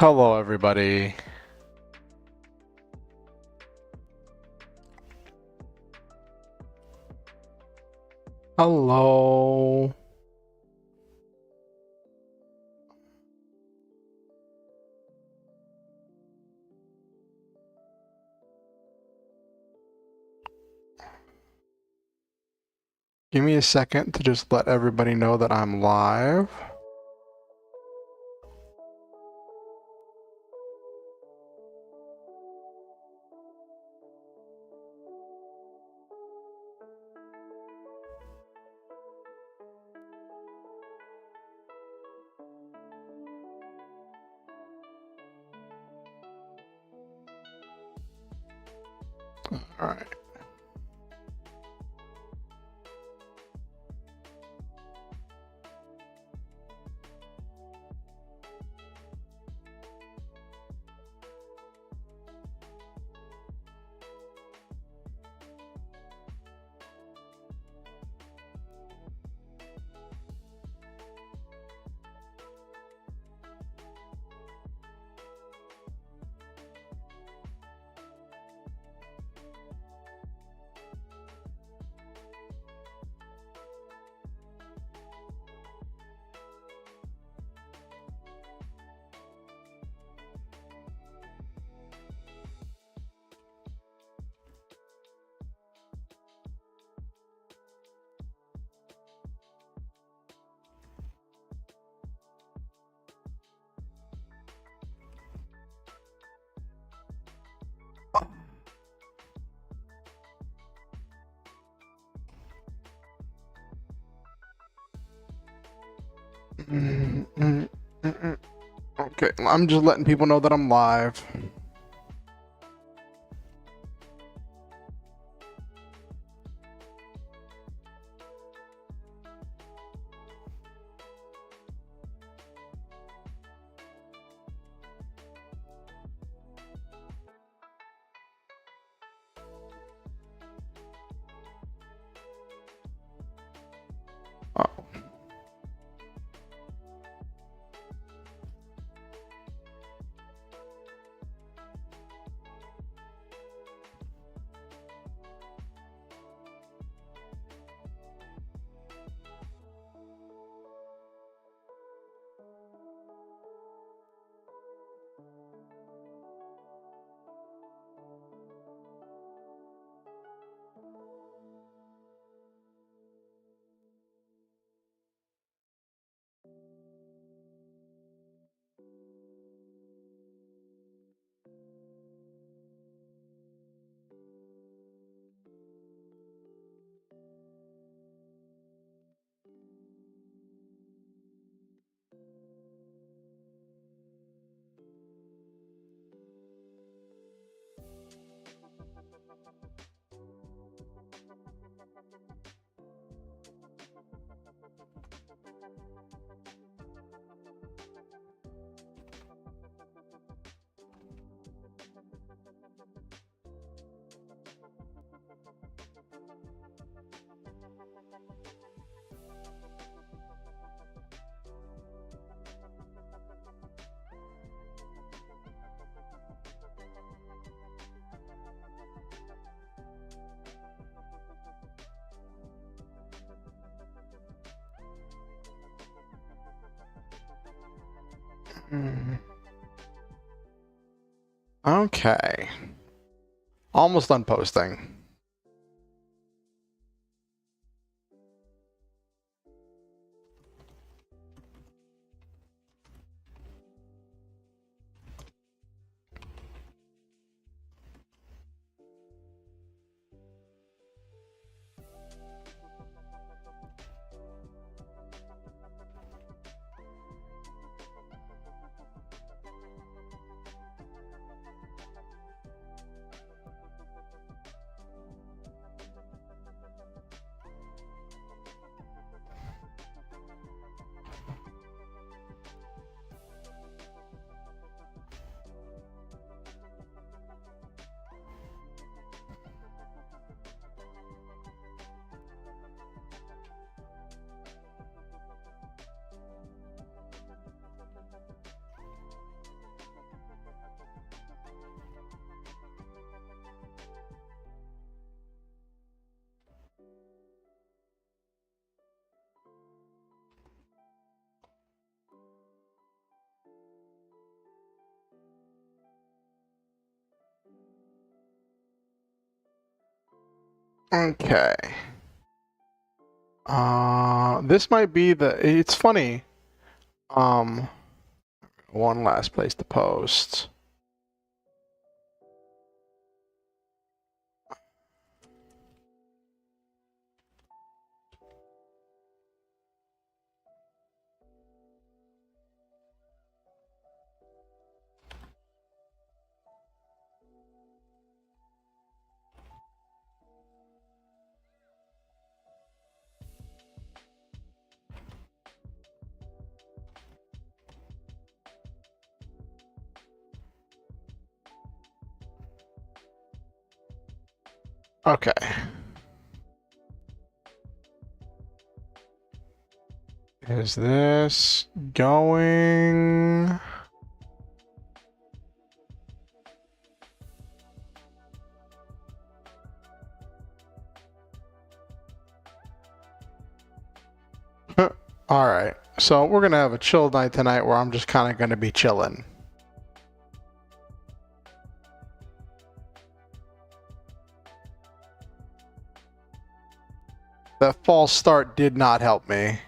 Hello, everybody. Hello. Give me a second to just let everybody know that I'm live. All right. Okay, I'm just letting people know that I'm live. Oh. Okay. Almost done posting. Okay. This might be it's funny. One last place to post. Okay. Is this going? All right. So we're gonna have a chill night tonight where I'm just kind of gonna be chilling. That false start did not help me.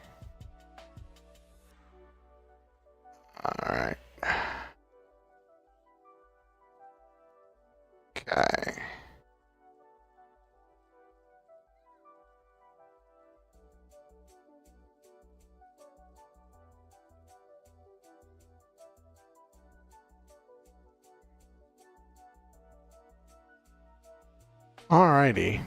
All right. Okay. Alrighty.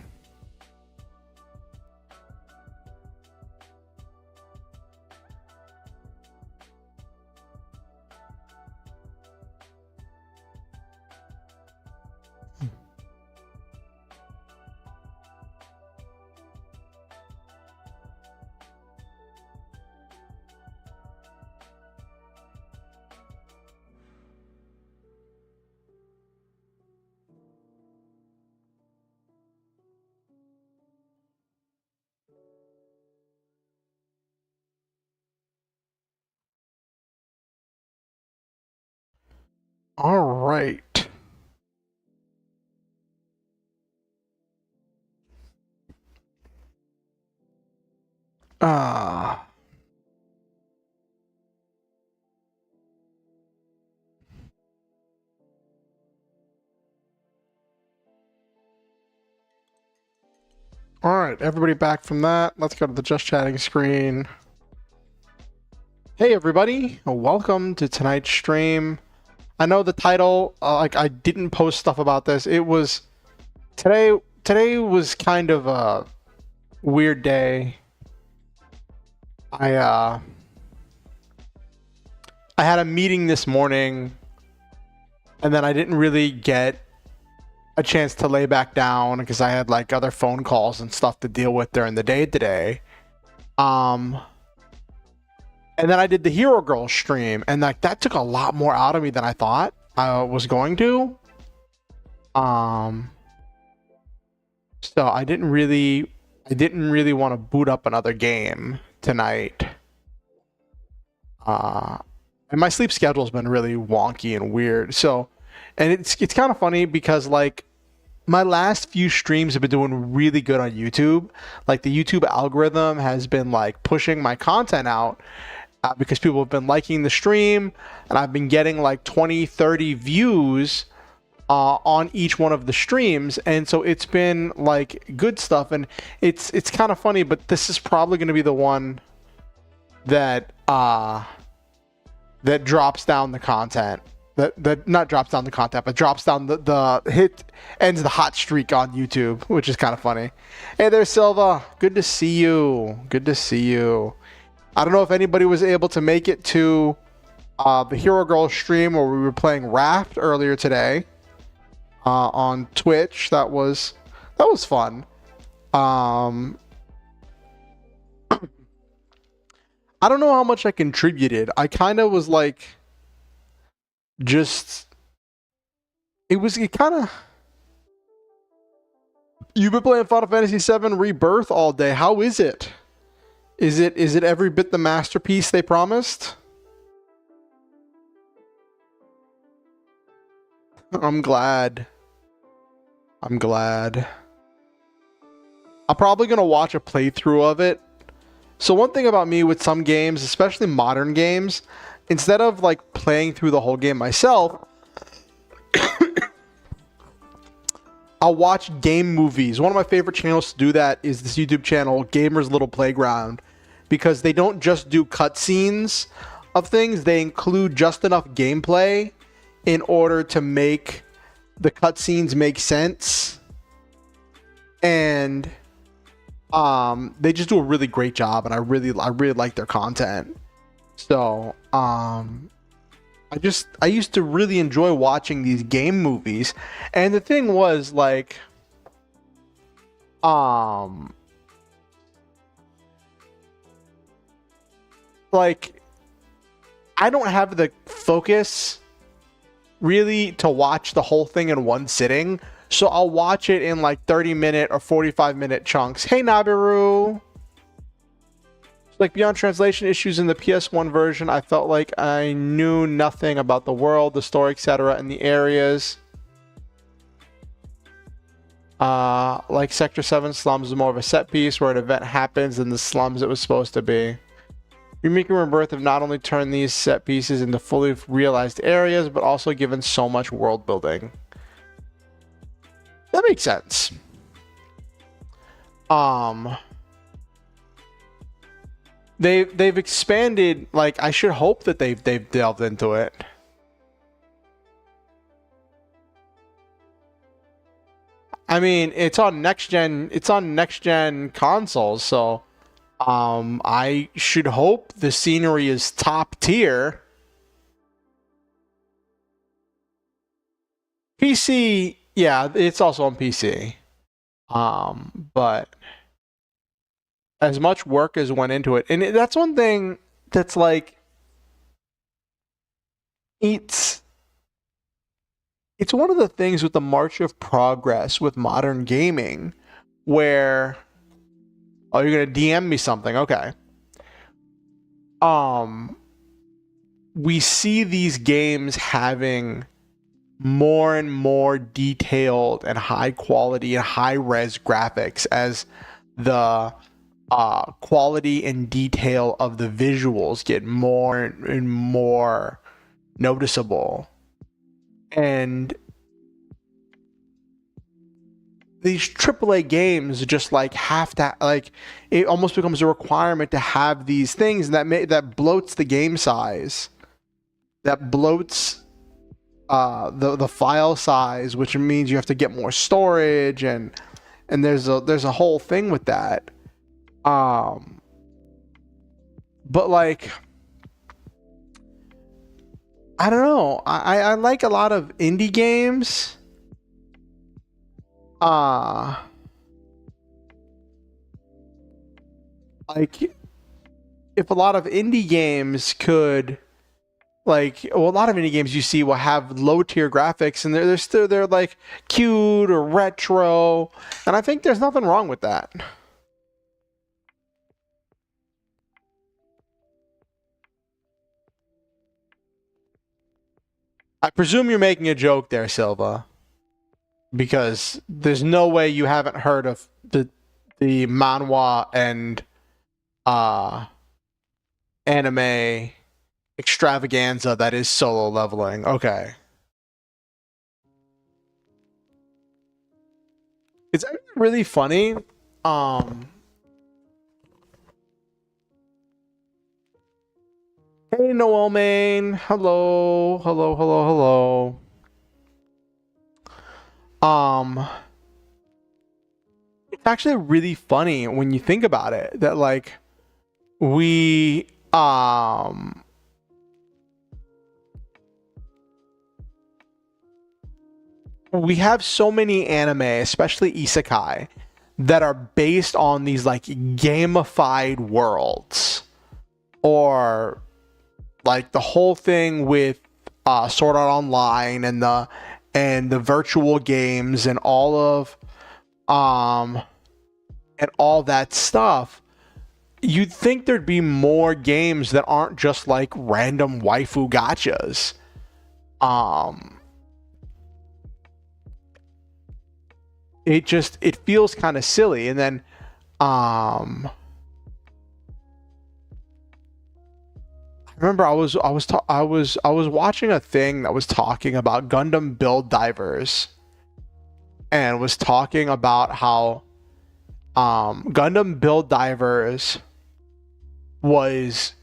All right. Ah. All right, everybody back from that. Let's go to the just chatting screen. Hey everybody, welcome to tonight's stream. I know the title, like I didn't post stuff about this. It was today was kind of a weird day. I had a meeting this morning and then I didn't really get a chance to lay back down because I had like other phone calls and stuff to deal with during the day today. And then I did the Hero Girl stream, and like that took a lot more out of me than I thought I was going to. So I didn't really want to boot up another game tonight. And my sleep schedule's been really wonky and weird. So, and it's kind of funny because like my last few streams have been doing really good on YouTube. Like the YouTube algorithm has been like pushing my content out. Because people have been liking the stream and I've been getting like 20, 30 views on each one of the streams. And so it's been like good stuff. And it's kind of funny, but this is probably going to be the one that that drops down the content. That not drops down the content, but drops down ends the hot streak on YouTube, which is kind of funny. Hey there, Silva. Good to see you. Good to see you. I don't know if anybody was able to make it to the Hero Girl stream where we were playing Raft earlier today on Twitch. That was fun. I don't know how much I contributed. I kind of was like, it kind of. You've been playing Final Fantasy VII Rebirth all day. How is it? Is it every bit the masterpiece they promised? I'm glad. I'm probably gonna watch a playthrough of it. So one thing about me with some games, especially modern games, instead of like playing through the whole game myself, I'll watch game movies. One of my favorite channels to do that is this YouTube channel, Gamer's Little Playground, because they don't just do cutscenes of things, they include just enough gameplay in order to make the cutscenes make sense. And they just do a really great job, and I really like their content. So I used to really enjoy watching these game movies, and the thing was like like I don't have the focus really to watch the whole thing in one sitting, so I'll watch it in like 30-minute or 45-minute chunks. Hey Nabiru. Like beyond translation issues in the PS1 version, I felt like I knew nothing about the world, the story, etc., and the areas. Like Sector 7 slums is more of a set piece where an event happens in the slums it was supposed to be. Remake and Rebirth have not only turned these set pieces into fully realized areas, but also given so much world building. That makes sense. They've expanded, like, I should hope that they've delved into it. I mean, it's on next gen consoles, so I should hope the scenery is top tier. PC, yeah, it's also on PC. But as much work as went into it, and that's one thing that's like, it's one of the things with the march of progress with modern gaming, where, oh, you're gonna DM me something, okay. We see these games having more and more detailed and high quality and high res graphics as the quality and detail of the visuals get more and more noticeable. And these AAA games just like have to, like, it almost becomes a requirement to have these things, and that bloats the game size, that bloats the file size, which means you have to get more storage, and there's a whole thing with that. But like, I don't know. I like a lot of indie games. Like, if a lot of indie games could, like, well, a lot of indie games you see will have low tier graphics, and they're like cute or retro, and I think there's nothing wrong with that. I presume you're making a joke there, Silva, because there's no way you haven't heard of the manhwa and anime extravaganza that is Solo Leveling. Okay. It's really funny. Hey, Noel Main. Hello. It's actually really funny when you think about it, that like we have so many anime, especially isekai, that are based on these like gamified worlds, or like the whole thing with Sword Art Online and the virtual games and all of and all that stuff. You'd think there'd be more games that aren't just like random waifu gachas. It feels kind of silly. And then I remember I was watching a thing that was talking about Gundam build divers, and was talking about how Gundam build divers was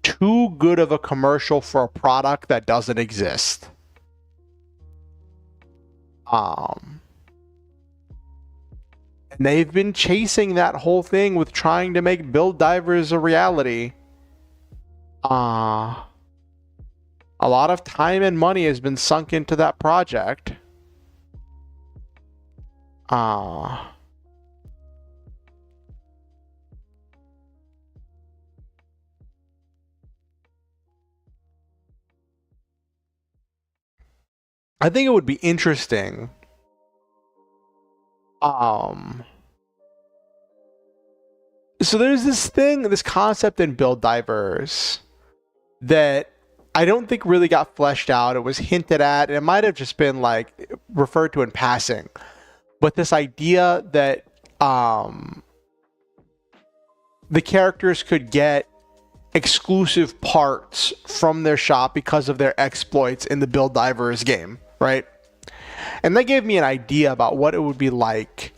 too good of a commercial for a product that doesn't exist. And they've been chasing that whole thing with trying to make build divers a reality. A lot of time and money has been sunk into that project. I think it would be interesting. So there's this concept in build divers that I don't think really got fleshed out. It was hinted at, and it might have just been like referred to in passing. But this idea that the characters could get exclusive parts from their shop because of their exploits in the build divers game, right? And that gave me an idea about what it would be like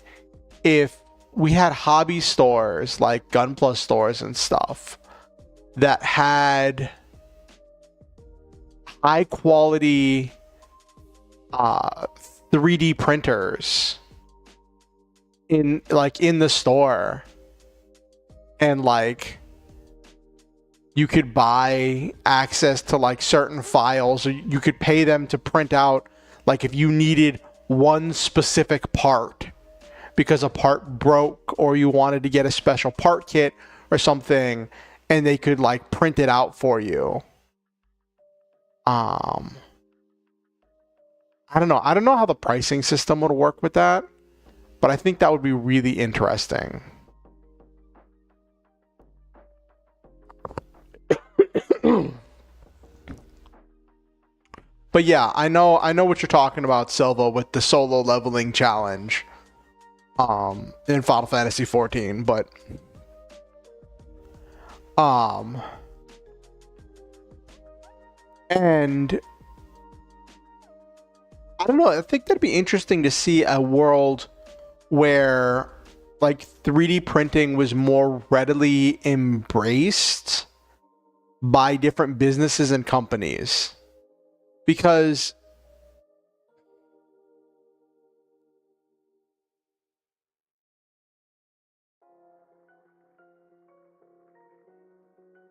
if we had hobby stores like Gunpla stores and stuff that had high quality 3D printers in the store, and like you could buy access to like certain files, or you could pay them to print out, like if you needed one specific part because a part broke or you wanted to get a special part kit or something, and they could like print it out for you. I don't know how the pricing system would work with that, but I think that would be really interesting. But yeah, I know what you're talking about, Silva, with the solo leveling challenge in Final Fantasy 14, but and I don't know, I think that'd be interesting to see a world where like 3D printing was more readily embraced by different businesses and companies. Because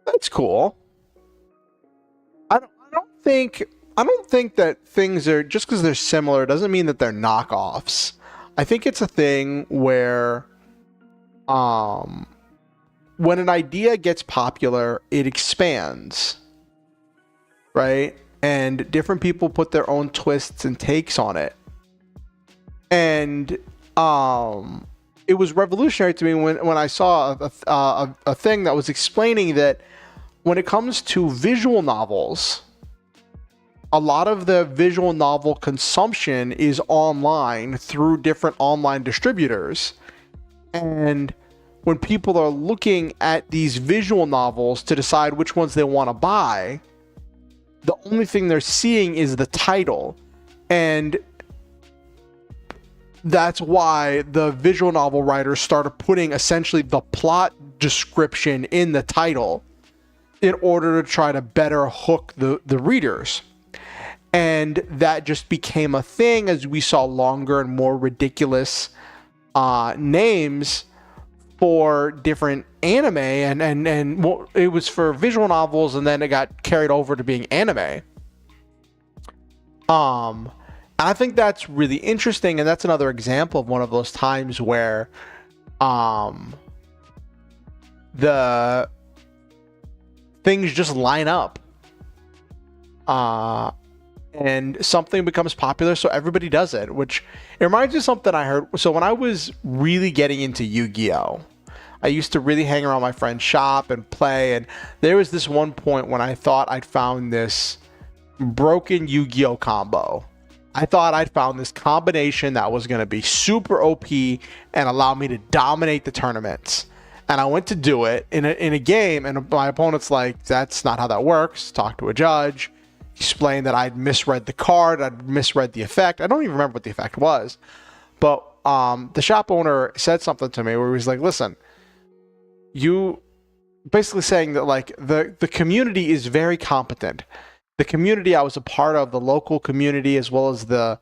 that's cool. I don't think that things are just because they're similar doesn't mean that they're knockoffs. I think it's a thing where when an idea gets popular, it expands, right? And different people put their own twists and takes on it. And it was revolutionary to me when I saw a thing that was explaining that when it comes to visual novels, a lot of the visual novel consumption is online through different online distributors. And when people are looking at these visual novels to decide which ones they want to buy, the only thing they're seeing is the title. And that's why the visual novel writers started putting essentially the plot description in the title in order to try to better hook the readers. And that just became a thing as we saw longer and more ridiculous names for different anime, and well, it was for visual novels, and then it got carried over to being anime. I think that's really interesting, and that's another example of one of those times where the things just line up. And something becomes popular, so everybody does it, which it reminds me of something I heard. So when I was really getting into Yu-Gi-Oh!, I used to really hang around my friend's shop and play, and there was this one point when I thought I'd found this broken Yu-Gi-Oh! Combo I thought I'd found this combination that was going to be super OP and allow me to dominate the tournaments. And I went to do it in a game, and my opponent's like, that's not how that works. Talk to a judge. Explained that I'd misread the card, I'd misread the effect. I don't even remember what the effect was. But the shop owner said something to me where he was like, listen, you basically saying that like the community is very competent. The community I was a part of, the local community as well as the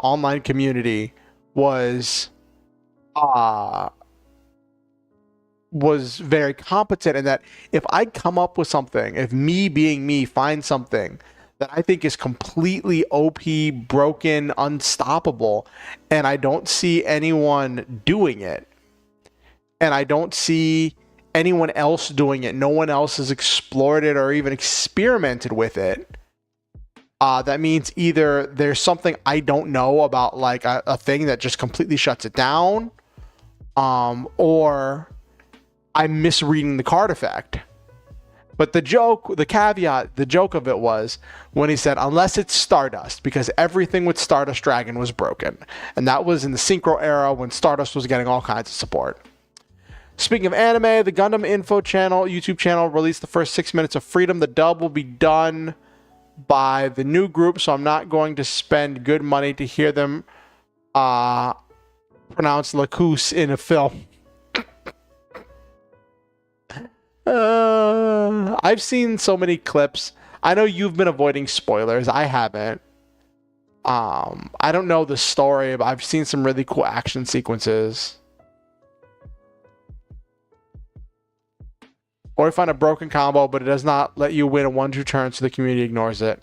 online community was very competent, and that if I come up with something, if me being me find something that I think is completely OP, broken, unstoppable, and I don't see anyone doing it, and I don't see anyone else doing it, no one else has explored it or even experimented with it, that means either there's something I don't know about, like a thing that just completely shuts it down, or I'm misreading the card effect. But the joke of it was when he said, unless it's Stardust, because everything with Stardust Dragon was broken. And that was in the Synchro era when Stardust was getting all kinds of support. Speaking of anime, the Gundam Info channel, YouTube channel, released the first 6 minutes of Freedom. The dub will be done by the new group, so I'm not going to spend good money to hear them pronounce Lacus in a film. I've seen so many clips. I know you've been avoiding spoilers. I haven't. I don't know the story, but I've seen some really cool action sequences. Or you find a broken combo, but it does not let you win a 1-2 turn, so the community ignores it.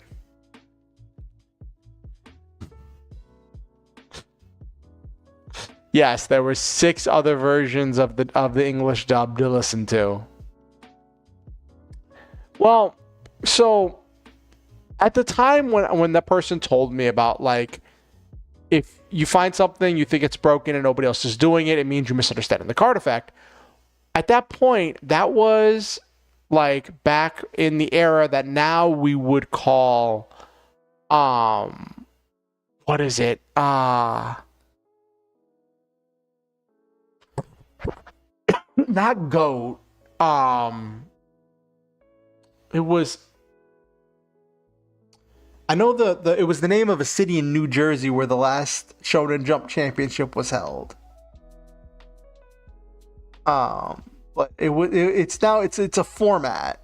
Yes, there were 6 other versions of the English dub to listen to. Well, so at the time when that person told me about, like, if you find something, you think it's broken and nobody else is doing it, it means you're misunderstanding the card effect. At that point, that was like back in the era that now we would call, what is it? Not GOAT. It was, I know it was the name of a city in New Jersey where the last Shonen Jump Championship was held. But it's a format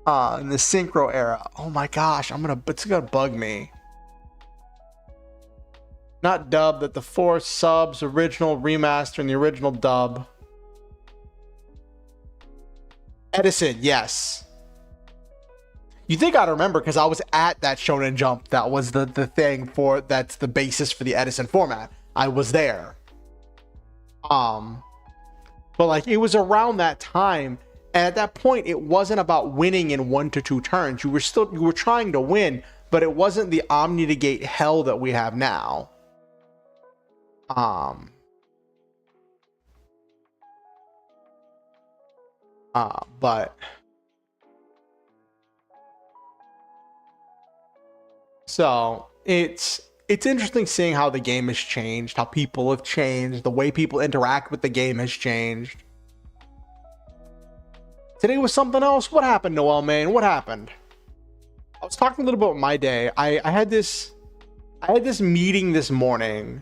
in the Synchro era. Oh my gosh, it's gonna bug me. Not dub, that the 4 subs, original, remaster, and the original dub. Edison, yes. You think I'd remember because I was at that Shonen Jump. That was the thing that's the basis for the Edison format. I was there. But like it was around that time, and at that point it wasn't about winning in 1 to 2 turns. You were trying to win, but it wasn't the omni-negate hell that we have now. But so it's interesting seeing how the game has changed, how people have changed, the way people interact with the game has changed. Today was something else. What happened, Noel, man? What happened? I was talking a little bit about my day. I had this meeting this morning,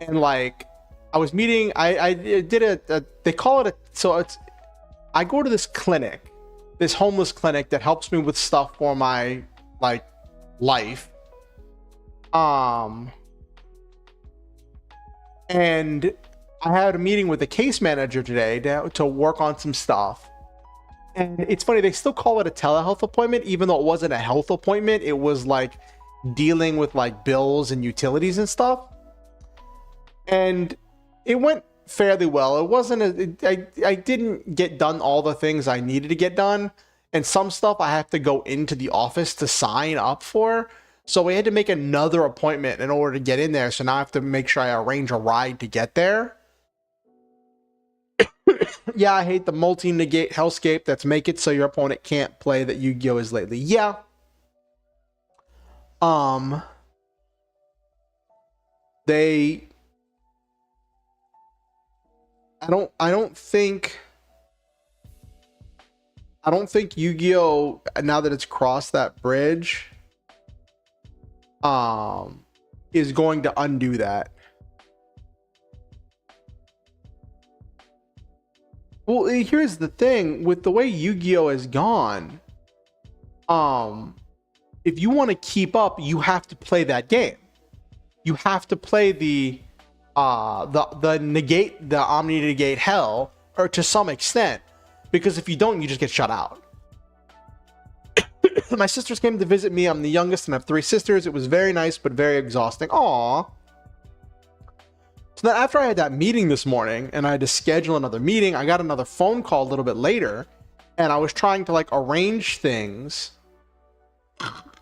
and like I was meeting. I did they call it I go to this clinic, this homeless clinic that helps me with stuff for my like life. And I had a meeting with the case manager today to work on some stuff. And it's funny, they still call it a telehealth appointment, even though it wasn't a health appointment. It was like dealing with like bills and utilities and stuff. And it went fairly well. It wasn't I didn't get done all the things I needed to get done. And some stuff I have to go into the office to sign up for. So we had to make another appointment in order to get in there. So now I have to make sure I arrange a ride to get there. Yeah, I hate the multi-negate hellscape that's make it so your opponent can't play that Yu-Gi-Oh! Is lately. Yeah. um they I don't think Yu-Gi-Oh, now that it's crossed that bridge, is going to undo that. Well, here's the thing with the way Yu-Gi-Oh has gone. If you want to keep up, you have to play that game. You have to play the negate, the omni negate hell, or to some extent, because if you don't, you just get shut out. My sisters came to visit me. I'm the youngest and I have 3 sisters. It was very nice, but very exhausting. Aww. So then after I had that meeting this morning and I had to schedule another meeting, I got another phone call a little bit later and I was trying to like arrange things.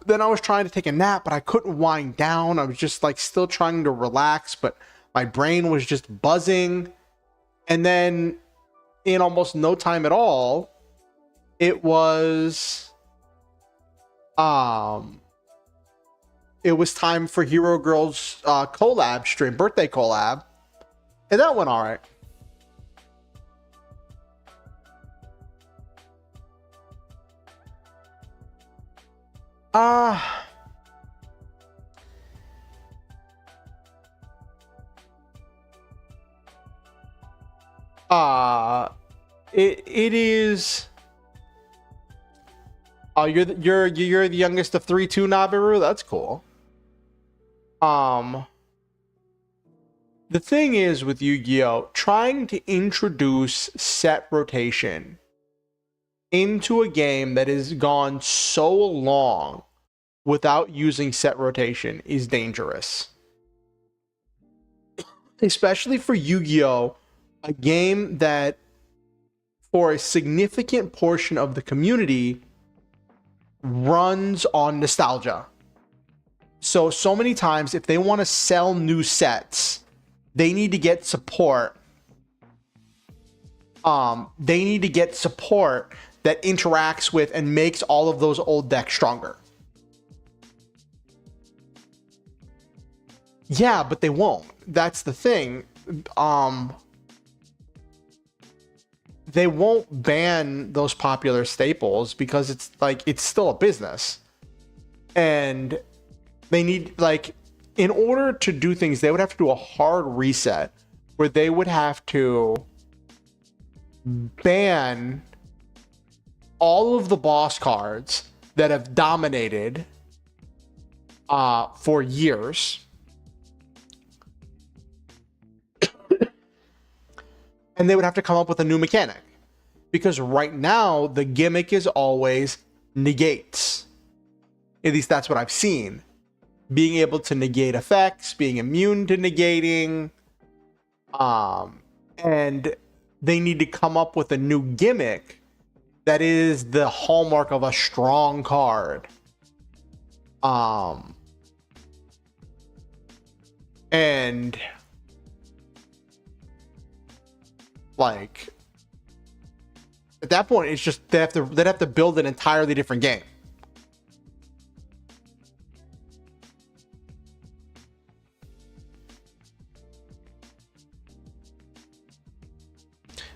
Then I was trying to take a nap, but I couldn't wind down. I was just like still trying to relax, but my brain was just buzzing. And then in almost no time at all, it was time for Hero Girl's collab stream, birthday collab. And that went all right. It is. Oh, you're the youngest of 3 too, Nabiru? That's cool. The thing is with Yu-Gi-Oh, trying to introduce set rotation into a game that has gone so long without using set rotation is dangerous. Especially for Yu-Gi-Oh, a game that for a significant portion of the community runs on nostalgia. So many times if they want to sell new sets, they need to get support. They need to get support that interacts with and makes all of those old decks stronger. Yeah, but they won't. That's the thing. They won't ban those popular staples because it's like it's still a business. And they need, like, in order to do things, they would have to do a hard reset where they would have to ban all of the boss cards that have dominated for years. And they would have to come up with a new mechanic. Because right now, the gimmick is always negates. At least that's what I've seen. Being able to negate effects, being immune to negating. And they need to come up with a new gimmick that is the hallmark of a strong card. And like at that point, it's just they'd have to build an entirely different game.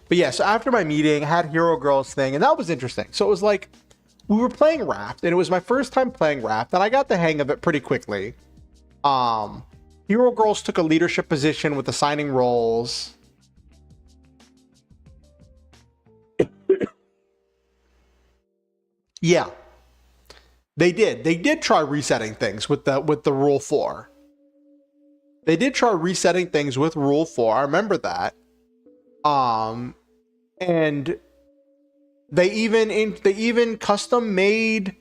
But yeah, so after my meeting, I had Hero Girls thing, and that was interesting. So it was like we were playing Raft, and it was my first time playing Raft, and I got the hang of it pretty quickly. Hero Girls took a leadership position with assigning roles. Yeah, they did. They did try resetting things with the Rule 4. They did try resetting things with Rule 4. I remember that. And they even custom made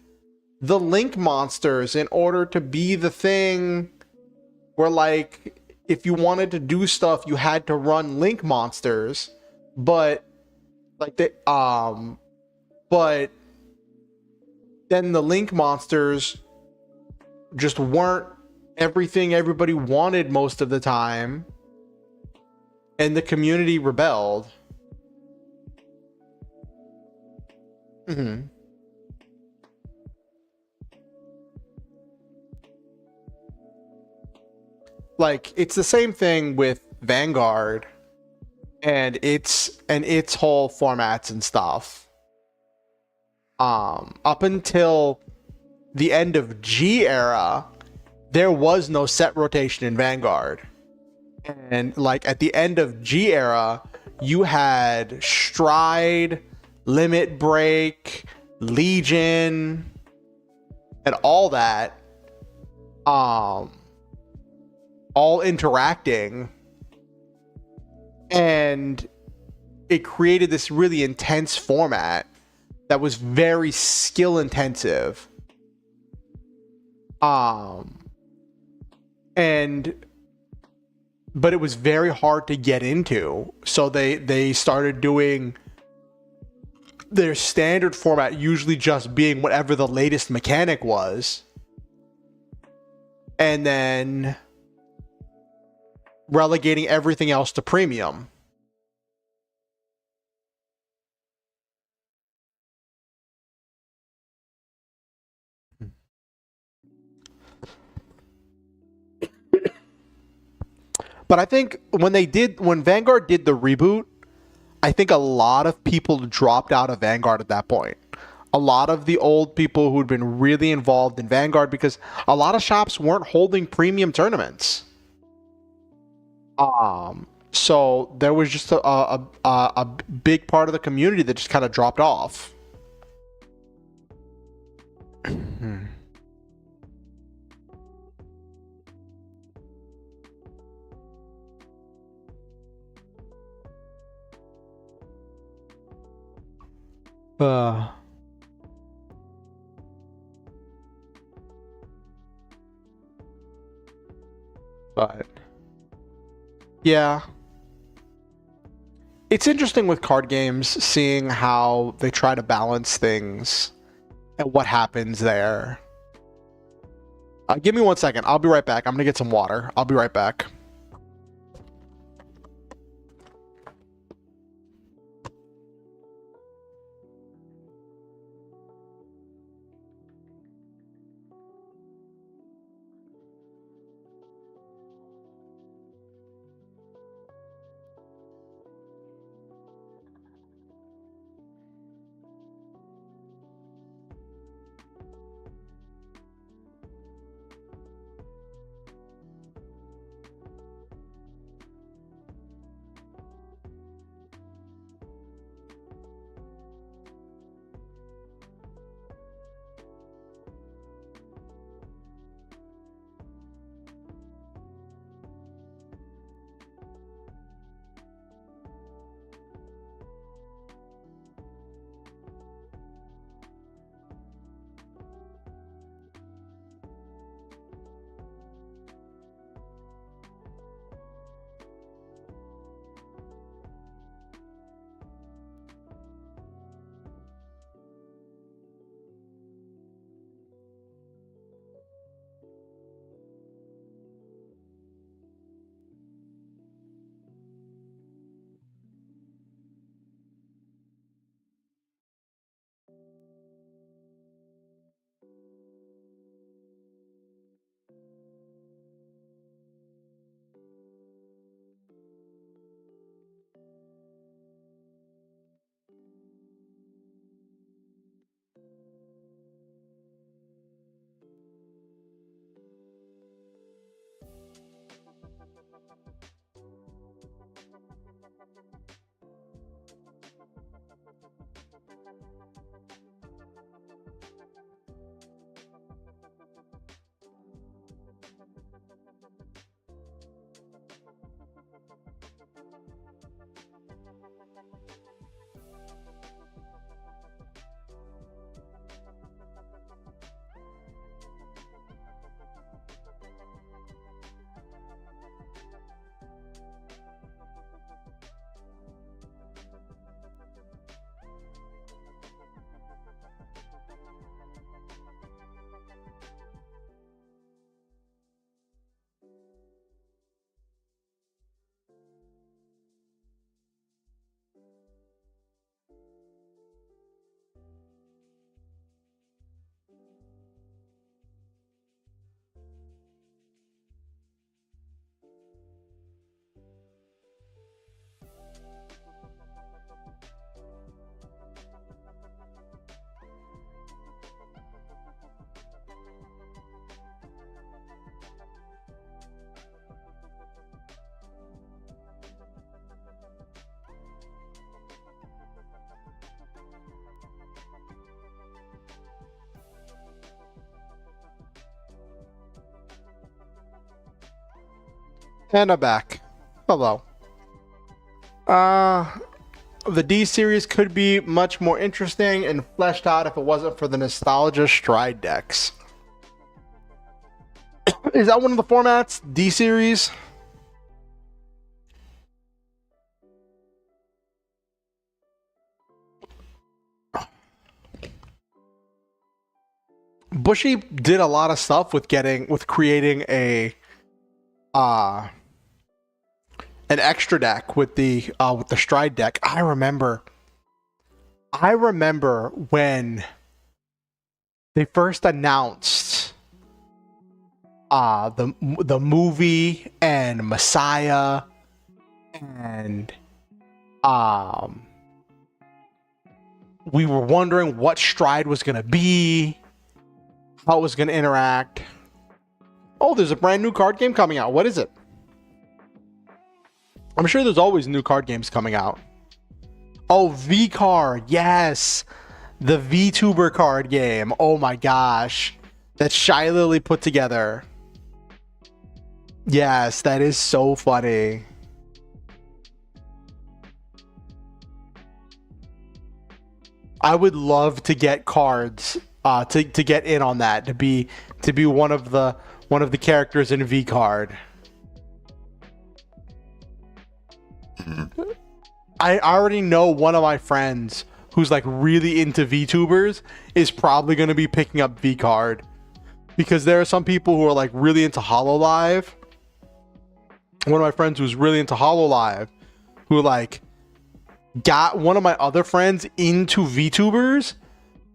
the Link monsters in order to be the thing where, like, if you wanted to do stuff, you had to run Link monsters, but like but then the Link monsters just weren't everything everybody wanted most of the time, and the community rebelled. like it's the same thing with Vanguard and its whole formats and stuff. Up until the end of G era, there was no set rotation in Vanguard. And like at the end of G era, you had Stride, Limit Break, Legion, and all that, all interacting, and it created this really intense format that was very skill intensive. And but it was very hard to get into. So they started doing their standard format usually just being whatever the latest mechanic was. And then relegating everything else to premium. But I think when Vanguard did the reboot, I think a lot of people dropped out of Vanguard at that point. A lot of the old people who'd been really involved in Vanguard, because a lot of shops weren't holding premium tournaments. So there was just a big part of the community that just kind of dropped off. uh, but yeah, it's interesting with card games seeing how they try to balance things and what happens there. Give me 1 second. I'll be right back. I'm gonna get some water. I'll be right back. And I'm back. Hello. The D series could be much more interesting and fleshed out if it wasn't for the nostalgia stride decks. Is that one of the formats? D series? Bushy did a lot of stuff with creating an extra deck with the stride deck. I remember when they first announced the movie and Messiah and we were wondering what stride was gonna be, how it was gonna interact. Oh, there's a brand new card game coming out. What is it? I'm sure there's always new card games coming out. Oh, V card, yes, the VTuber card game. Oh my gosh, that Shy Lily put together. Yes, that is so funny. I would love to get cards to get in on that, to be one of the characters in V card. I already know one of my friends who's like really into VTubers is probably going to be picking up V card, because there are some people who are like really into HoloLive. One of my friends who's really into HoloLive, who like got one of my other friends into VTubers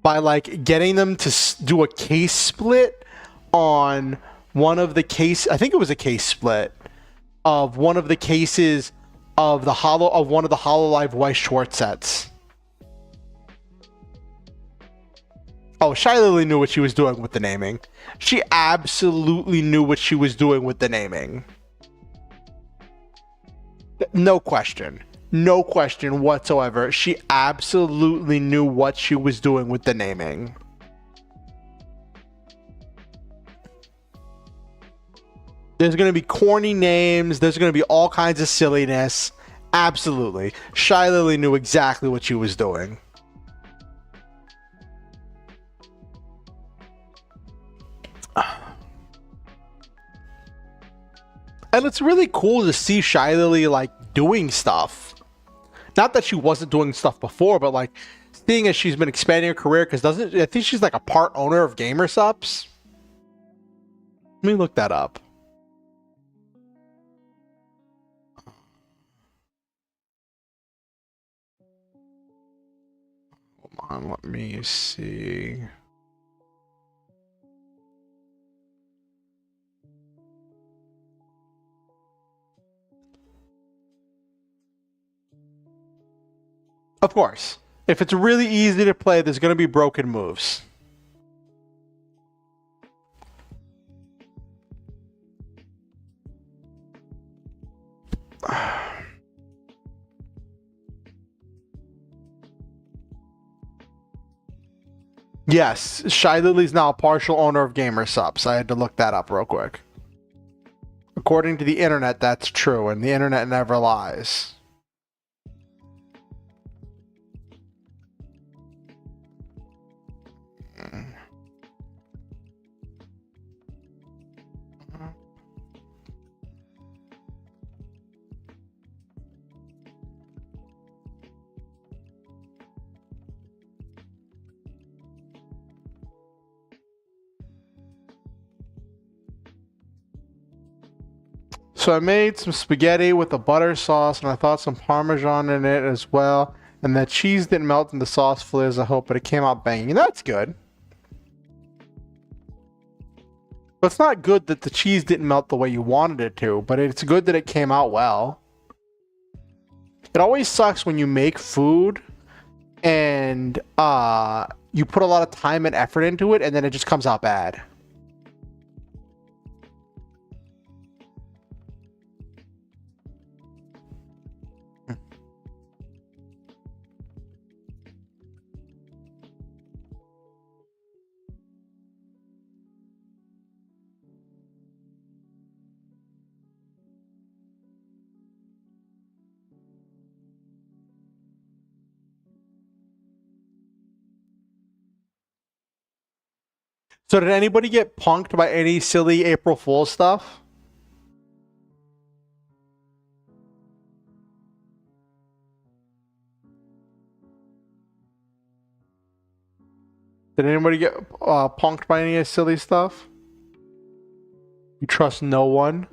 by like getting them to do a case split on one of the I think it was a case split of one of the cases of one of the HoloLive Weiss Schwartz sets. Oh, Shy Lily knew what she was doing with the naming. She absolutely knew what she was doing with the naming. No question. No question whatsoever. She absolutely knew what she was doing with the naming. There's going to be corny names. There's going to be all kinds of silliness. Absolutely. Shy Lily knew exactly what she was doing. And it's really cool to see Shy Lily like doing stuff. Not that she wasn't doing stuff before, but like seeing as she's been expanding her career, because I think she's like a part owner of GamerSups. Let me look that up. Hold on, let me see. Of course, if it's really easy to play, there's going to be broken moves. Yes, Shy Lily's now a partial owner of GamerSups. I had to look that up real quick. According to the internet, that's true, and the internet never lies. So I made some spaghetti with a butter sauce, and I thought some Parmesan in it as well. And the cheese didn't melt in the sauce fully as I hoped, but it came out banging. That's good. But it's not good that the cheese didn't melt the way you wanted it to, but it's good that it came out well. It always sucks when you make food and you put a lot of time and effort into it, and then it just comes out bad. So did anybody get punked by any silly April Fool's stuff? Did anybody get punked by any silly stuff? You trust no one?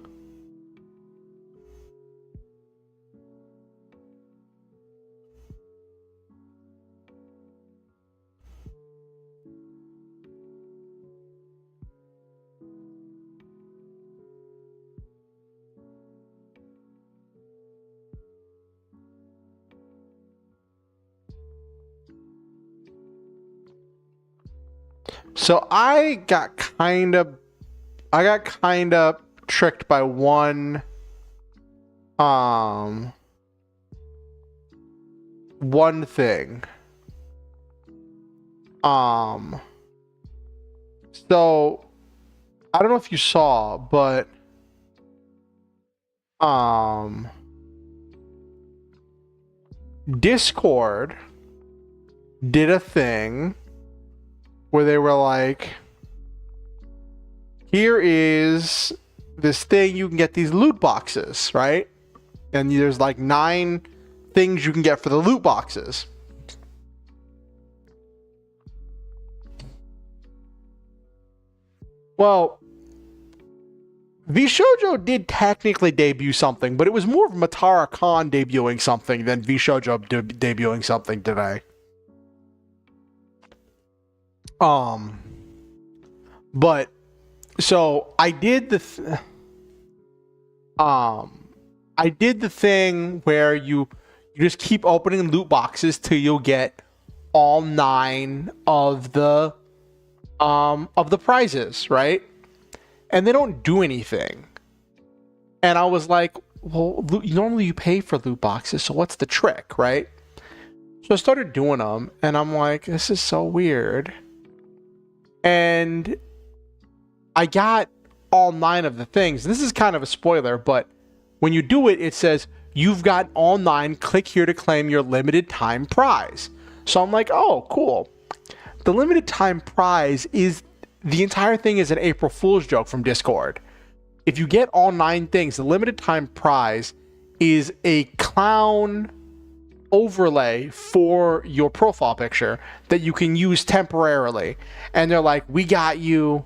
So I got kind of tricked by one thing. So I don't know if you saw, but Discord did a thing where they were like, here is this thing, you can get these loot boxes, right? And there's like 9 things you can get for the loot boxes. Well, VShojo did technically debut something, but it was more of Matara Khan debuting something than VShojo debuting something today. But so I did the thing where you just keep opening loot boxes till you'll get all 9 of the prizes, right? And they don't do anything. And I was like, well, normally you pay for loot boxes, so what's the trick, right? So I started doing them, and I'm like, this is so weird. And I got all 9 of the things. This is kind of a spoiler, but when you do it, it says, you've got all 9, click here to claim your limited time prize. So I'm like, oh, cool. The limited time prize is, the entire thing is an April Fool's joke from Discord. If you get all 9 things, the limited time prize is a clown overlay for your profile picture that you can use temporarily. And they're like, we got you.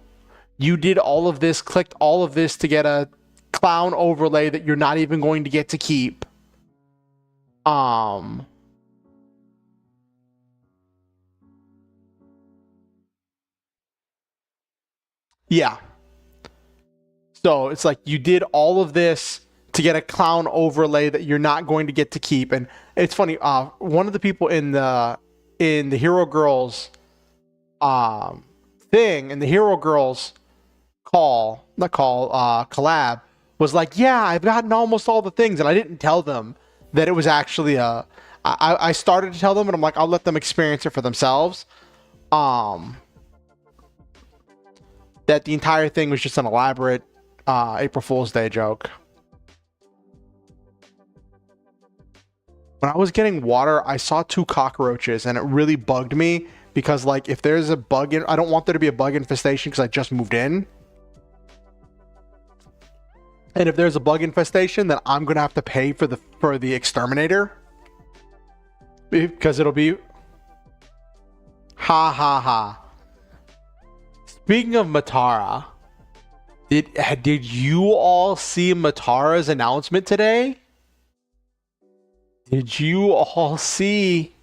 You did all of this, clicked all of this to get a clown overlay that you're not even going to get to keep. Yeah. So it's like you did all of this to get a clown overlay that you're not going to get to keep. And it's funny, one of the people in the Hero Girls thing, in the Hero Girls collab, was like, yeah, I've gotten almost all the things, and I didn't tell them that it was actually I started to tell them, and I'm like, I'll let them experience it for themselves. That the entire thing was just an elaborate April Fool's Day joke. When I was getting water, I saw 2 cockroaches, and it really bugged me because, like, if there's a bug I don't want there to be a bug infestation because I just moved in. And if there's a bug infestation, then I'm gonna have to pay for the exterminator because it'll be ha ha ha. Speaking of Matara, did you all see Matara's announcement today? Did you all see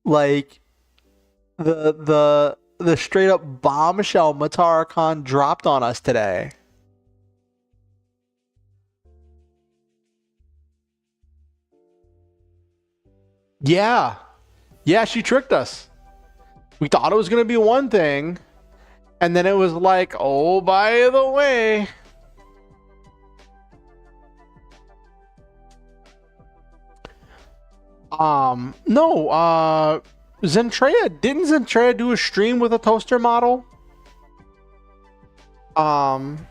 like the straight up bombshell Matara Khan dropped on us today? Yeah. Yeah, she tricked us. We thought it was going to be one thing, and then it was like, oh, by the way. No, didn't Zentreya do a stream with a toaster model? But,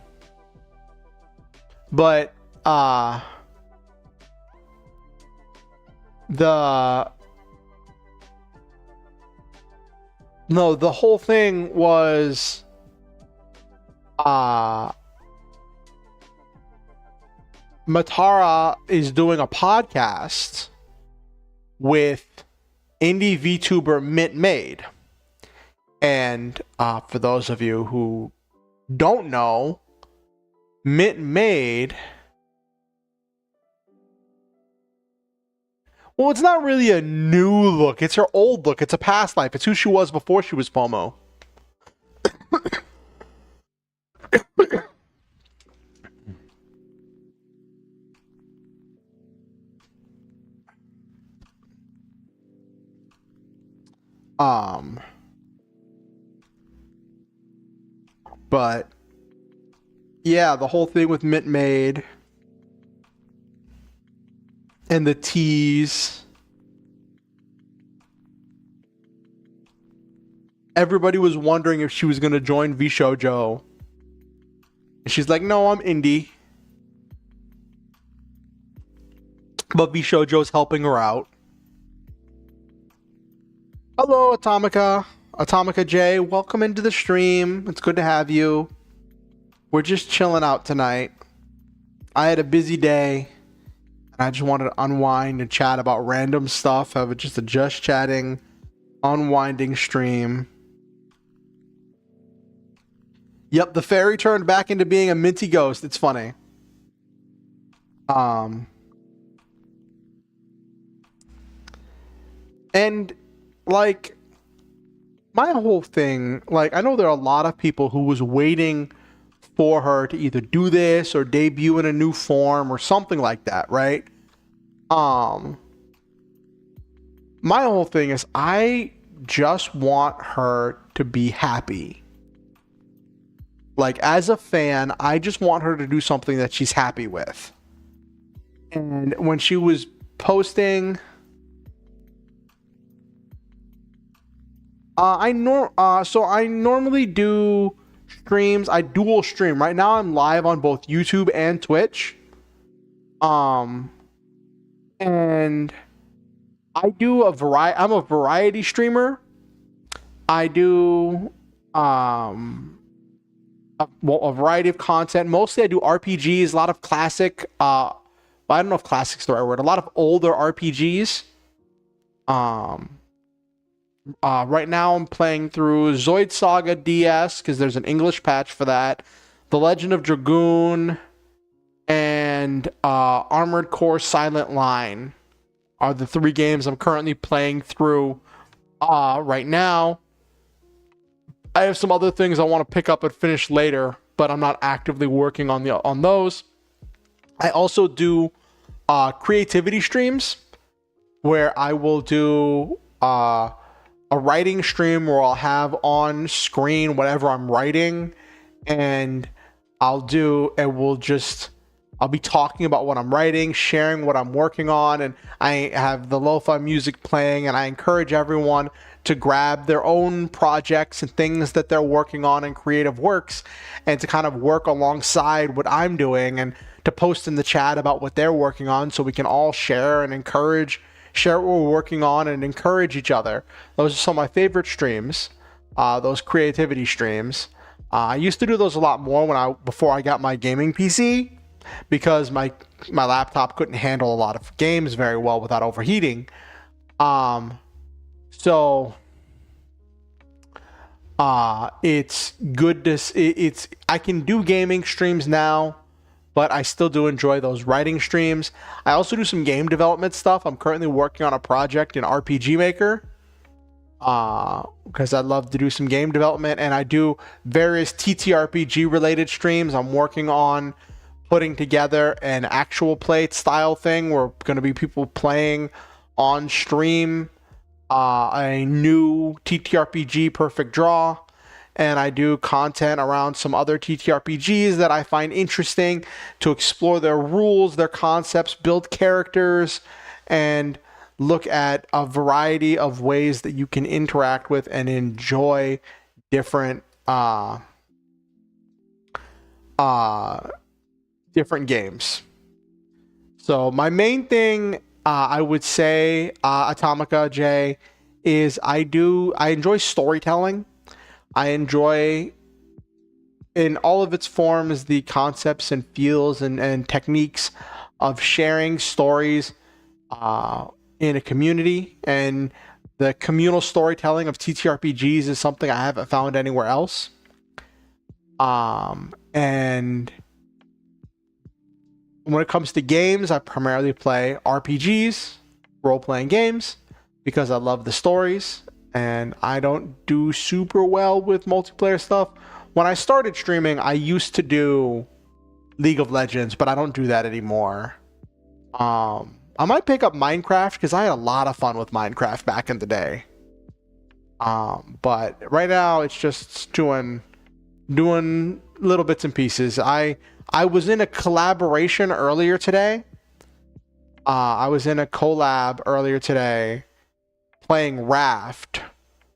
No, the whole thing was uh Matara is doing a podcast with indie VTuber Mint Made. And for those of you who don't know, Mint Made, well, it's not really a new look. It's her old look. It's a past life. It's who she was before she was Pomo. But yeah, the whole thing with Mint Made and the tease. Everybody was wondering if she was going to join VShojo. And she's like, no, I'm indie. But VShojo's helping her out. Hello, Atomica. Atomica J, welcome into the stream. It's good to have you. We're just chilling out tonight. I had a busy day. And I just wanted to unwind and chat about random stuff. Have just a just chatting, unwinding stream. Yep, the fairy turned back into being a minty ghost. It's funny. And like my whole thing, like I know there are a lot of people who was waiting for her to either do this or debut in a new form or something like that, right? My whole thing is I just want her to be happy. Like as a fan, I just want her to do something that she's happy with. And when she was posting, I normally do streams. I dual stream. Right now I'm live on both YouTube and Twitch. And I do I'm a variety streamer. I do a variety of content. Mostly I do RPGs, a lot of classic I don't know if classic's the right word. A lot of older RPGs. Right now I'm playing through Zoid Saga DS because there's an English patch for that. The Legend of Dragoon and Armored Core Silent Line are the 3 games I'm currently playing through right now. I have some other things I want to pick up and finish later, but I'm not actively working on those. I also do creativity streams where I will do a writing stream where I'll have on screen whatever I'm writing, and I'll be talking about what I'm writing, sharing what I'm working on, and I have the lo-fi music playing, and I encourage everyone to grab their own projects and things that they're working on in creative works and to kind of work alongside what I'm doing and to post in the chat about what they're working on so we can all share and share what we're working on and encourage each other. Those are some of my favorite streams, those creativity streams. I used to do those a lot more before I got my gaming PC because my laptop couldn't handle a lot of games very well without overheating. So it's good to I can do gaming streams now, but I still do enjoy those writing streams. I also do some game development stuff. I'm currently working on a project in RPG Maker because I love to do some game development, and I do various TTRPG related streams. I'm working on putting together an actual play style thing where going to be people playing on stream a new TTRPG Perfect Draw. And I do content around some other TTRPGs that I find interesting to explore their rules, their concepts, build characters, and look at a variety of ways that you can interact with and enjoy different games. So my main thing, I would say, Atomica J, is I enjoy storytelling. I enjoy in all of its forms the concepts and feels and techniques of sharing stories in a community, and the communal storytelling of TTRPGs is something I haven't found anywhere else. And when it comes to games, I primarily play RPGs, role-playing games, because I love the stories, and I don't do super well with multiplayer stuff. When I started streaming, I used to do League of Legends, but I don't do that anymore. I might pick up Minecraft because I had a lot of fun with Minecraft back in the day. But right now it's just doing little bits and pieces. I was in a collaboration earlier today. I was in a collab earlier today playing Raft,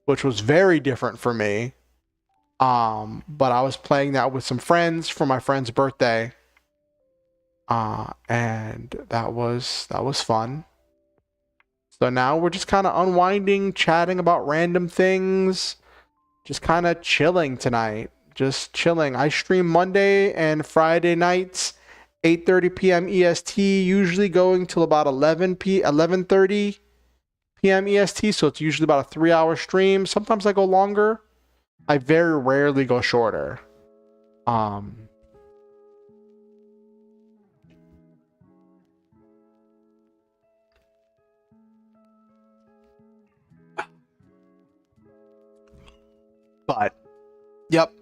which was very different for me. But I was playing that with some friends for my friend's birthday. And that was fun. So now we're just kind of unwinding, chatting about random things, just kind of chilling tonight. Just chilling. I stream Monday and Friday nights, 8:30 p.m. EST, usually going till about 11:30 p.m. EST. So it's usually about a 3-hour stream. Sometimes I go longer. I very rarely go shorter. But yep,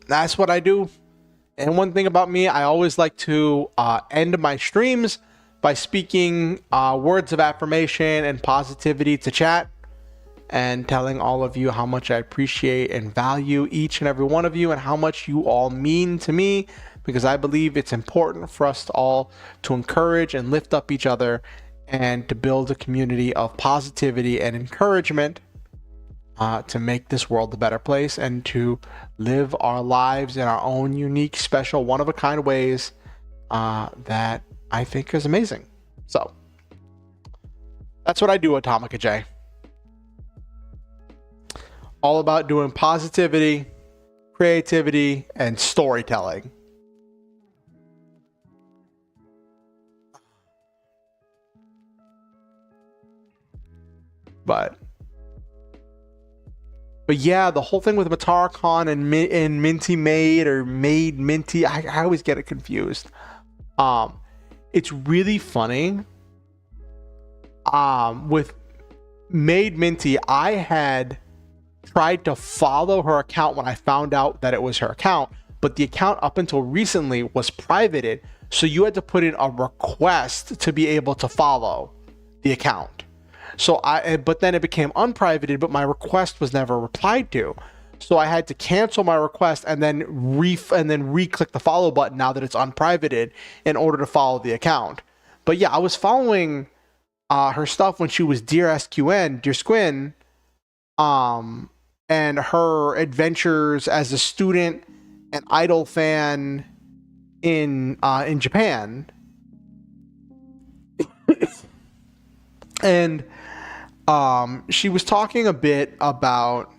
that's what I do. And one thing about me, I always like to end my streams by speaking words of affirmation and positivity to chat, and telling all of you how much I appreciate and value each and every one of you, and how much you all mean to me, because I believe it's important for us to all to encourage and lift up each other, and to build a community of positivity and encouragement, to make this world a better place, and to live our lives in our own unique, special, one-of-a-kind ways that I think is amazing. So that's what I do, Atomica J. All about doing positivity, creativity, and storytelling. But yeah, the whole thing with Matarcon and Minty Maid, or Maid Minty, I always get it confused. It's really funny. With Maid Minty, I had tried to follow her account when I found out that it was her account, but the account up until recently was privated, so you had to put in a request to be able to follow the account. But then it became unprivated, but my request was never replied to. So I had to cancel my request and then re-click the follow button now that it's unprivated, in order to follow the account. But yeah, I was following her stuff when she was Dear Squin, and her adventures as a student and idol fan in Japan. And she was talking a bit about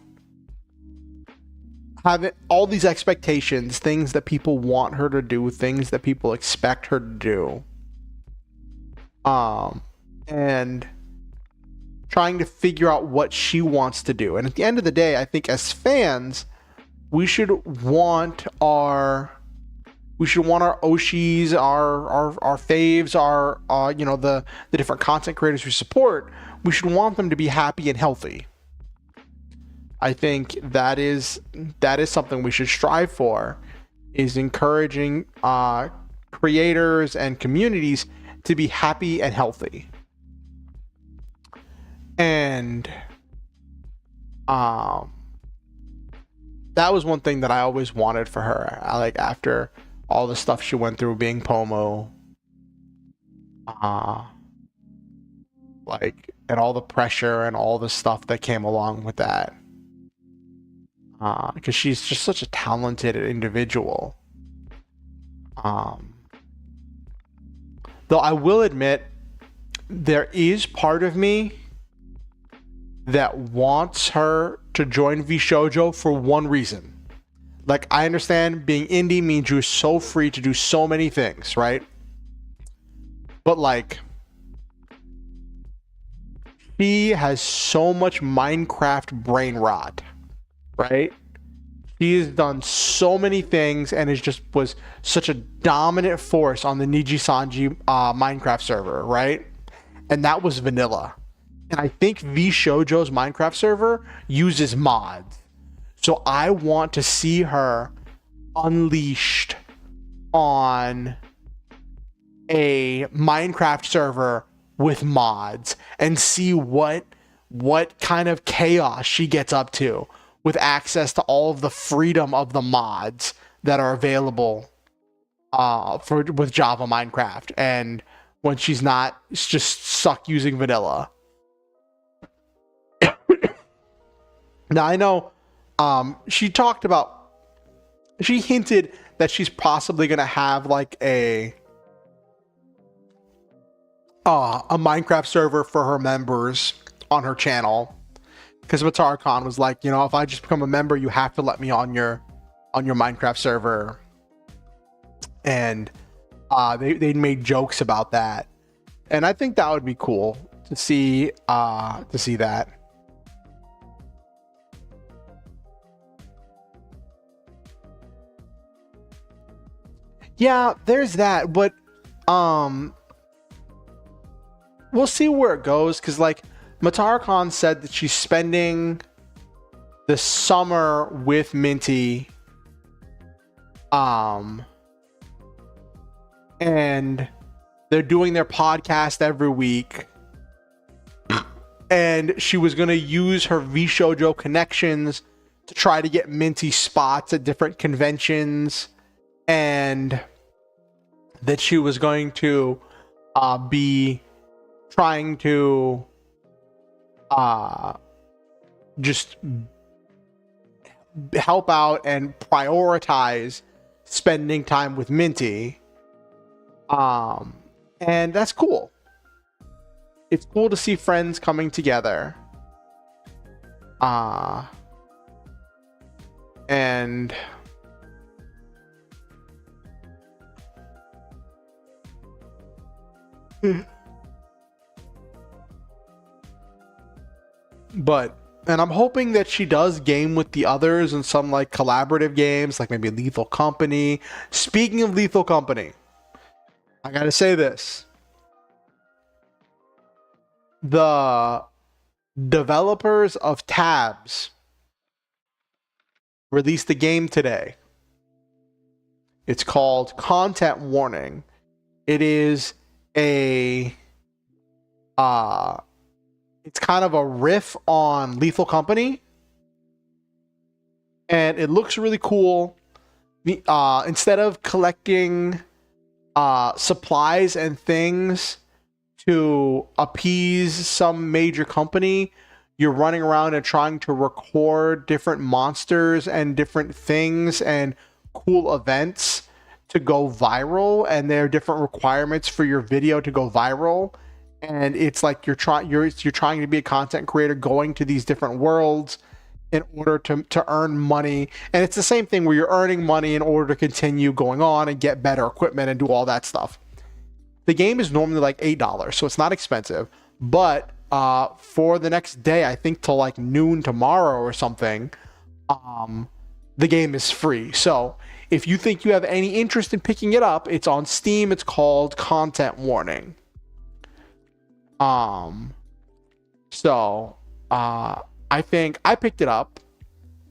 having all these expectations, things that people want her to do, things that people expect her to do, and trying to figure out what she wants to do. And at the end of the day, I think as fans, we should want our Oshis, our faves, our the different content creators we support. We should want them to be happy and healthy. I think that is something we should strive for, is encouraging creators and communities to be happy and healthy. And that was one thing that I always wanted for her. After all the stuff she went through being Pomo, and all the pressure and all the stuff that came along with that. Because she's just such a talented individual. Though I will admit, there is part of me that wants her to join VShojo for one reason. Like, I understand being indie means you're so free to do so many things, right? But like, she has so much Minecraft brain rot, right? She has done so many things and was such a dominant force on the Niji-Sanji Minecraft server, right? And that was vanilla. And I think VShojo's Minecraft server uses mods. So I want to see her unleashed on a Minecraft server with mods and see what kind of chaos she gets up to with access to all of the freedom of the mods that are available with Java Minecraft, and when she's not just stuck using vanilla. Now I know she hinted that she's possibly gonna have like a Minecraft server for her members on her channel, because Matar-Khan was like, if I just become a member, you have to let me on your Minecraft server, and they made jokes about that, and I think that would be cool to see that. Yeah, there's that, but we'll see where it goes, because like Matar-Khan said that she's spending the summer with Minty, and they're doing their podcast every week, and she was going to use her VShojo connections to try to get Minty spots at different conventions, and that she was going to be trying to just help out and prioritize spending time with Minty, and that's cool. It's cool to see friends coming together, and and I'm hoping that she does game with the others in some like collaborative games, like maybe Lethal Company. Speaking of Lethal Company, I gotta say this. The developers of Tabs released a game today. It's called Content Warning. It is it's kind of a riff on Lethal Company, and it looks really cool. Instead of collecting supplies and things to appease some major company, you're running around and trying to record different monsters and different things and cool events to go viral, and there are different requirements for your video to go viral. And it's like you're trying to be a content creator going to these different worlds in order to earn money. And it's the same thing where you're earning money in order to continue going on and get better equipment and do all that stuff. The game is normally like $8, so it's not expensive. But for the next day, I think till like noon tomorrow or something, the game is free. So if you think you have any interest in picking it up, it's on Steam. It's called Content Warning. I think I picked it up.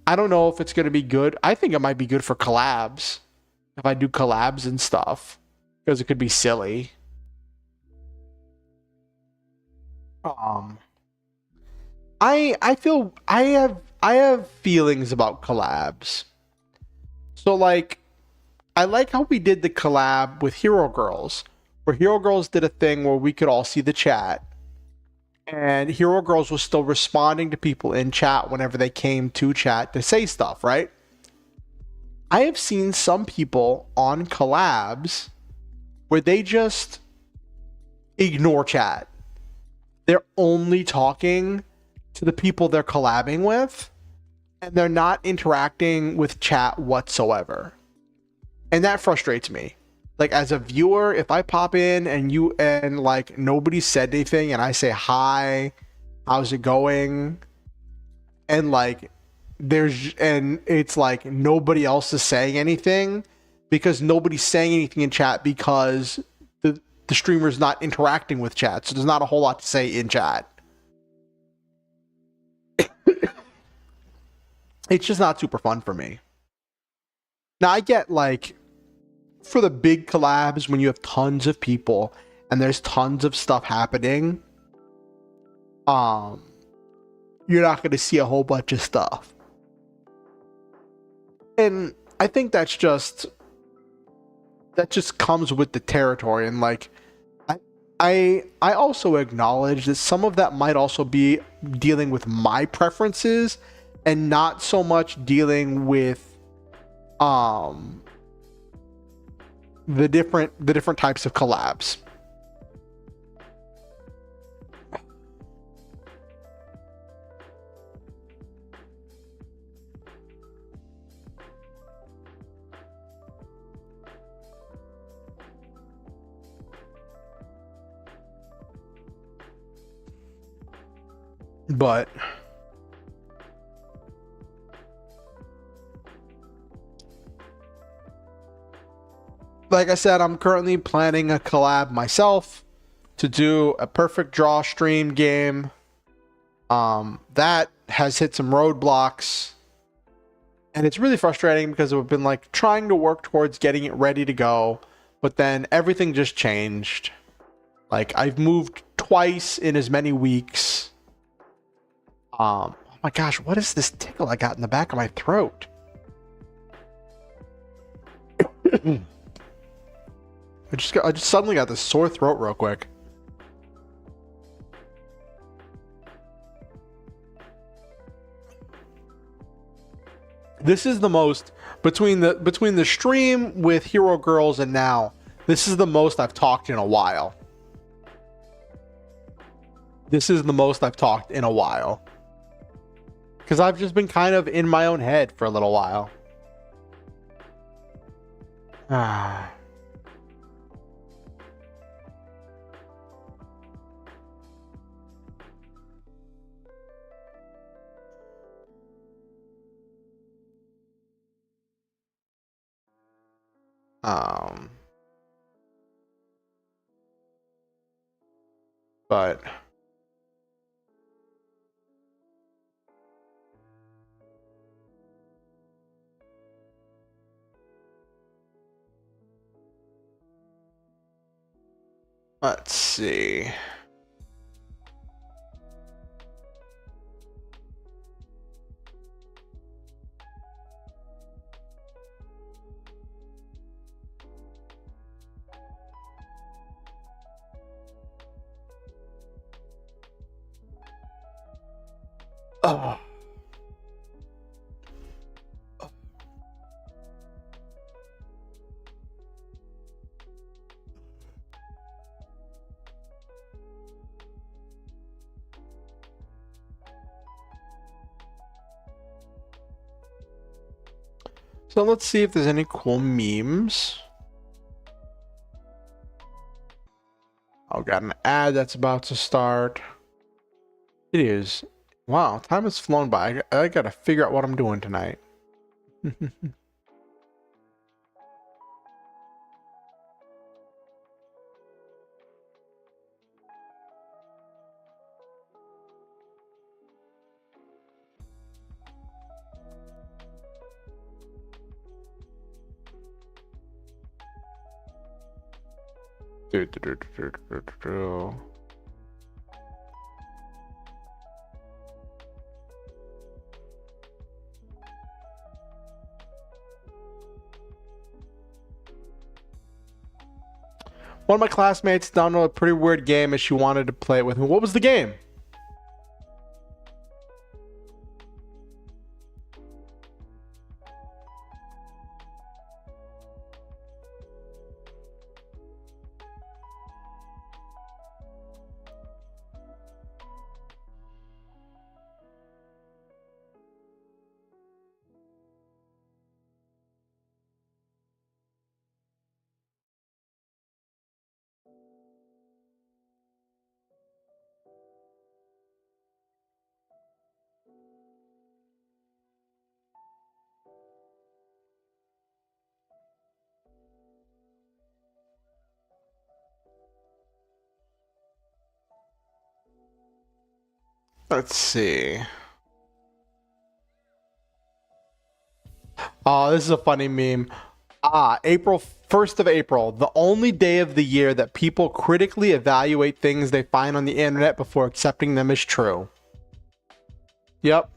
I don't know if it's going to be good. I think it might be good for collabs, if I do collabs and stuff, because it could be silly. I feel I have feelings about collabs. So like, I like how we did the collab with Hero Girls, where Hero Girls did a thing where we could all see the chat, and Hero Girls was still responding to people in chat whenever they came to chat to say stuff, right? I have seen some people on collabs where they just ignore chat. They're only talking to the people they're collabing with, and they're not interacting with chat whatsoever. And that frustrates me. Like, as a viewer, if I pop in and like nobody said anything and I say hi, how's it going? And like it's like nobody else is saying anything because nobody's saying anything in chat because the streamer's not interacting with chat. So there's not a whole lot to say in chat. It's just not super fun for me. Now I get like for the big collabs when you have tons of people and there's tons of stuff happening, you're not going to see a whole bunch of stuff. And I think that just comes with the territory. And like, I also acknowledge that some of that might also be dealing with my preferences and not so much dealing with the different types of collabs. But like I said, I'm currently planning a collab myself to do a perfect draw stream game. That has hit some roadblocks, and it's really frustrating because we've been like trying to work towards getting it ready to go, but then everything just changed. Like, I've moved twice in as many weeks. Oh my gosh, what is this tickle I got in the back of my throat? I just suddenly got this sore throat real quick. This is the most between the stream with Hero Girls and now. This is the most I've talked in a while. This is the most I've talked in a while. Because I've just been kind of in my own head for a little while. But let's see. Oh. So let's see if there's any cool memes. Oh, got an ad that's about to start. It is. Wow, time has flown by. I gotta figure out what I'm doing tonight. One of my classmates downloaded a pretty weird game and she wanted to play it with me. What was the game? Let's see. Oh, this is a funny meme. April 1st of April, the only day of the year that people critically evaluate things they find on the internet before accepting them as true. Yep.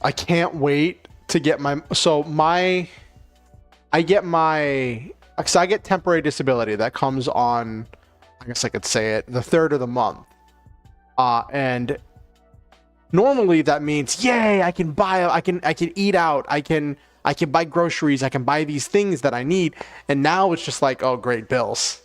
I can't wait to get my I get my because I get temporary disability that comes on, I guess I could say it, the 3rd of the month. And normally that means yay, I can buy, I can eat out, I can buy groceries, I can buy these things that I need. And now it's just like, oh great, bills.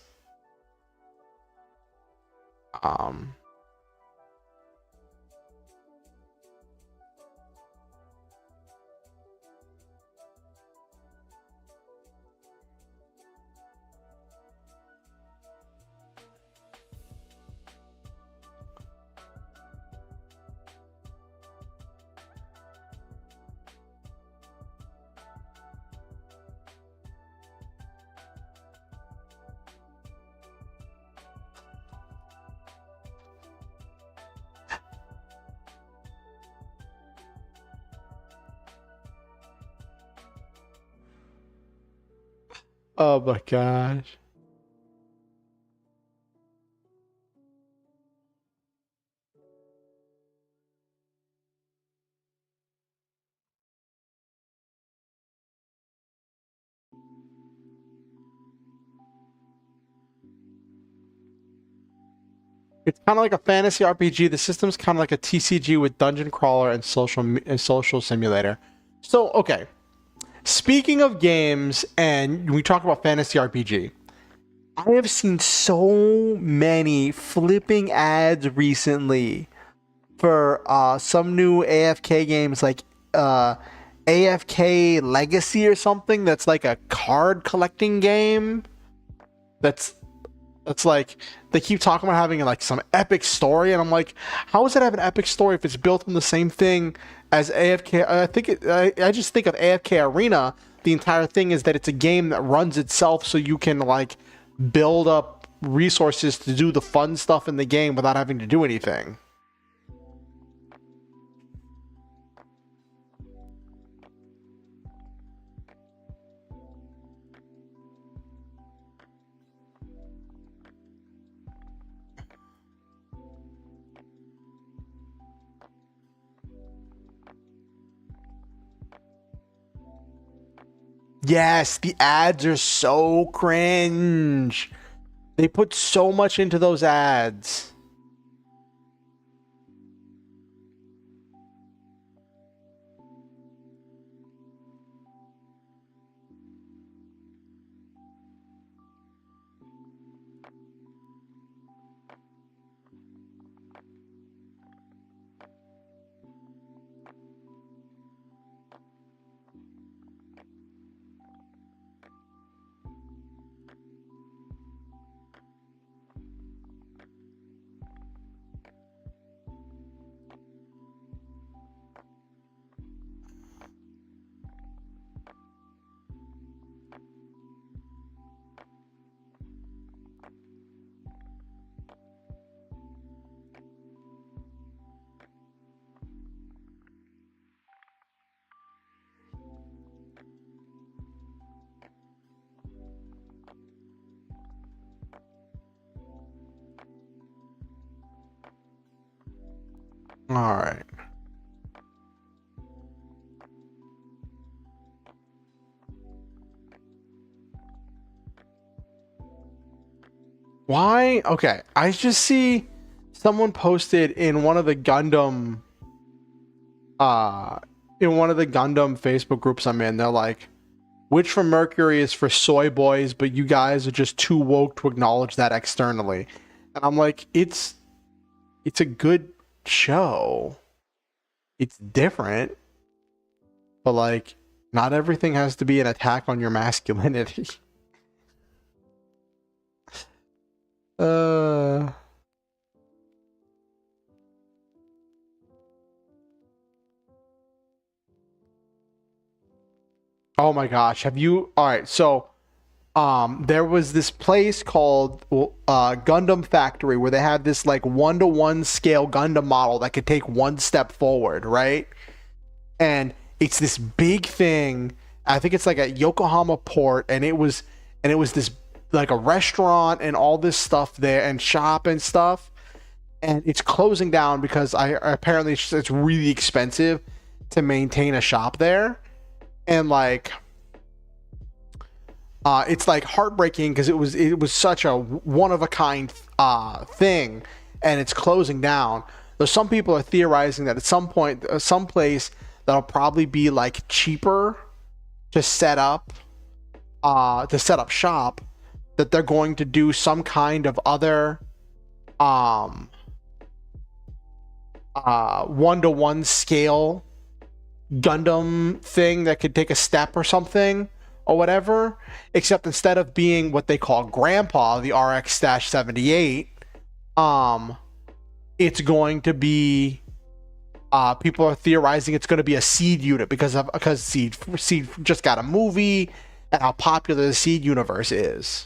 Oh my gosh. It's kind of like a fantasy RPG. The system's kind of like a TCG with dungeon crawler and social simulator. So, okay. Speaking of games, and we talk about fantasy RPG, I have seen so many flipping ads recently for some new AFK games, like AFK Legacy or something. That's like a card collecting game. That's like, they keep talking about having like some epic story, and I'm like, how does it have an epic story if it's built on the same thing as AFK? I just think of AFK Arena. The entire thing is that it's a game that runs itself, so you can like build up resources to do the fun stuff in the game without having to do anything. Yes, the ads are so cringe. They put so much into those ads. All right. Why? Okay, I just see someone posted in one of the Gundam uh in one of the Gundam Facebook groups I'm in. They're like, Witch from Mercury is for soy boys, but you guys are just too woke to acknowledge that externally. And I'm like, it's a good show. It's different, but like, not everything has to be an attack on your masculinity. Uh. Oh my gosh. Have you? All right. So, there was this place called Gundam Factory where they had this like 1-to-1 scale Gundam model that could take one step forward, right? And it's this big thing. I think it's like at Yokohama Port, and it was this like a restaurant and all this stuff there and shop and stuff, and it's closing down because I apparently it's really expensive to maintain a shop there, and like it's like heartbreaking because it was such a one of a kind thing, and it's closing down. Though some people are theorizing that at some point, some place that'll probably be like cheaper to set up shop, that they're going to do some kind of other 1-to-1 scale Gundam thing that could take a step or something or whatever, except instead of being what they call Grandpa, the RX-78, it's going to be people are theorizing it's going to be a Seed unit because Seed just got a movie and how popular the Seed universe is.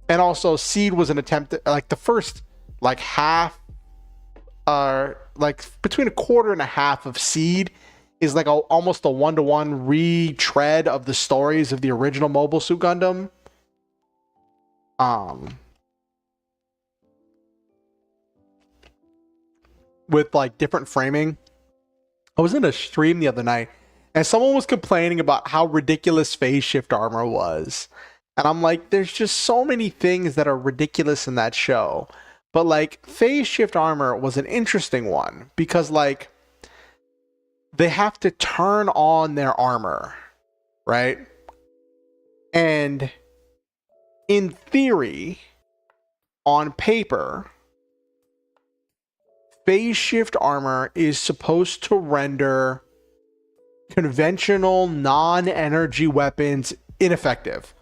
And also Seed was an attempt at, like the first like half like between a quarter and a half of Seed is like almost a 1-to-1 retread of the stories of the original Mobile Suit Gundam. With like different framing. I was in a stream the other night and someone was complaining about how ridiculous phase shift armor was. And I'm like, there's just so many things that are ridiculous in that show. But like phase shift armor was an interesting one because like they have to turn on their armor, right? And in theory, on paper, phase shift armor is supposed to render conventional non-energy weapons ineffective.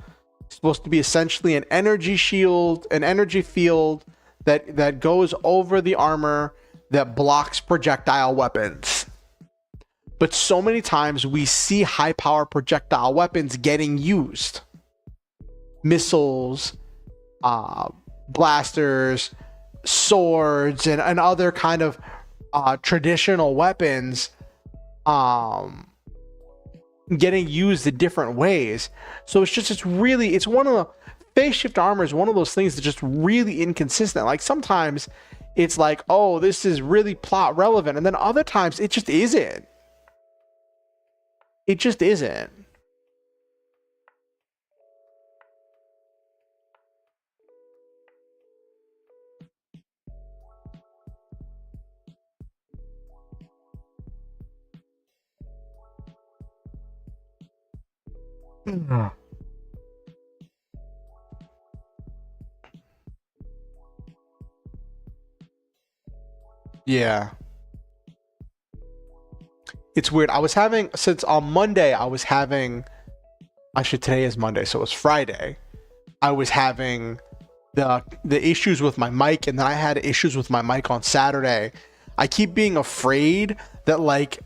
It's supposed to be essentially an energy shield, an energy field that goes over the armor that blocks projectile weapons. But so many times we see high power projectile weapons getting used. Missiles, blasters, swords, and other kind of traditional weapons getting used in different ways. So it's one of the phase shift armor is one of those things that's just really inconsistent. Like sometimes it's like, oh, this is really plot relevant, and then other times it just isn't. It just isn't. Yeah. It's weird. Since on Monday, actually today is Monday, so it was Friday. I was having the issues with my mic, and then I had issues with my mic on Saturday. I keep being afraid that like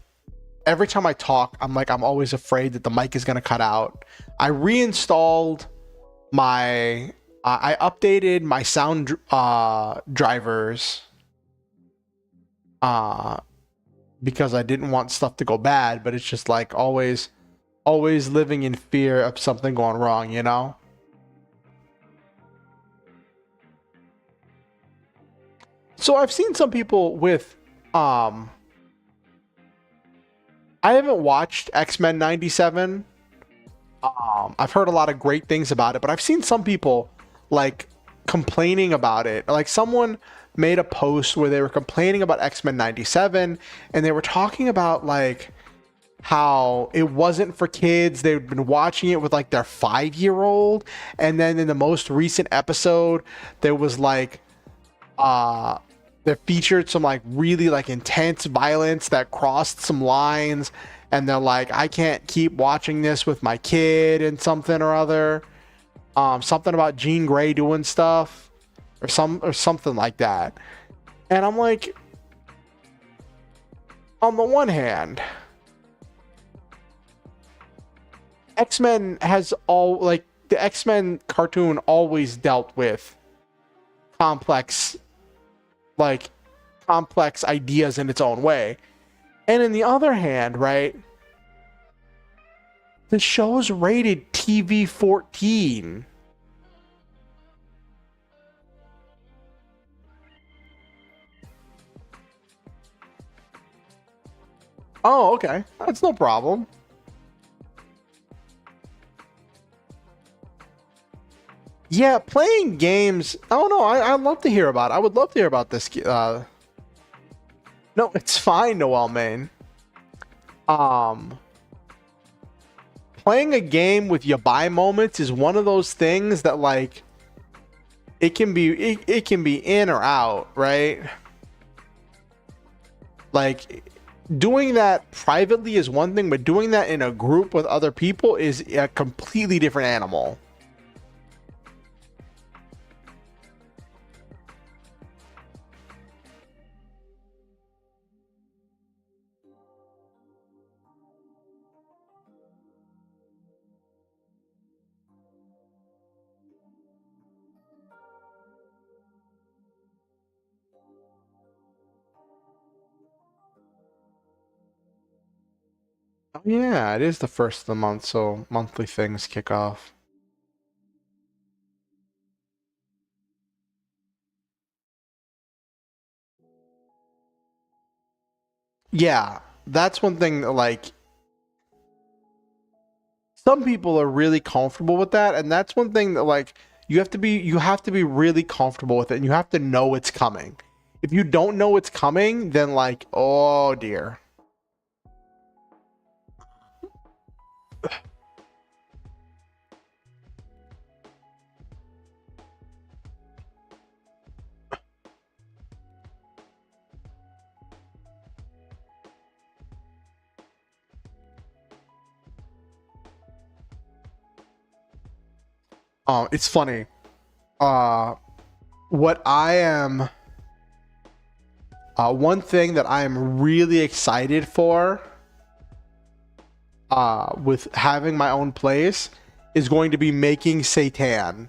every time I talk, I'm always afraid that the mic is gonna cut out. I reinstalled I updated my sound drivers because I didn't want stuff to go bad, but it's just like always living in fear of something going wrong, you know? So I've seen some people with I haven't watched X-Men 97. I've heard a lot of great things about it, but I've seen some people like complaining about it. Like someone made a post where they were complaining about X-Men 97, and they were talking about like how it wasn't for kids. They'd been watching it with like their 5-year-old, and then in the most recent episode there was like they featured some like really like intense violence that crossed some lines, and they're like, I can't keep watching this with my kid and something or other. Something about Jean Grey doing stuff, or something like that. And I'm like, on the one hand, X-Men has all, like, the X-Men cartoon always dealt with complex, like, complex ideas in its own way. And in the other hand, right, the show's rated TV 14. Oh, okay. That's no problem. Yeah, playing games. Oh no, I'd love to hear about it. I would love to hear about this. No, it's fine, Noel Main. Um, Playing a game with yabai moments is one of those things that, like, it can be in or out, right? Like, doing that privately is one thing, but doing that in a group with other people is a completely different animal. Oh, yeah, it is the first of the month, so monthly things kick off. Yeah, that's one thing that, like, some people are really comfortable with that, and that's one thing that, like, you have to be really comfortable with it, and you have to know it's coming. If you don't know it's coming, then, like, oh dear. It's funny. Uh, what I am, One thing that I am really excited for, with having my own place, is going to be making Satan.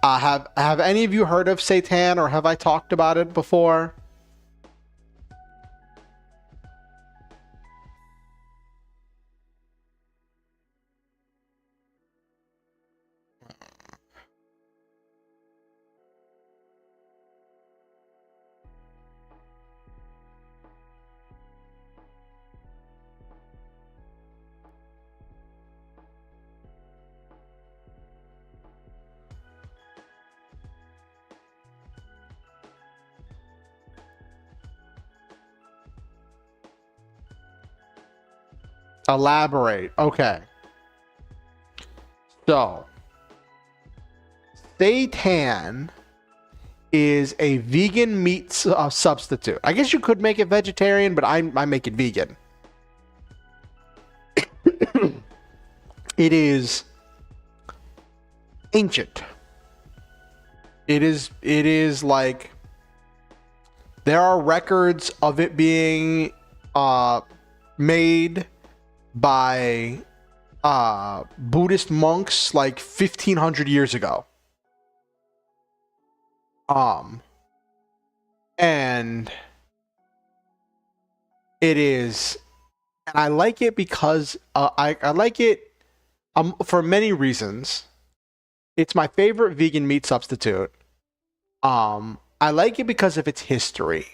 Have any of you heard of Satan, or have I talked about it before? Elaborate. Okay. So, Seitan is a vegan meat substitute. I guess you could make it vegetarian, but I make it vegan. It is ancient. It is like, there are records of it being made by Buddhist monks like 1500 years ago. And it is, and I like it because I like it for many reasons. It's my favorite vegan meat substitute. I like it because of its history.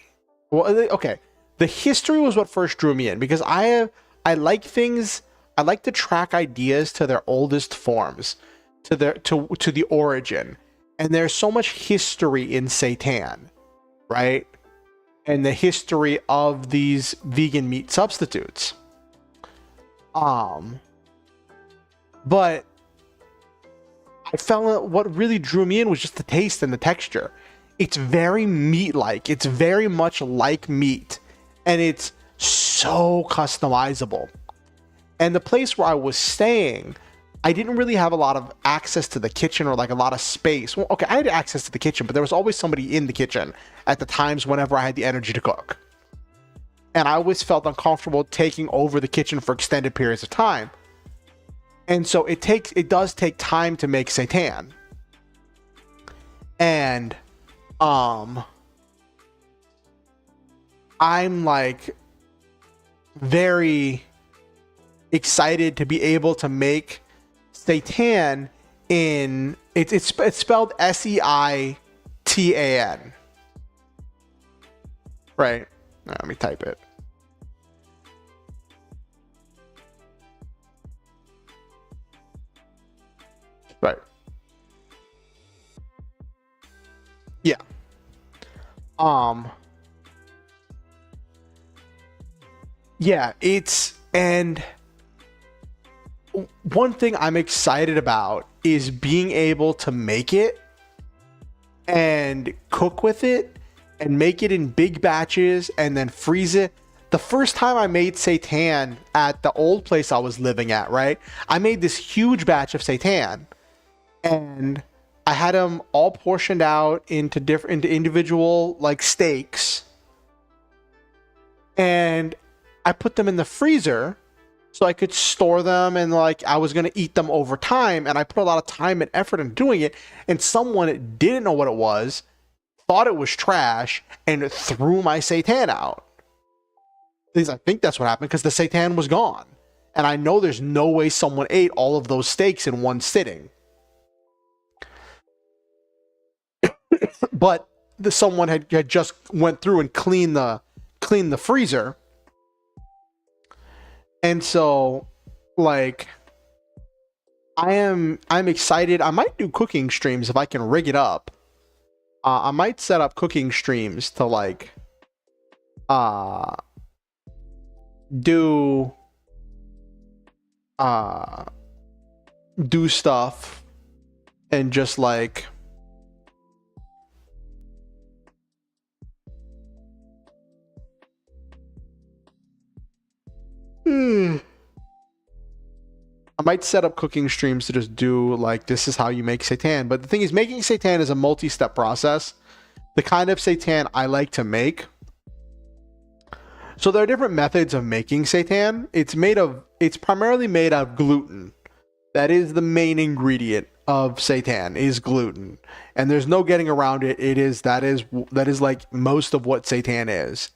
Well, okay, the history was what first drew me in, because I like things. I like to track ideas to their oldest forms, to the origin. And there's so much history in Seitan, right? And the history of these vegan meat substitutes. But I felt what really drew me in was just the taste and the texture. It's very meat-like. It's very much like meat, and it's so customizable. And the place where I was staying, I didn't really have a lot of access to the kitchen or like a lot of space. Well, okay, I had access to the kitchen, but there was always somebody in the kitchen at the times whenever I had the energy to cook. And I always felt uncomfortable taking over the kitchen for extended periods of time. And so it does take time to make seitan. And I'm like very excited to be able to make seitan in it's spelled Seitan, right? Let me type it. Right. Yeah. Yeah, and one thing I'm excited about is being able to make it and cook with it and make it in big batches and then freeze it. The first time I made seitan at the old place I was living at, right? I made this huge batch of seitan and I had them all portioned out into individual like steaks. And I put them in the freezer so I could store them, and like I was going to eat them over time, and I put a lot of time and effort in doing it, and someone didn't know what it was, thought it was trash, and threw my seitan out. At least I think that's what happened, because the seitan was gone. And I know there's no way someone ate all of those steaks in one sitting. But someone had just went through and cleaned the freezer. And so, like, I'm excited. I might do cooking streams if I can rig it up. I might set up cooking streams to like do stuff and just like I might set up cooking streams to just do like, this is how you make seitan. But the thing is, making seitan is a multi-step process. The kind of seitan I like to make. So there are different methods of making seitan. It's primarily made of gluten. That is the main ingredient of seitan, is gluten. And there's no getting around it. That is like most of what seitan is.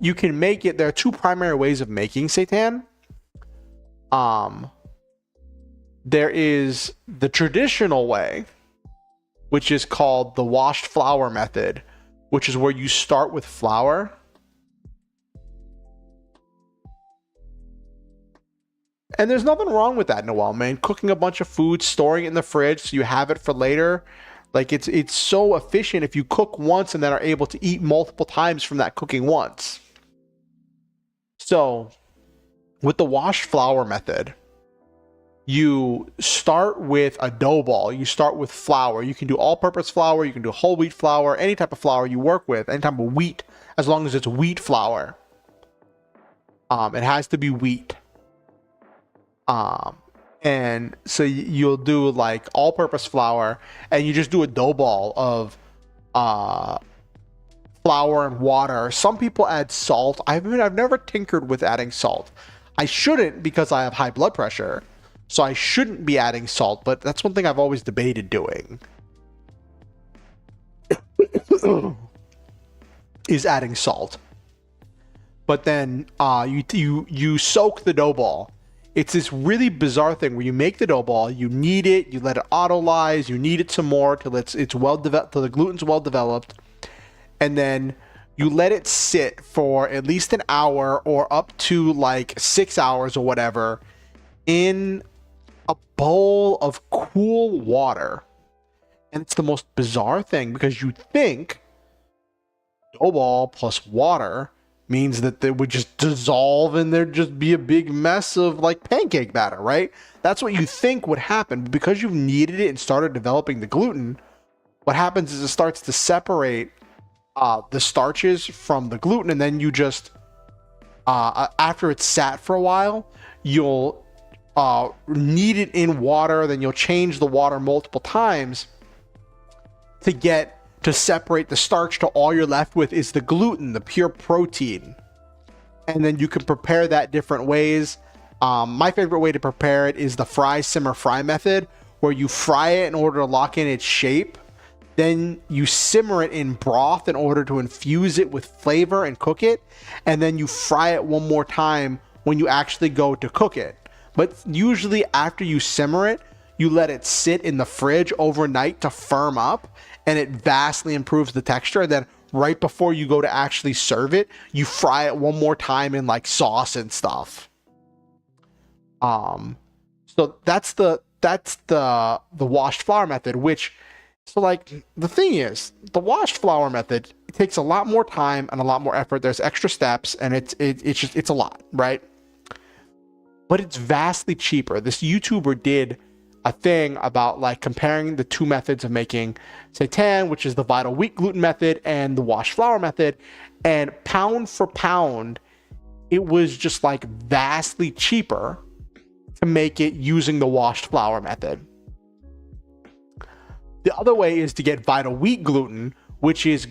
You can make it. There are two primary ways of making seitan. There is the traditional way, which is called the washed flour method, which is where you start with flour. And there's nothing wrong with that, Noel, man. Cooking a bunch of food, storing it in the fridge so you have it for later. Like, it's so efficient if you cook once and then are able to eat multiple times from that cooking once. So, with the washed flour method, you start with a dough ball. You start with flour. You can do all-purpose flour. You can do whole wheat flour. Any type of flour you work with. Any type of wheat, as long as it's wheat flour. It has to be wheat. And so you'll do like all-purpose flour, and you just do a dough ball of flour and water. Some people add salt. I've never tinkered with adding salt. I shouldn't, because I have high blood pressure, so I shouldn't be adding salt. But that's one thing I've always debated doing. Is adding salt. But then you soak the dough ball. It's this really bizarre thing where you make the dough ball, you knead it, you let it autolyze, you knead it some more till it's well developed, till the gluten's well developed, and then you let it sit for at least an hour or up to like 6 hours or whatever in a bowl of cool water. And it's the most bizarre thing, because you think dough ball plus water means that they would just dissolve and there'd just be a big mess of like pancake batter, right? That's what you think would happen. But because you've kneaded it and started developing the gluten, what happens is it starts to separate the starches from the gluten, and then you just after it's sat for a while, you'll knead it in water, then you'll change the water multiple times to separate the starch, to all you're left with is the gluten, the pure protein. And then you can prepare that different ways. My favorite way to prepare it is the fry, simmer, fry method, where you fry it in order to lock in its shape. Then you simmer it in broth in order to infuse it with flavor and cook it. And then you fry it one more time when you actually go to cook it. But usually after you simmer it, you let it sit in the fridge overnight to firm up, and it vastly improves the texture. And then right before you go to actually serve it, you fry it one more time in like sauce and stuff. So that's the washed flour method, which, so like the thing is, the washed flour method, it takes a lot more time and a lot more effort. There's extra steps, and it's a lot, right? But it's vastly cheaper. This YouTuber did a thing about like comparing the two methods of making seitan, which is the vital wheat gluten method and the washed flour method, and pound for pound, it was just like vastly cheaper to make it using the washed flour method. The other way is to get vital wheat gluten, which is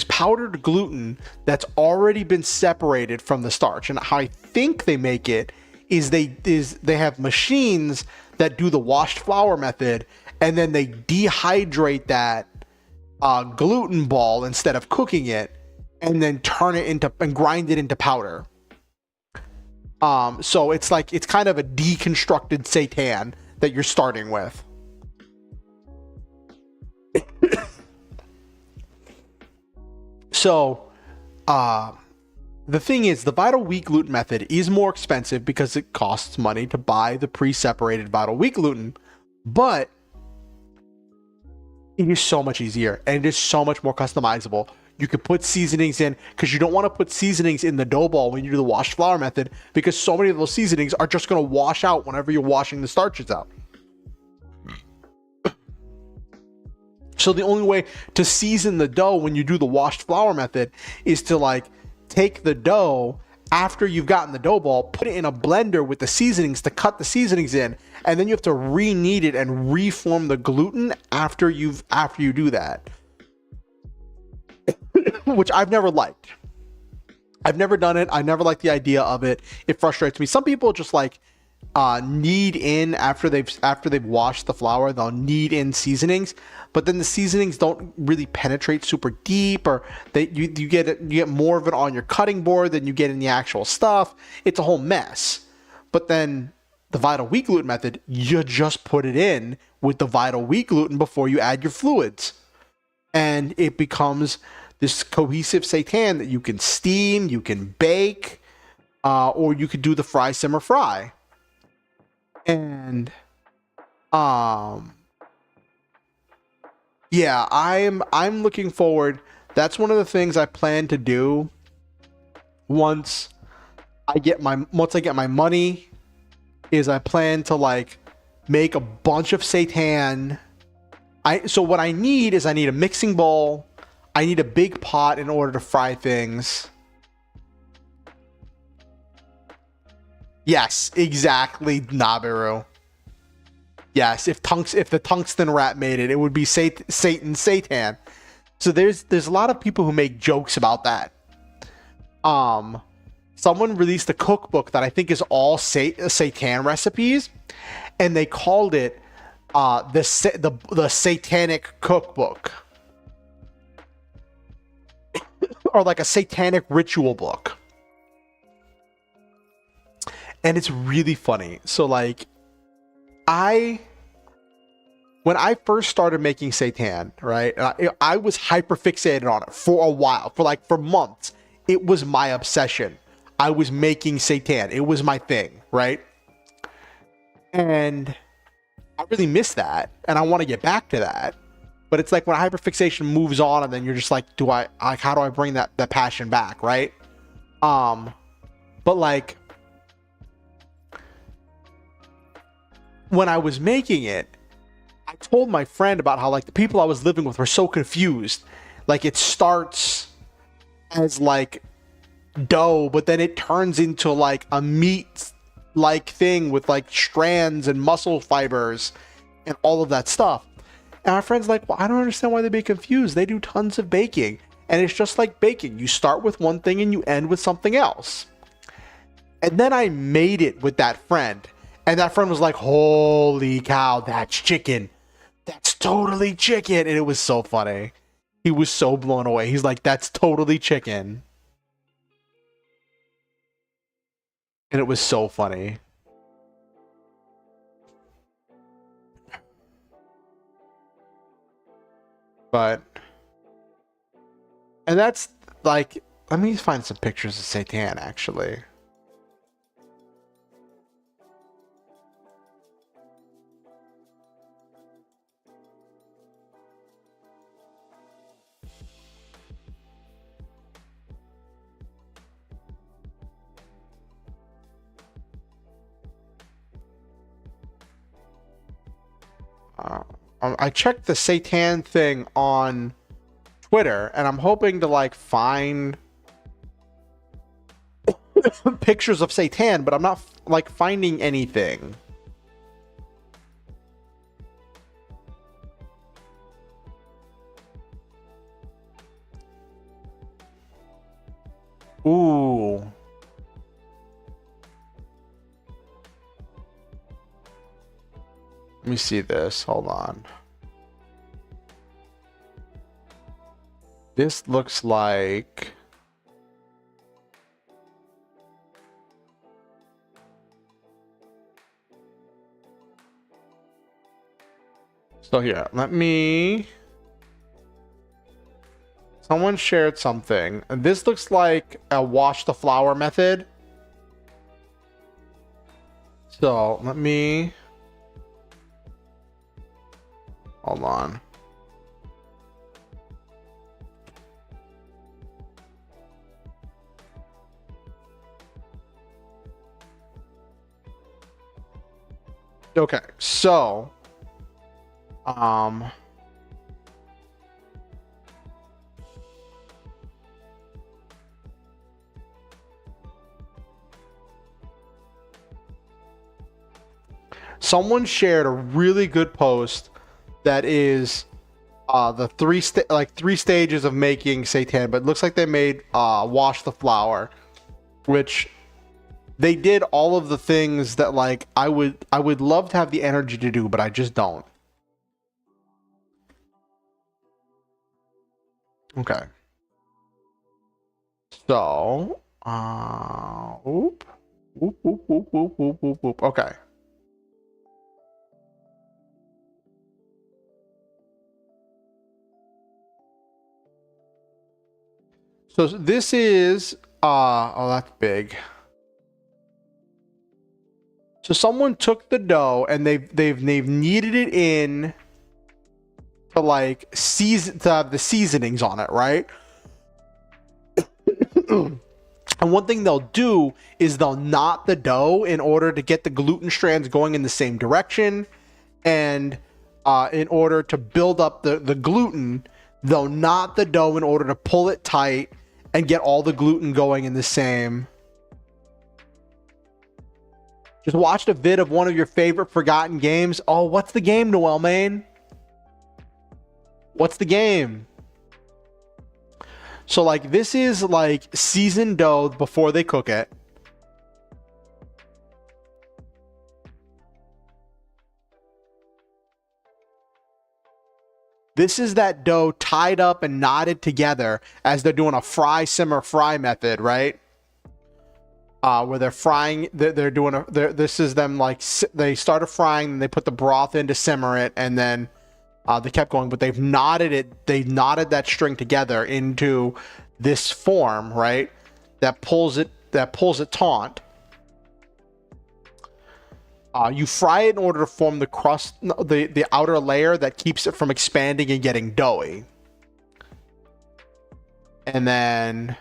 powdered gluten that's already been separated from the starch. And how I think they make it is they have machines that do the washed flour method, and then they dehydrate that gluten ball instead of cooking it, and then grind it into powder. So it's kind of a deconstructed seitan that you're starting with. So, the thing is, the vital wheat gluten method is more expensive because it costs money to buy the pre-separated vital wheat gluten, but it is so much easier and it is so much more customizable. You can put seasonings in, because you don't want to put seasonings in the dough ball when you do the washed flour method, because so many of those seasonings are just going to wash out whenever you're washing the starches out. So the only way to season the dough when you do the washed flour method is to like take the dough after you've gotten the dough ball, put it in a blender with the seasonings to cut the seasonings in, and then you have to re-knead it and reform the gluten after you do that. Which I've never liked. I've never done it. I never liked the idea of it. It frustrates me. Some people just like knead in after they've washed the flour. They'll knead in seasonings, but then the seasonings don't really penetrate super deep, or you get more of it on your cutting board than you get in the actual stuff. It's a whole mess. But then the vital wheat gluten method, you just put it in with the vital wheat gluten before you add your fluids, and it becomes this cohesive seitan that you can steam, you can bake, or you could do the fry, simmer, fry. And yeah, I'm looking forward. That's one of the things I plan to do once I get my money, is I plan to like make a bunch of seitan. So what I need is I need a mixing bowl. I need a big pot in order to fry things. Yes, exactly, Nabiru. Yes, if the tungsten rat made it, it would be seitan. So there's a lot of people who make jokes about that. Someone released a cookbook that I think is all seitan recipes, and they called it the satanic cookbook. Or like a satanic ritual book. And it's really funny. So like, when I first started making seitan, right, I was hyper fixated on it for a while, for months. It was my obsession. I was making seitan. It was my thing, right? And I really miss that, and I want to get back to that. But it's like when hyperfixation moves on, and then you're just like, how do I bring that passion back, right? But like, when I was making it, I told my friend about how like the people I was living with were so confused. Like, it starts as like dough, but then it turns into like a meat like thing with like strands and muscle fibers and all of that stuff. And our friend's like, well, I don't understand why they be confused. They do tons of baking. And it's just like baking. You start with one thing and you end with something else. And then I made it with that friend. And that friend was like, holy cow, that's chicken. That's totally chicken. And it was so funny. He was so blown away. He's like, that's totally chicken. And it was so funny. But, and that's like, let me find some pictures of Satan actually. I checked the Satan thing on Twitter, and I'm hoping to like find pictures of Satan, but I'm not like finding anything. Ooh. Let me see this. Hold on. This looks like... So here, let me... Someone shared something. And this looks like a wash the flour method. So let me... Hold on. Okay, so someone shared a really good post that is the three stages of making seitan, but it looks like they made wash the flour, which they did all of the things that like I would love to have the energy to do, but I just don't. Okay. So, okay. So this is, oh, that's big. So someone took the dough and they've kneaded it in to like season, to have the seasonings on it, right? And one thing they'll do is they'll knot the dough in order to get the gluten strands going in the same direction. And in order to build up the gluten, they'll knot the dough in order to pull it tight and get all the gluten going in the same. Just watched a vid of one of your favorite forgotten games. Oh, what's the game, Noel, man? What's the game? So, like, this is, like, seasoned dough before they cook it. This is that dough tied up and knotted together as they're doing a fry, simmer, fry method, right? Where they're frying, they're doing this is them like, they started frying and they put the broth in to simmer it, and then they kept going, but they've knotted it, they knotted that string together into this form, right? That pulls it taut. You fry it in order to form the crust, the outer layer that keeps it from expanding and getting doughy. And then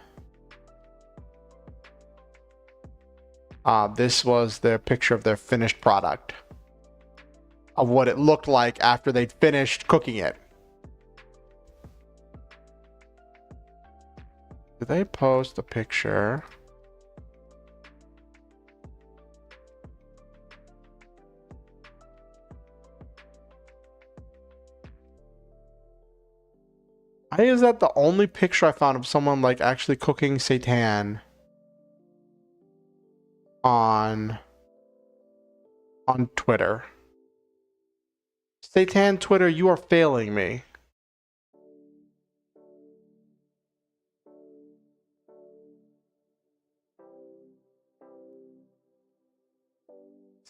this was their picture of their finished product, of what it looked like after they'd finished cooking it. Did they post a picture? Why is that the only picture I found of someone like actually cooking seitan on Twitter? Seitan Twitter, you are failing me.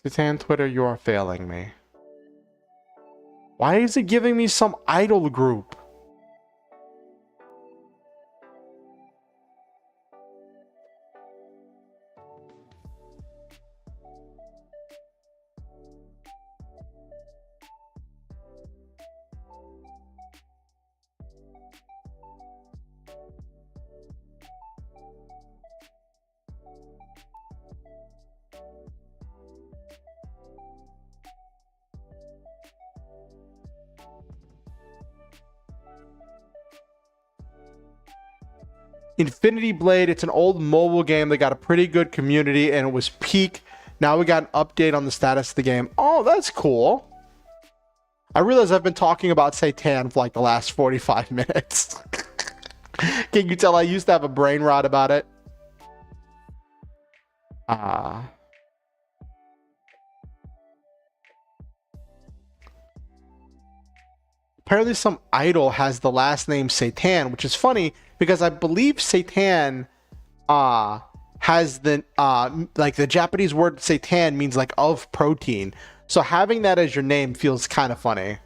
Seitan Twitter, you are failing me. Why is it giving me some idol group? Infinity Blade, it's an old mobile game that got a pretty good community and it was peak. Now we got an update on the status of the game. Oh, that's cool. I realize I've been talking about Seitan for like the last 45 minutes. Can you tell I used to have a brain rot about it? Apparently some idol has the last name Seitan, which is funny because I believe Seitan has the like the Japanese word seitan means like of protein. So having that as your name feels kind of funny.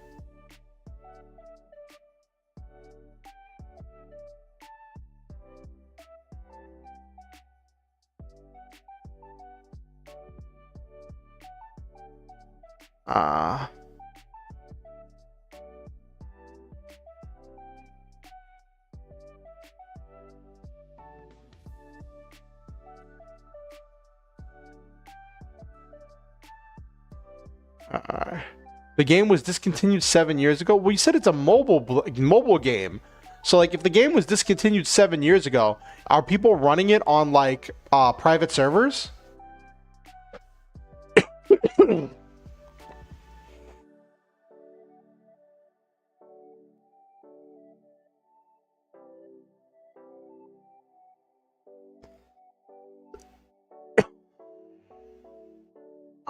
The game was discontinued 7 years ago. Well, you said it's a mobile game. So like if the game was discontinued 7 years ago, are people running it on like private servers?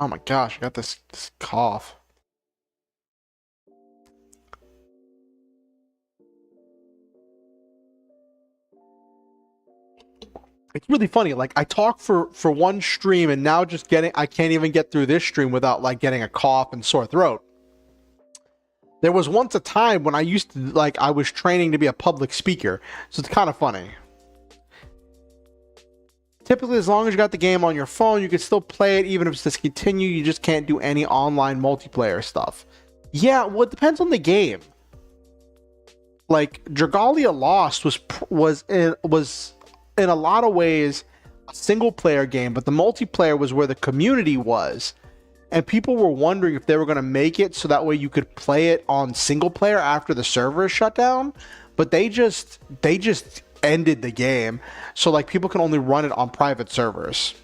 Oh my gosh, I got this cough. It's really funny. Like I talk for one stream and now just I can't even get through this stream without like getting a cough and sore throat. There was once a time when I used to like I was training to be a public speaker. So it's kind of funny. Typically, as long as you got the game on your phone, you can still play it even if it's discontinued. You just can't do any online multiplayer stuff. Yeah, well, it depends on the game. Like Dragalia Lost was in a lot of ways a single player game, but the multiplayer was where the community was. And people were wondering if they were going to make it so that way you could play it on single player after the server is shut down. But they just ended the game. So like people can only run it on private servers.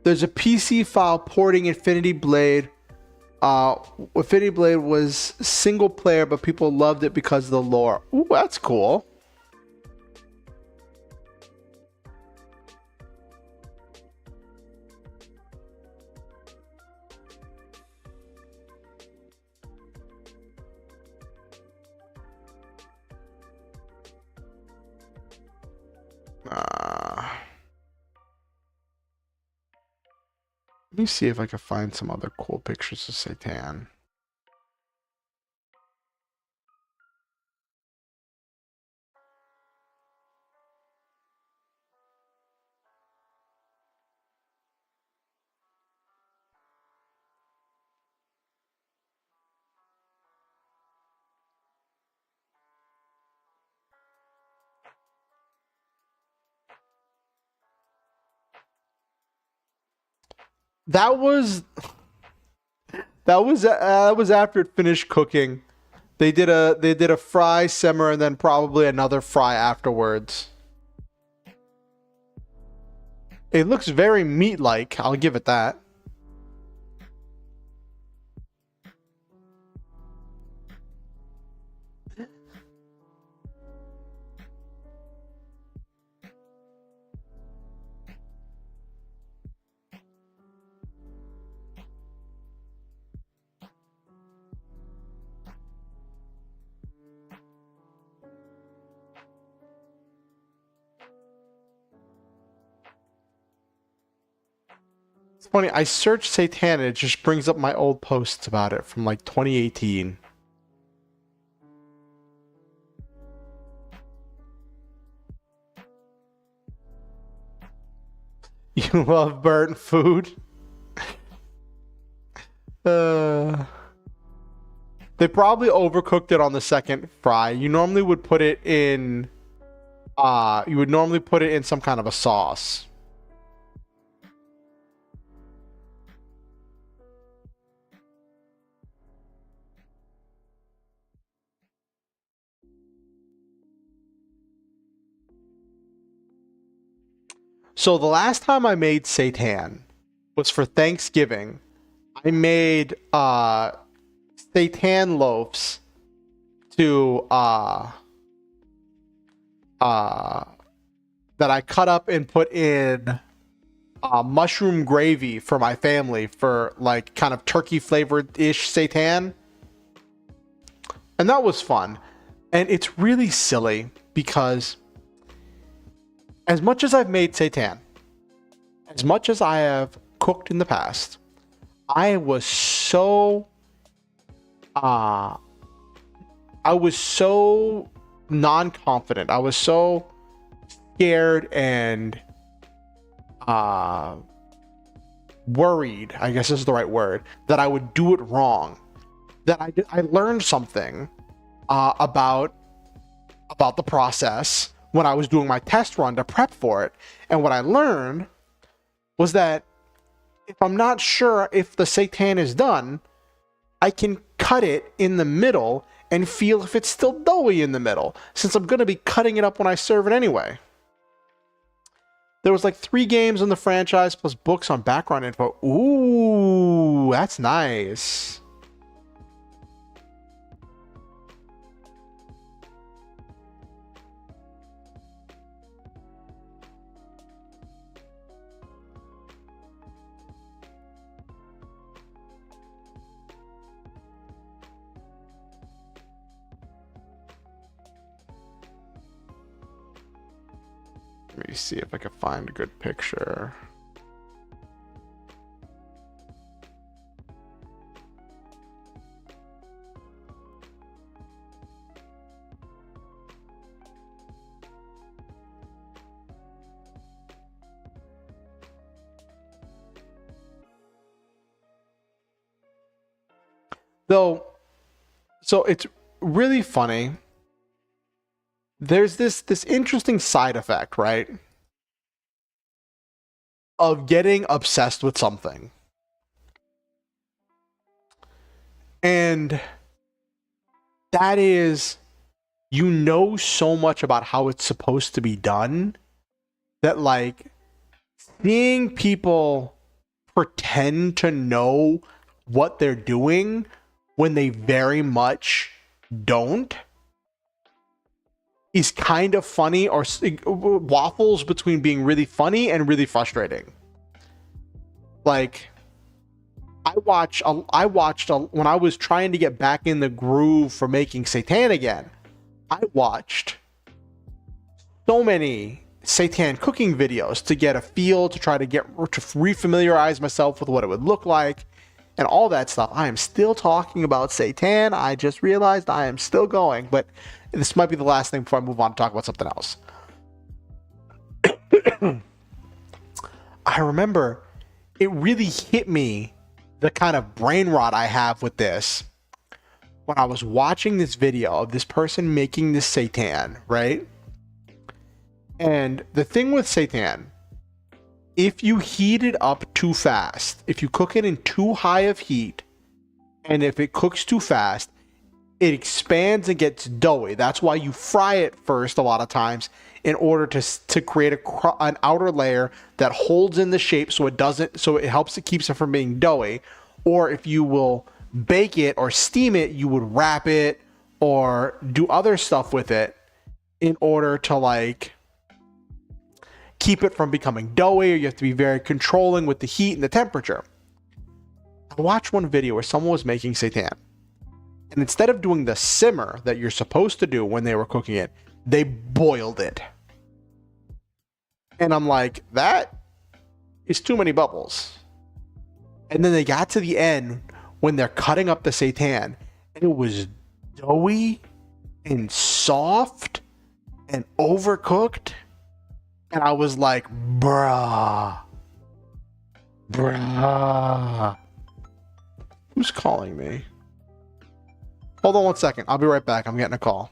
There's a PC file porting Infinity Blade. Infinity Blade was single player, but people loved it because of the lore. Ooh, that's cool. Let me see if I can find some other cool pictures of Satan. That was after it finished cooking. They did a fry, simmer, and then probably another fry afterwards. It looks very meat-like. I'll give it that. It's funny, I searched Satan and it just brings up my old posts about it from like 2018. You love burnt food? They probably overcooked it on the second fry. You normally would put it in some kind of a sauce. So the last time I made seitan was for Thanksgiving. I made seitan loaves to that I cut up and put in mushroom gravy for my family for like kind of turkey flavored ish seitan. And that was fun. And it's really silly because as much as I've made seitan, as much as I have cooked in the past, I was so non-confident. I was so scared and worried, I guess is the right word, that I would do it wrong. That I learned something about the process when I was doing my test run to prep for it. And what I learned was that if I'm not sure if the seitan is done, I can cut it in the middle and feel if it's still doughy in the middle, since I'm going to be cutting it up when I serve it anyway. There was like 3 games in the franchise plus books on background info. Ooh, that's nice. Let me see if I can find a good picture. So it's really funny. There's this interesting side effect, right? Of getting obsessed with something. And that is, you know so much about how it's supposed to be done that like seeing people pretend to know what they're doing when they very much don't is kind of funny, or waffles between being really funny and really frustrating. Like I watched when I was trying to get back in the groove for making seitan again, I watched so many seitan cooking videos to get a feel, to try to refamiliarize myself with what it would look like and all that stuff. I am still talking about seitan. I just realized I am still going, but this might be the last thing before I move on to talk about something else. I remember it really hit me, the kind of brain rot I have with this, when I was watching this video of this person making this seitan, right? And the thing with seitan, if you heat it up too fast, if you cook it in too high of heat, and if it cooks too fast, it expands and gets doughy. That's why you fry it first a lot of times, in order to create an outer layer that holds in the shape, so it helps, it keeps it from being doughy. Or if you will bake it or steam it, you would wrap it or do other stuff with it in order to like keep it from becoming doughy, or you have to be very controlling with the heat and the temperature. I watched one video where someone was making seitan, and instead of doing the simmer that you're supposed to do when they were cooking it, they boiled it. And I'm like, that is too many bubbles. And then they got to the end when they're cutting up the seitan, and it was doughy and soft and overcooked. And I was like, bruh. Who's calling me? Hold on 1 second. I'll be right back. I'm getting a call.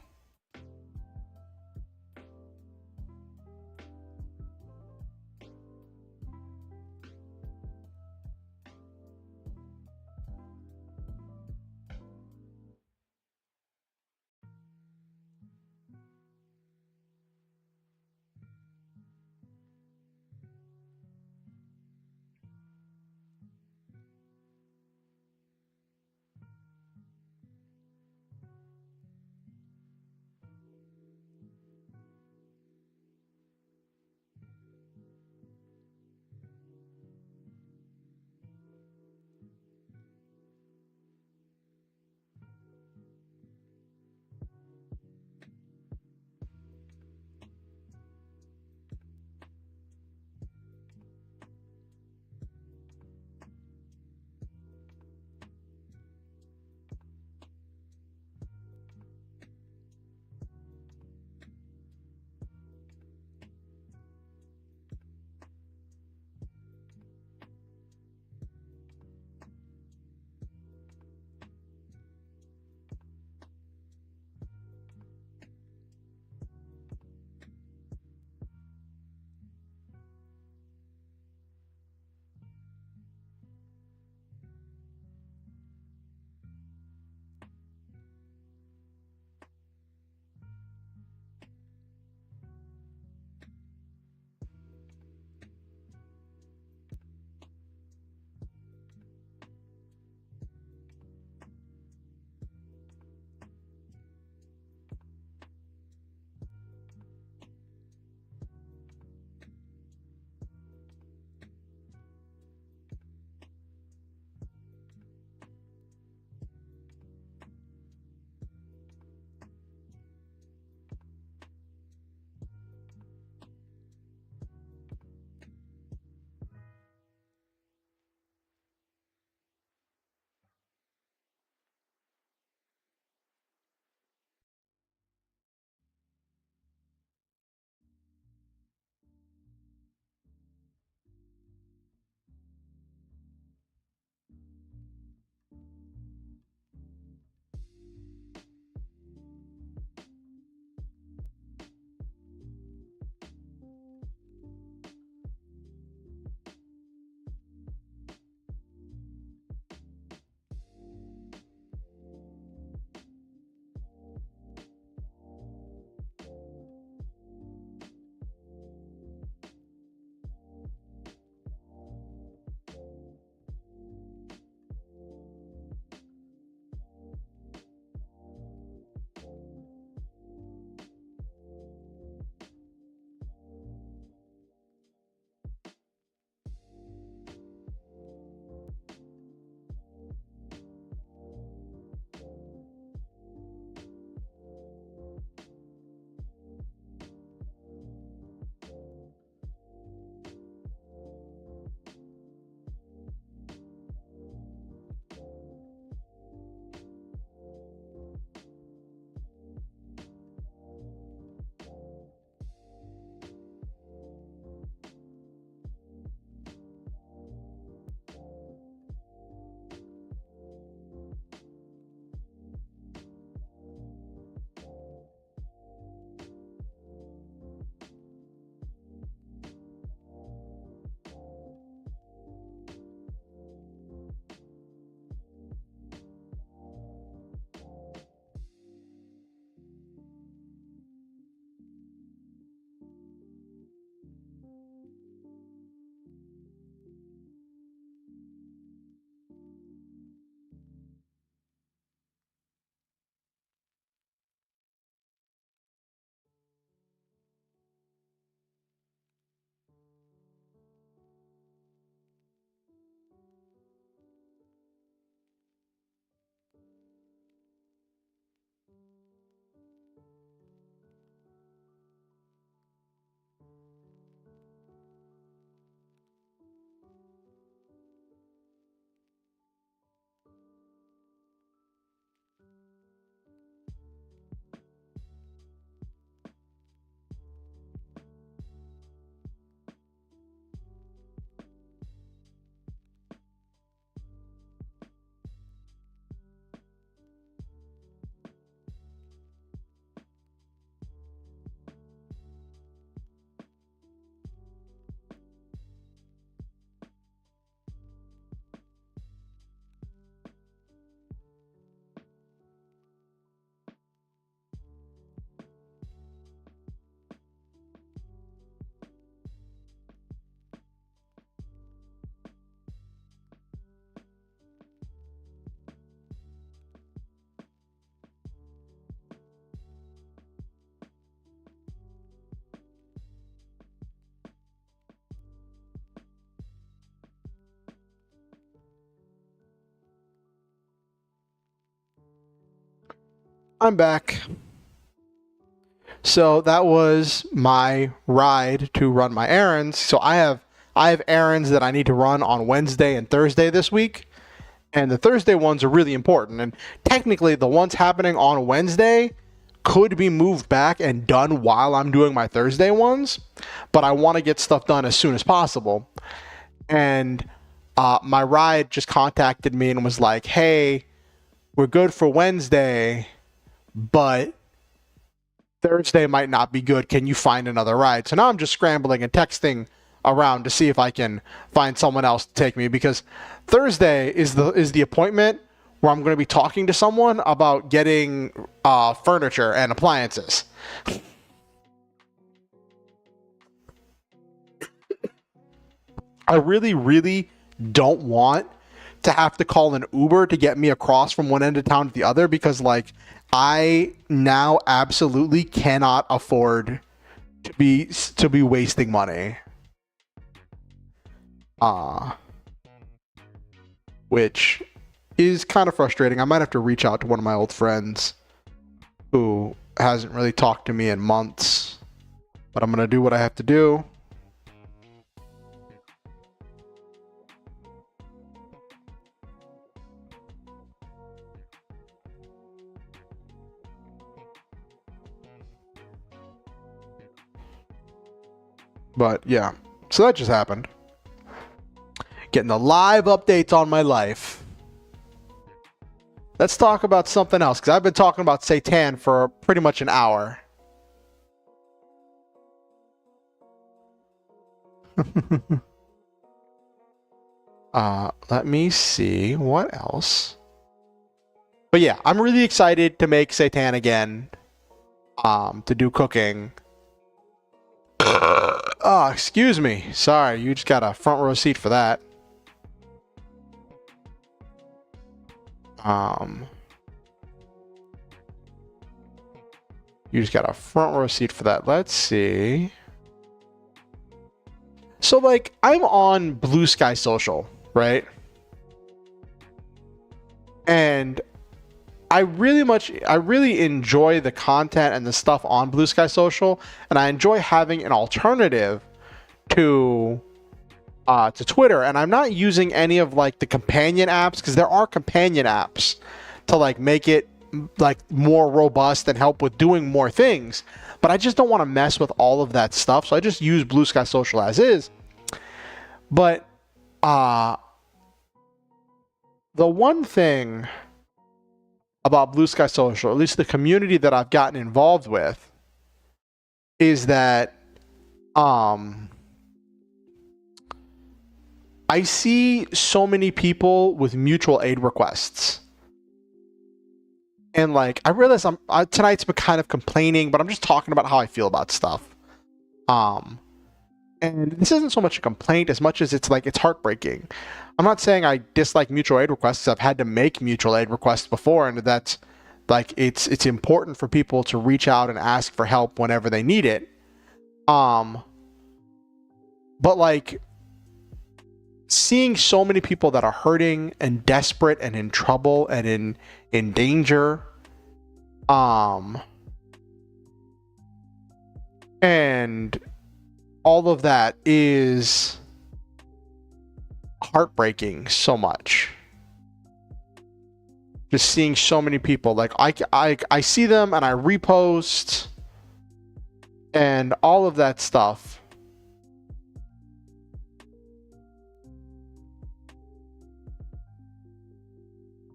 I'm back. So that was my ride to run my errands. So I have errands that I need to run on Wednesday and Thursday this week. And the Thursday ones are really important. And technically the ones happening on Wednesday could be moved back and done while I'm doing my Thursday ones, but I want to get stuff done as soon as possible. And my ride just contacted me and was like, hey, we're good for Wednesday, but Thursday might not be good. Can you find another ride? So now I'm just scrambling and texting around to see if I can find someone else to take me, because Thursday is the appointment where I'm going to be talking to someone about getting furniture and appliances. I really, really don't want to have to call an Uber to get me across from one end of town to the other, because like I now absolutely cannot afford to be wasting money. Which is kind of frustrating. I might have to reach out to one of my old friends who hasn't really talked to me in months, but I'm gonna do what I have to do. But yeah, so that just happened. Getting the live updates on my life. Let's talk about something else, because I've been talking about Satan for pretty much an hour. Let me see what else. But yeah, I'm really excited to make Satan again. To do cooking. Oh, excuse me. Sorry, you just got a front row seat for that. You just got a front row seat for that. Let's see. So like, I'm on Blue Sky Social, right? And I really enjoy the content and the stuff on Blue Sky Social, and I enjoy having an alternative to Twitter. And I'm not using any of like the companion apps, because there are companion apps to like make it like more robust and help with doing more things, but I just don't want to mess with all of that stuff, so I just use Blue Sky Social as is. But the one thing about Blue Sky Social, at least the community that I've gotten involved with, is that I see so many people with mutual aid requests. And like, I realize tonight's been kind of complaining, but I'm just talking about how I feel about stuff. And this isn't so much a complaint as much as it's like, it's heartbreaking. I'm not saying I dislike mutual aid requests. I've had to make mutual aid requests before, and that's like, it's important for people to reach out and ask for help whenever they need it. But like, seeing so many people that are hurting and desperate and in trouble and in danger, and all of that is heartbreaking so much. Just seeing so many people, like I see them and I repost and all of that stuff.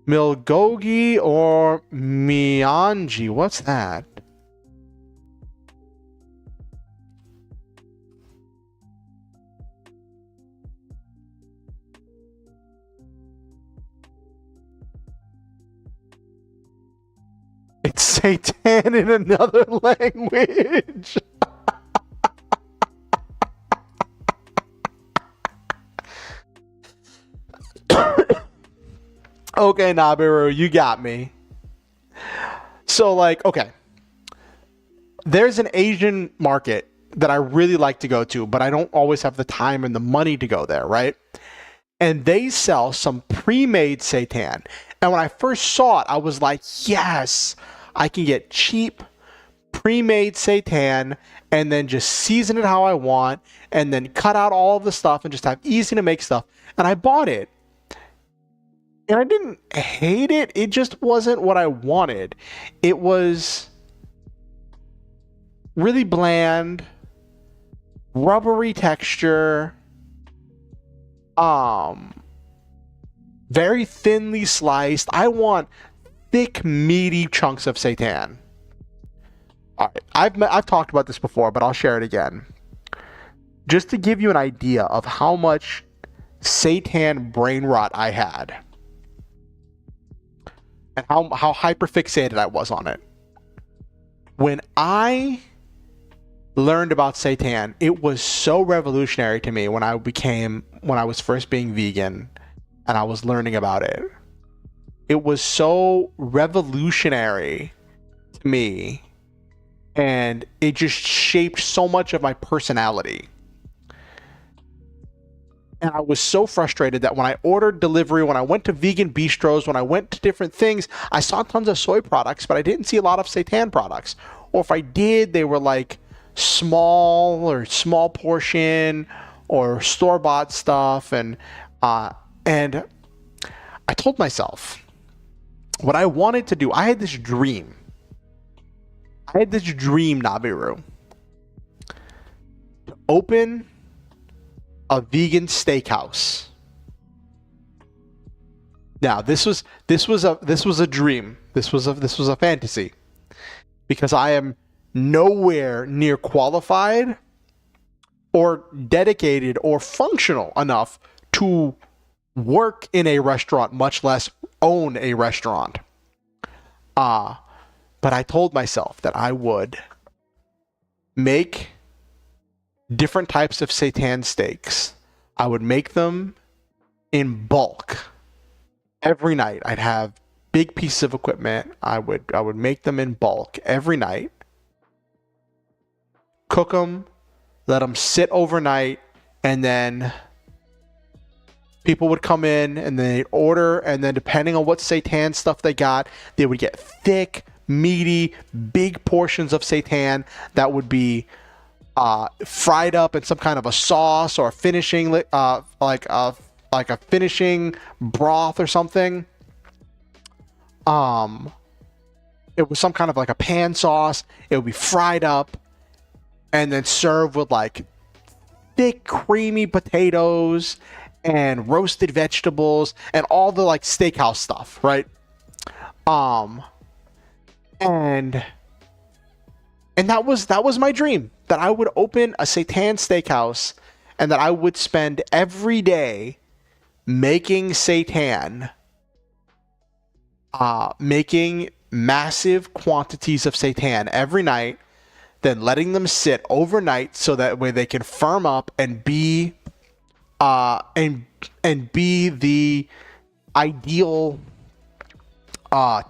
Milgogi or Mianji? What's that? It's Satan in another language. Okay, Nabiru, you got me. So, like, okay. There's an Asian market that I really like to go to, but I don't always have the time and the money to go there, right? And they sell some pre-made seitan. And when I first saw it, I was like, yes, I can get cheap pre-made seitan and then just season it how I want and then cut out all of the stuff and just have easy to make stuff. And I bought it. And I didn't hate it. It just wasn't what I wanted. It was really bland, rubbery texture, very thinly sliced. I want thick, meaty chunks of seitan. All right, I've talked about this before, but I'll share it again. Just to give you an idea of how much seitan brain rot I had and how hyperfixated I was on it. When I learned about seitan, it was so revolutionary to me when I was first being vegan and I was learning about it. It was so revolutionary to me, and it just shaped so much of my personality. And I was so frustrated that when I ordered delivery, when I went to vegan bistros, when I went to different things, I saw tons of soy products, but I didn't see a lot of seitan products. Or if I did, they were like small portion or store-bought stuff. And I told myself what I wanted to do. I had this dream, Nabiru, to open a vegan steakhouse. Now, this was a dream. This was a fantasy, because I am nowhere near qualified or dedicated or functional enough to work in a restaurant, much less own a restaurant. But I told myself that I would make different types of seitan steaks. I would make them in bulk. Every night I'd have big pieces of equipment. I would make them in bulk every night. Cook them, let them sit overnight, and then people would come in and they'd order, and then depending on what seitan stuff they got, they would get thick, meaty, big portions of seitan that would be fried up in some kind of a sauce or finishing like a finishing broth or something. It was some kind of like a pan sauce. It would be fried up and then served with like thick, creamy potatoes and roasted vegetables and all the like steakhouse stuff, right? And that was my dream, that I would open a seitan steakhouse and that I would spend every day making seitan, making massive quantities of seitan every night, then letting them sit overnight so that way they can firm up and be be the ideal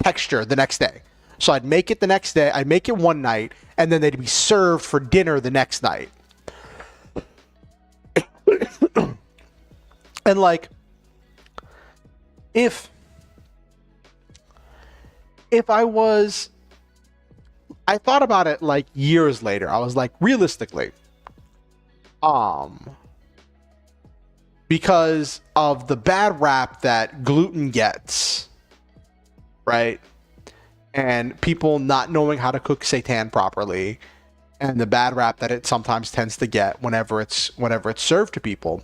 texture the next day. So I'd make it the next day, I'd make it one night, and then they'd be served for dinner the next night. And like, if I thought about it like years later. I was like, realistically, because of the bad rap that gluten gets, right? And people not knowing how to cook seitan properly, and the bad rap that it sometimes tends to get whenever it's served to people,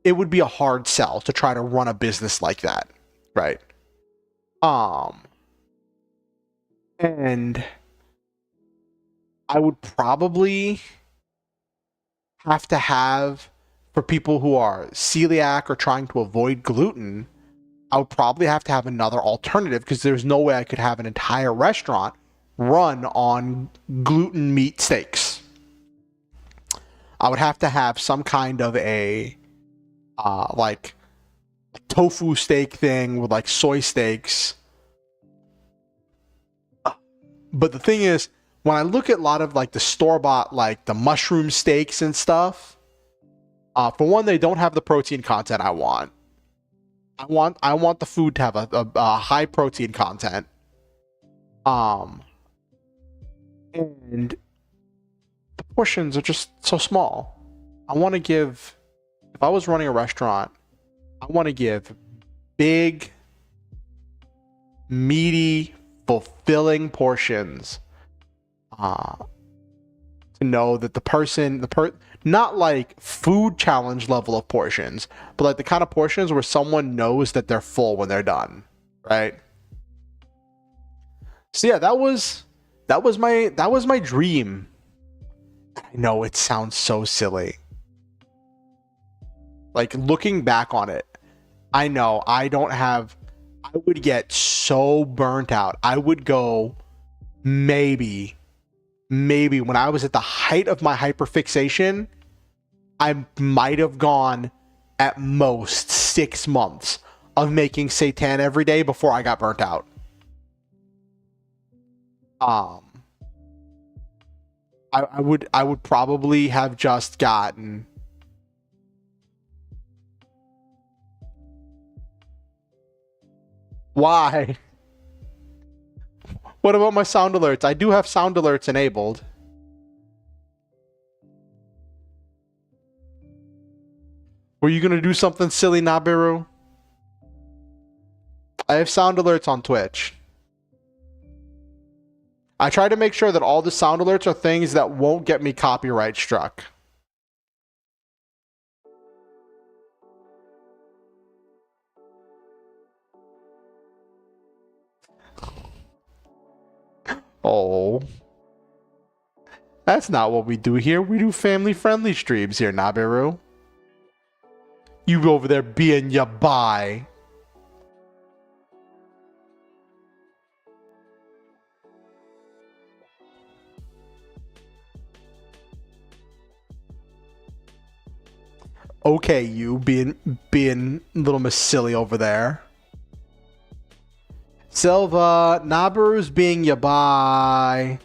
it would be a hard sell to try to run a business like that, right? And I would probably have to have, for people who are celiac or trying to avoid gluten, I would probably have to have another alternative, because there's no way I could have an entire restaurant run on gluten meat steaks. I would have to have some kind of a like tofu steak thing with like soy steaks. But the thing is, when I look at a lot of like the store-bought, like the mushroom steaks and stuff, for one, they don't have the protein content I want. I want the food to have a high protein content. Um, and the portions are just so small. I want to give, if I was running a restaurant, I want to give big, meaty, fulfilling portions. To know that not like food challenge level of portions, but like the kind of portions where someone knows that they're full when they're done, right? So yeah, that was my dream. I know it sounds so silly. Like looking back on it, I know I would get so burnt out. I would go maybe when I was at the height of my hyperfixation, I might have gone at most 6 months of making seitan every day before I got burnt out. Um, I would probably have just gotten. Why? What about my sound alerts? I do have sound alerts enabled. Were you gonna do something silly, Nabiru? I have sound alerts on Twitch. I try to make sure that all the sound alerts are things that won't get me copyright struck. Oh. That's not what we do here. We do family-friendly streams here, Nabiru. You over there being ya bye. Okay, you being little Miss Silly over there. Silva, Nabiru's being ya bye.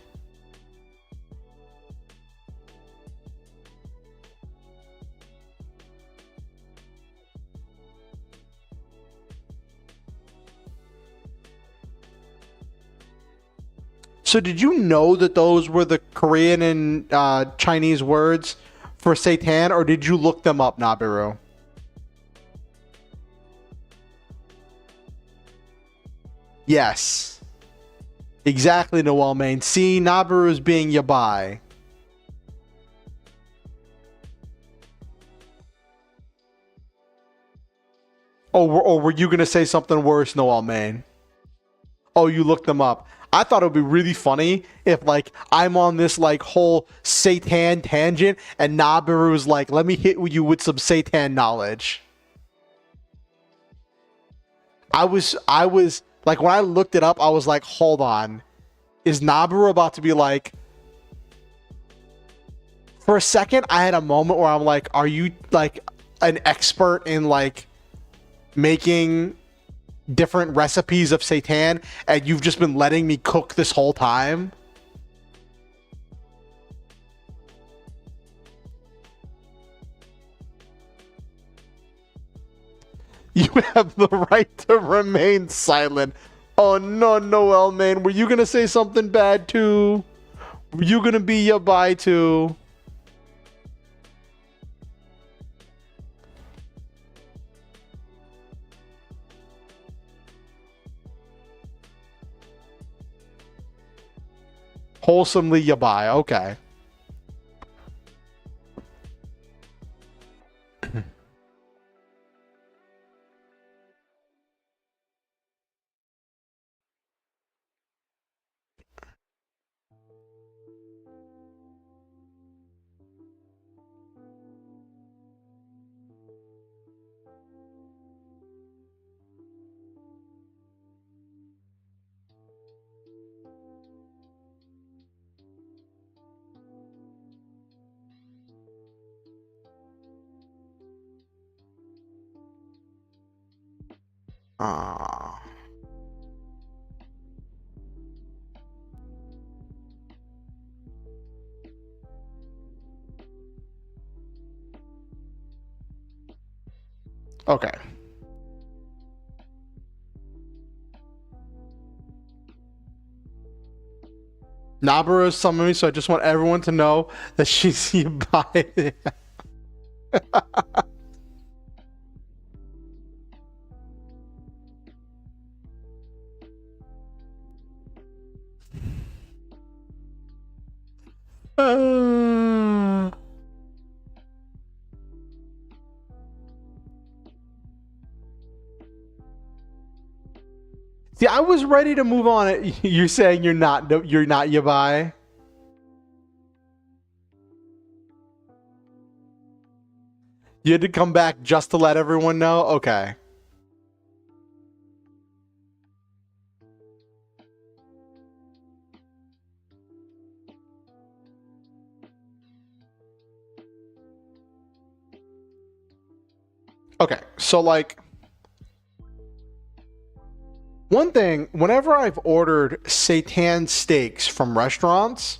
So did you know that those were the Korean and Chinese words for Satan, or did you look them up, Nabiru? Yes. Exactly, Noel Main. See, Nabiru is being yabai. Or were you going to say something worse, Noel Main? Oh, you looked them up. I thought it would be really funny if, like, I'm on this, like, whole Satan tangent and Nabiru's like, let me hit you with some Satan knowledge. I was, like, when I looked it up, I was like, hold on. Is Nabiru about to be like... For a second, I had a moment where I'm like, are you, like, an expert in, like, making different recipes of seitan and you've just been letting me cook this whole time? You have the right to remain silent. Oh no, Noel, man. Were you gonna say something bad too? Were you gonna be your bye too? Wholesomely yabai. Okay. Ah. Okay. Nabara summoned me, so I just want everyone to know that she's by. See, I was ready to move on. It. You're saying you're not Yabai? You had to come back just to let everyone know? Okay. Okay, so like one thing, whenever I've ordered seitan steaks from restaurants,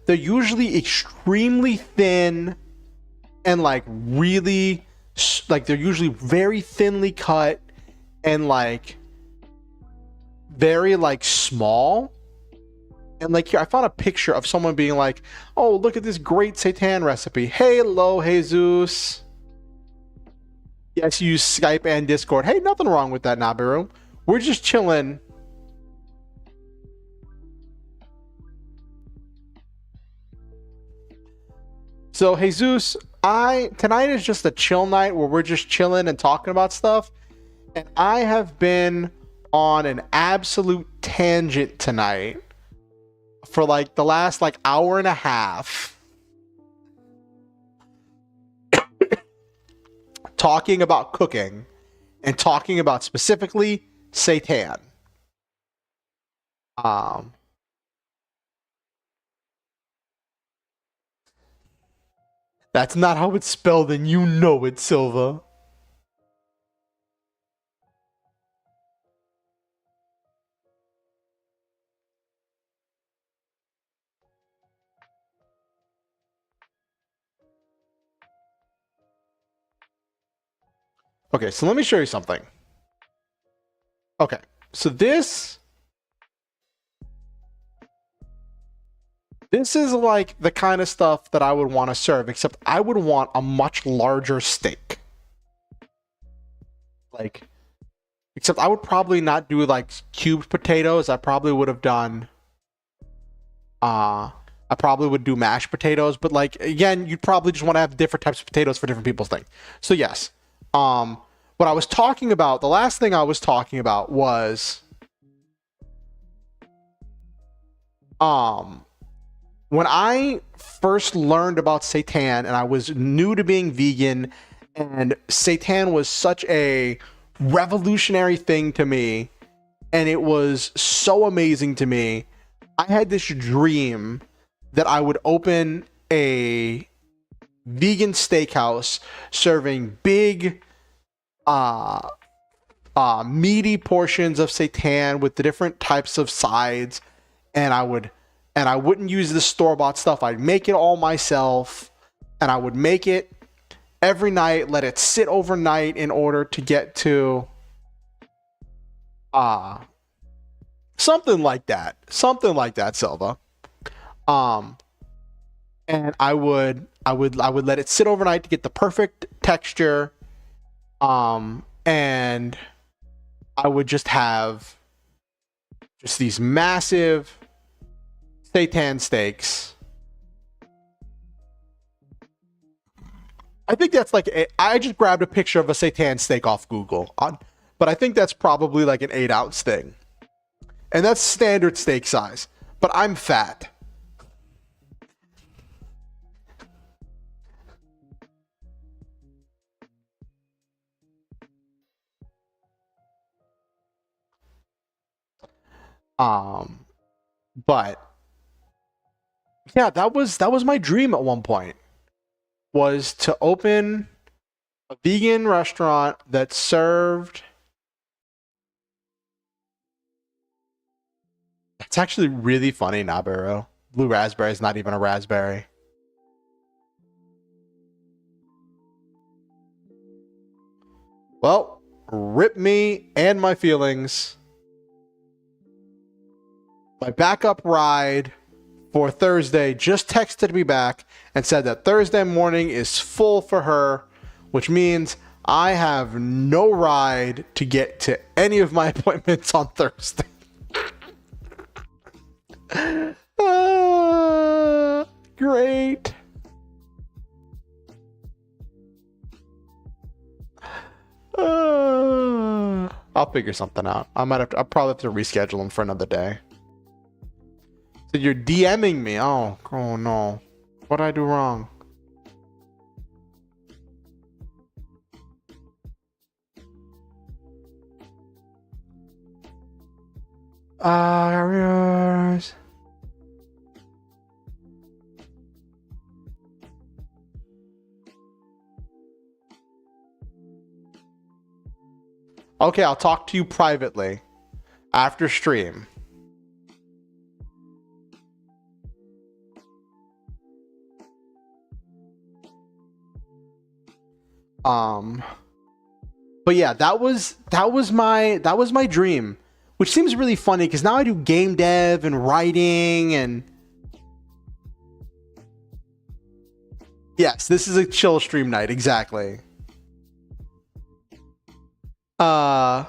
they're usually extremely thin and like really, like they're usually very thinly cut and like very like small. And like here, I found a picture of someone being like, "Oh, look at this great seitan recipe." Hello, Jesus. Yes, you use Skype and Discord. Hey, nothing wrong with that, Nabiru. We're just chilling. So, Jesus, tonight is just a chill night where we're just chilling and talking about stuff. And I have been on an absolute tangent tonight for like the last like hour and a half. Talking about cooking and talking about specifically seitan. That's not how it's spelled, and you know it, Silva. Okay, so let me show you something. Okay, so this is like the kind of stuff that I would want to serve, except I would want a much larger steak. Like, except I would probably not do like cubed potatoes. I probably would have done, I probably would do mashed potatoes, but like, again, you'd probably just want to have different types of potatoes for different people's things. So yes, what I was talking about, the last thing I was talking about was, when I first learned about seitan and I was new to being vegan, and seitan was such a revolutionary thing to me, and it was so amazing to me, I had this dream that I would open a vegan steakhouse serving big, meaty portions of seitan with the different types of sides, and I wouldn't use the store-bought stuff. I'd make it all myself, and I would make it every night, let it sit overnight in order to get to something like that, Silva. And I would let it sit overnight to get the perfect texture, and I would just have just these massive seitan steaks. I think that's like I just grabbed a picture of a seitan steak off Google, but I think that's probably like an 8-ounce thing, and that's standard steak size. But I'm fat. But yeah, that was my dream at one point, was to open a vegan restaurant that served. It's actually really funny, Nabarro. Blue raspberry is not even a raspberry. Well, rip me and my feelings. My backup ride for Thursday just texted me back and said that Thursday morning is full for her, which means I have no ride to get to any of my appointments on Thursday. Great. I'll figure something out. I'll probably have to reschedule them for another day. So you're DMing me. Oh no. What did I do wrong? Yours. Okay, I'll talk to you privately after stream. But yeah, that was my dream, which seems really funny because now I do game dev and writing and yes, this is a chill stream night, exactly. I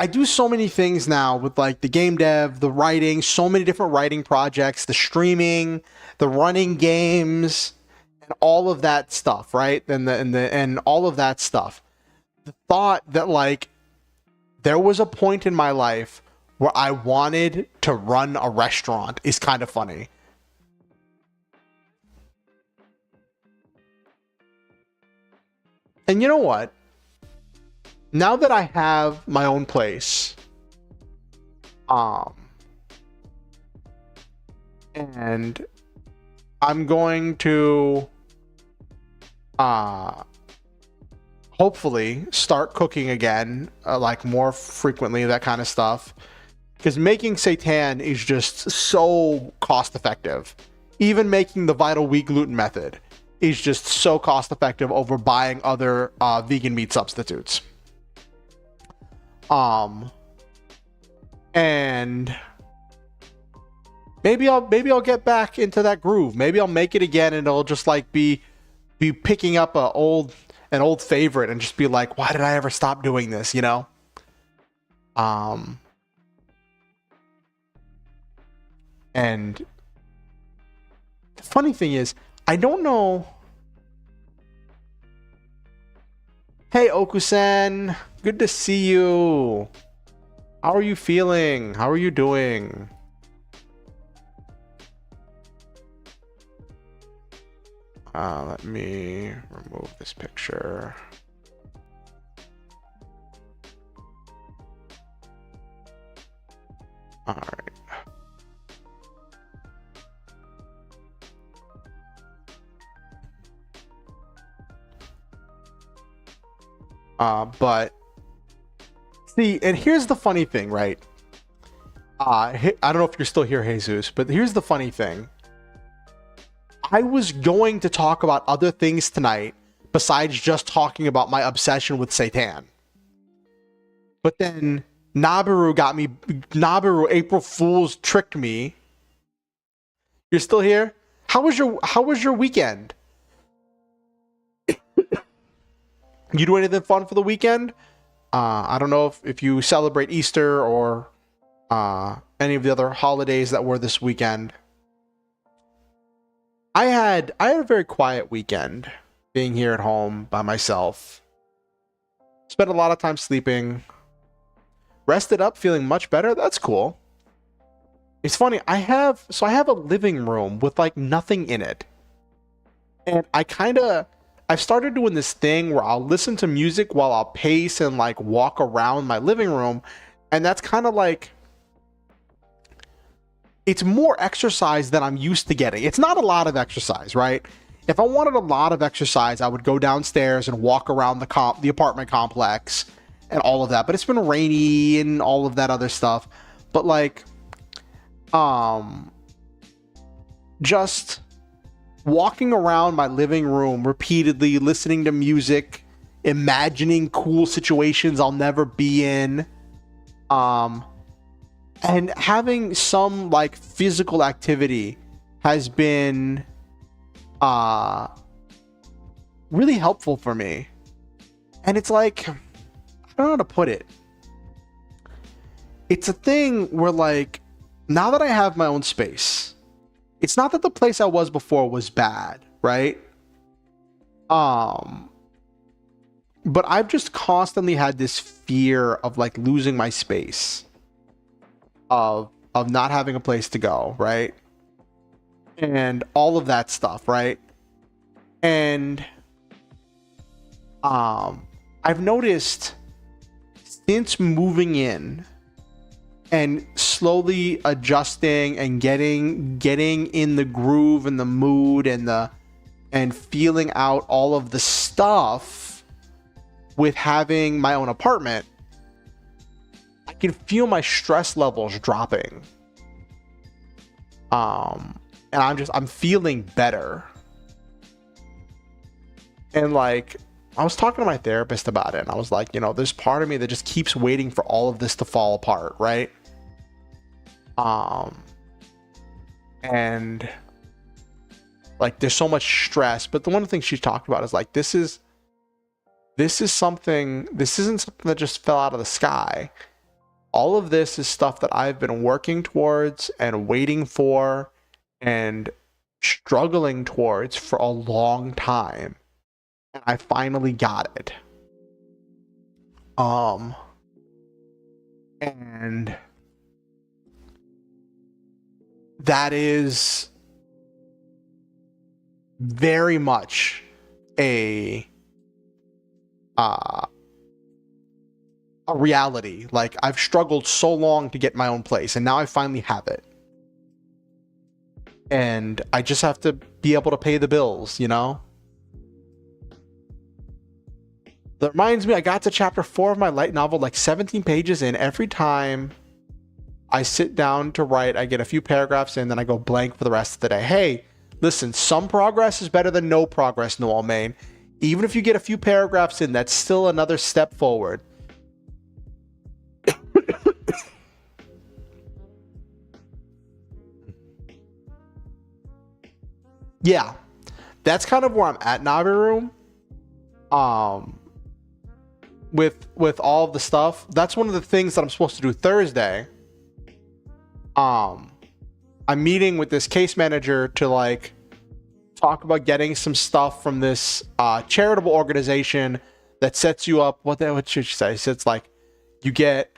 do so many things now with like the game dev, the writing, so many different writing projects, the streaming, the running games, and all of that stuff, right? And all of that stuff. The thought that like there was a point in my life where I wanted to run a restaurant is kind of funny. And you know what? Now that I have my own place, and I'm going to, hopefully start cooking again, like more frequently, that kind of stuff. Because making seitan is just so cost effective. Even making the vital wheat gluten method is just so cost effective over buying other vegan meat substitutes. And maybe I'll get back into that groove. Maybe I'll make it again and it'll just like be picking up an old favorite and just be like, why did I ever stop doing this, you know? And the funny thing is, I don't know. Hey, Okusen, good to see you. How are you feeling? How are you doing? Let me remove this picture. All right. But see, and here's the funny thing, right? I don't know if you're still here, Jesus, but here's the funny thing. I was going to talk about other things tonight besides just talking about my obsession with seitan. But then Nabaru April Fool's tricked me. You're still here? How was your weekend? You do anything fun for the weekend? I don't know if you celebrate Easter or any of the other holidays that were this weekend. I had a very quiet weekend, being here at home by myself. Spent a lot of time sleeping. Rested up, feeling much better. That's cool. It's funny. I have a living room with like nothing in it, and I've started doing this thing where I'll listen to music while I'll pace and like walk around my living room. And that's kind of like, it's more exercise than I'm used to getting. It's not a lot of exercise, right? If I wanted a lot of exercise, I would go downstairs and walk around the apartment complex and all of that. But it's been rainy and all of that other stuff. But like, just walking around my living room repeatedly, listening to music, imagining cool situations I'll never be in, And having some like physical activity has been really helpful for me. And it's like, I don't know how to put it. It's a thing where like, now that I have my own space, it's not that the place I was before was bad, right? But I've just constantly had this fear of like losing my space, of not having a place to go, right? And all of that stuff, right? And I've noticed since moving in and slowly adjusting and getting in the groove and the mood and feeling out all of the stuff with having my own apartment, I can feel my stress levels dropping. And I'm feeling better. And like, I was talking to my therapist about it, and I was like, you know, there's part of me that just keeps waiting for all of this to fall apart, right? And like, there's so much stress, but the one thing she talked about is like, this isn't something that just fell out of the sky. All of this is stuff that I've been working towards and waiting for and struggling towards for a long time. And I finally got it. And that is very much a reality. Like, I've struggled so long to get my own place, and now I finally have it. And I just have to be able to pay the bills, you know? That reminds me, I got to chapter 4 of my light novel, like 17 pages in. Every time I sit down to write, I get a few paragraphs in, then I go blank for the rest of the day. Hey, listen, some progress is better than no progress, Noel Main. Even if you get a few paragraphs in, that's still another step forward. Yeah, that's kind of where I'm at, Navi Room. With all of the stuff, that's one of the things that I'm supposed to do Thursday. I'm meeting with this case manager to like talk about getting some stuff from this charitable organization that sets you up. What should she say? So it's like you get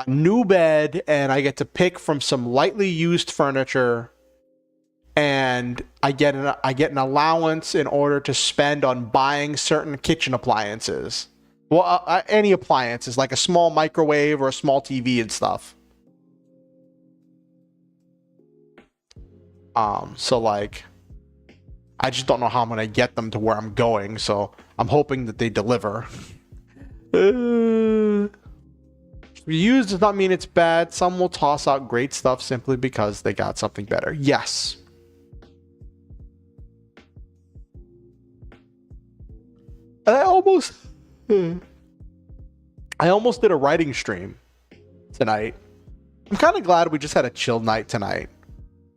a new bed, and I get to pick from some lightly used furniture, and I get an allowance in order to spend on buying certain kitchen appliances. Well, any appliances, like a small microwave or a small TV and stuff. So like, I just don't know how I'm gonna get them to where I'm going, so I'm hoping that they deliver. Used does not mean it's bad. Some will toss out great stuff simply because they got something better. Yes. I almost did a writing stream tonight. I'm kind of glad we just had a chill night tonight.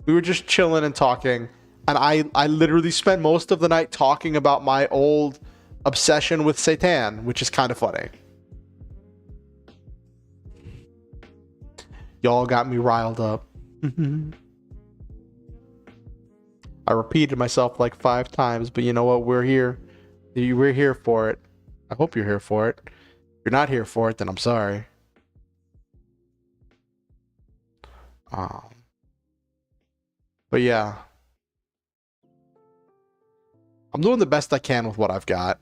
We were just chilling and talking, and I literally spent most of the night talking about my old obsession with Satan, which is kind of funny. Y'all got me riled up. I repeated myself like 5 times, but you know what? We're here. We're here for it. I hope you're here for it. If you're not here for it, then I'm sorry. But yeah. I'm doing the best I can with what I've got.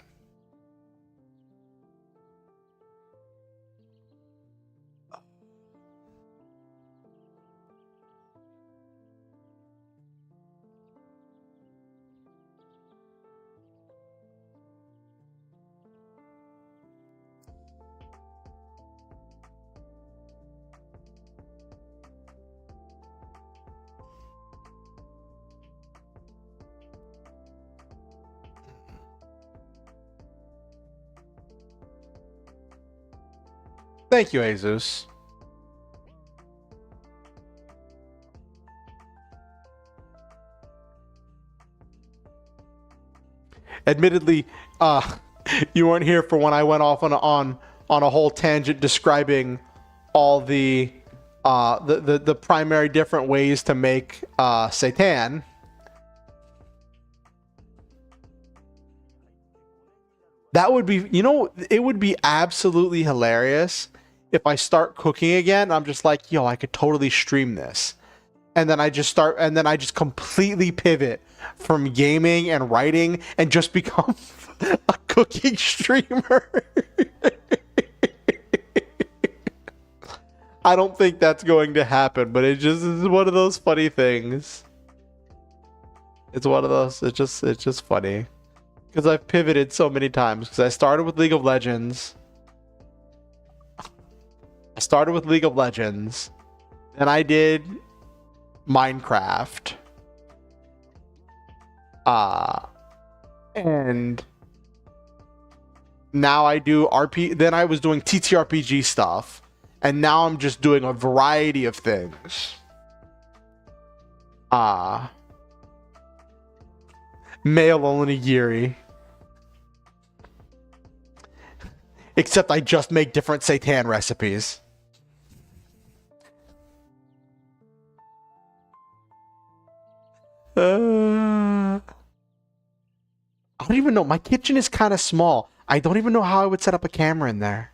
Thank you, Jesus. Admittedly, you weren't here for when I went off on a whole tangent describing all the primary different ways to make seitan. That would be, you know, it would be absolutely hilarious if I start cooking again. I'm just like, yo, I could totally stream this. And then I just completely pivot from gaming and writing and just become a cooking streamer. I don't think that's going to happen, but it just is one of those funny things. It's one of those, it's just funny. Because I've pivoted so many times. Because I started with League of Legends. Then I did Minecraft. And now I do then I was doing TTRPG stuff. And now I'm just doing a variety of things. Male only Yuri. Except I just make different seitan recipes. I don't even know. My kitchen is kind of small. I don't even know how I would set up a camera in there.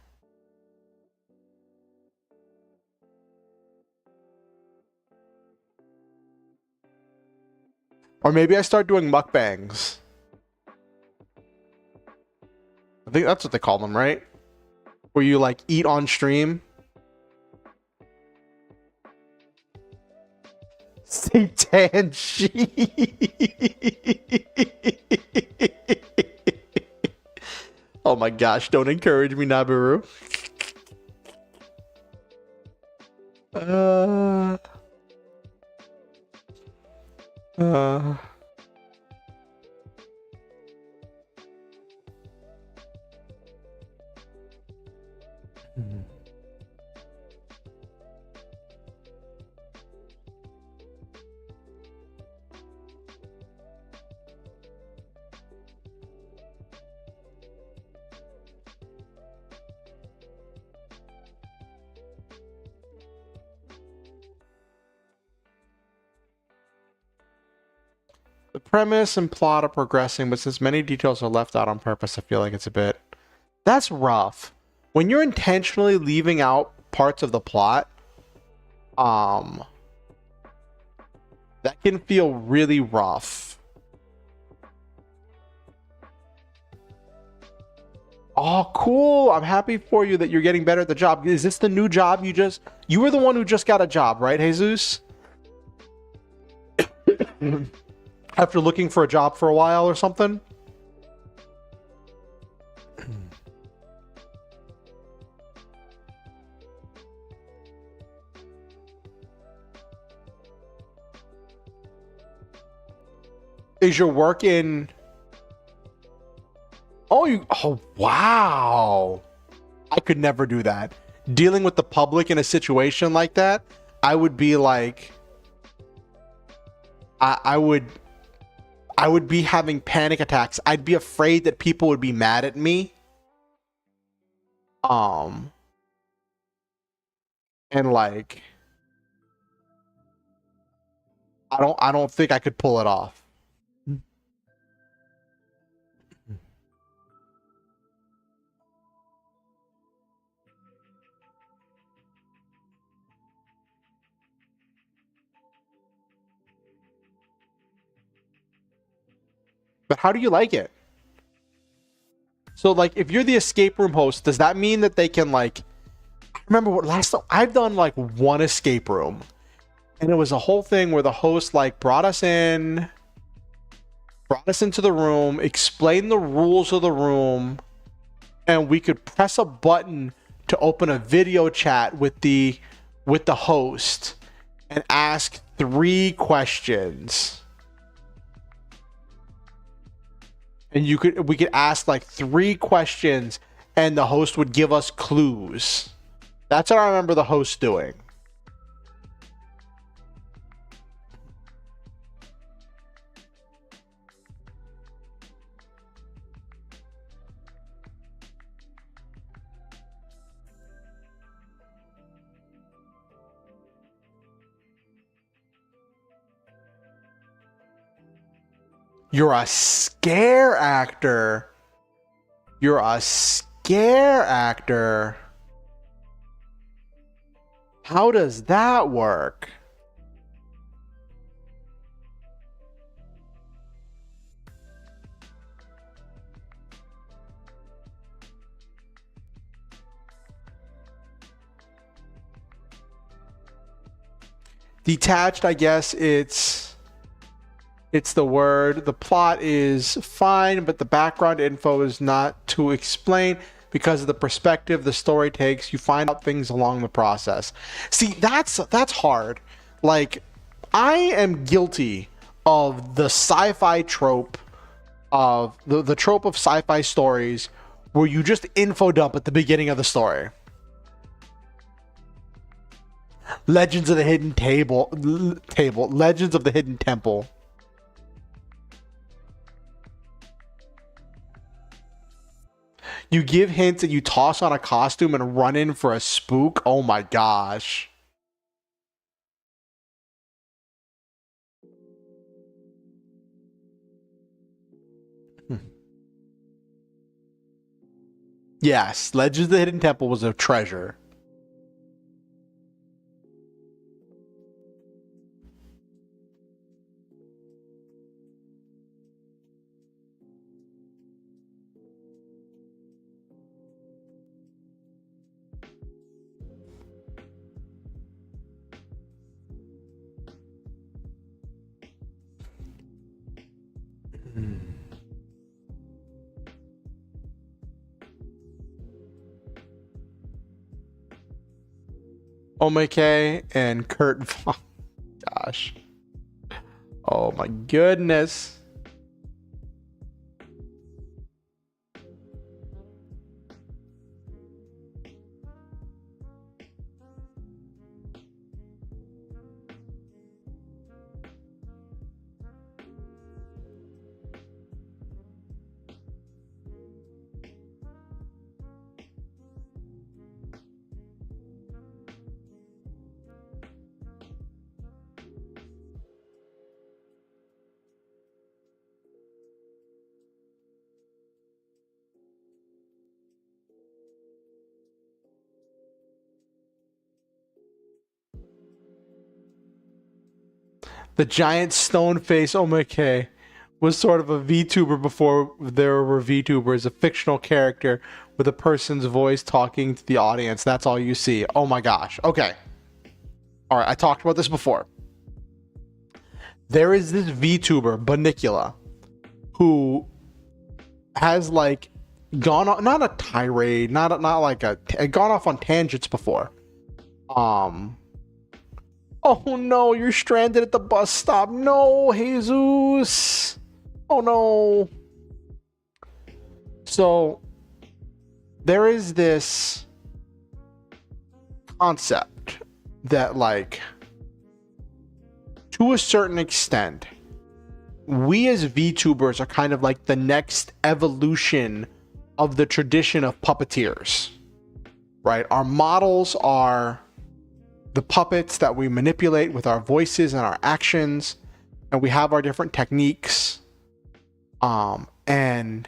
Or maybe I start doing mukbangs. I think that's what they call them, right? Where you like eat on stream. Seitanshi. Oh my gosh, don't encourage me, Nabiru. The premise and plot are progressing, but since many details are left out on purpose, I feel like it's a bit... That's rough. When you're intentionally leaving out parts of the plot, that can feel really rough. Oh, cool. I'm happy for you that you're getting better at the job. Is this the new job you were the one who just got a job, right, Jesus? After looking for a job for a while or something? Is your work in... Oh, wow. I could never do that. Dealing with the public in a situation like that, I would be like... I would be having panic attacks. I'd be afraid that people would be mad at me. And like, I don't think I could pull it off. But how do you like it? So like, if you're the escape room host, does that mean that they can like... I remember what last time I've done like one escape room, and it was a whole thing where the host like brought us into the room, explained the rules of the room, and we could press a button to open a video chat with the host and ask 3 questions. And we could ask like 3 questions and the host would give us clues. That's what I remember the host doing. You're a scare actor. You're a scare actor. How does that work? Detached, I guess it's the word. The plot is fine, but the background info is not to explain because of the perspective the story takes. You find out things along the process. See, that's hard. Like, I am guilty of the sci-fi trope of the trope of sci-fi stories where you just info dump at the beginning of the story. Legends of the Hidden Legends of the Hidden Temple. You give hints and you toss on a costume and run in for a spook. Oh my gosh. Yes, Legends of the Hidden Temple was a treasure. Omake and Kurt Von. Gosh. Oh my goodness. The giant stone face Omake was sort of a VTuber before there were VTubers, a fictional character with a person's voice talking to the audience. That's all you see. Oh my gosh. Okay. All right. I talked about this before. There is this VTuber, Banicula, who has like gone on, not a tirade, not like gone off on tangents before. Oh no, you're stranded at the bus stop. No, Jesus. Oh no. So there is this concept that, like, to a certain extent, we as VTubers are kind of like the next evolution of the tradition of puppeteers, right? Our models are the puppets that we manipulate with our voices and our actions, and we have our different techniques. And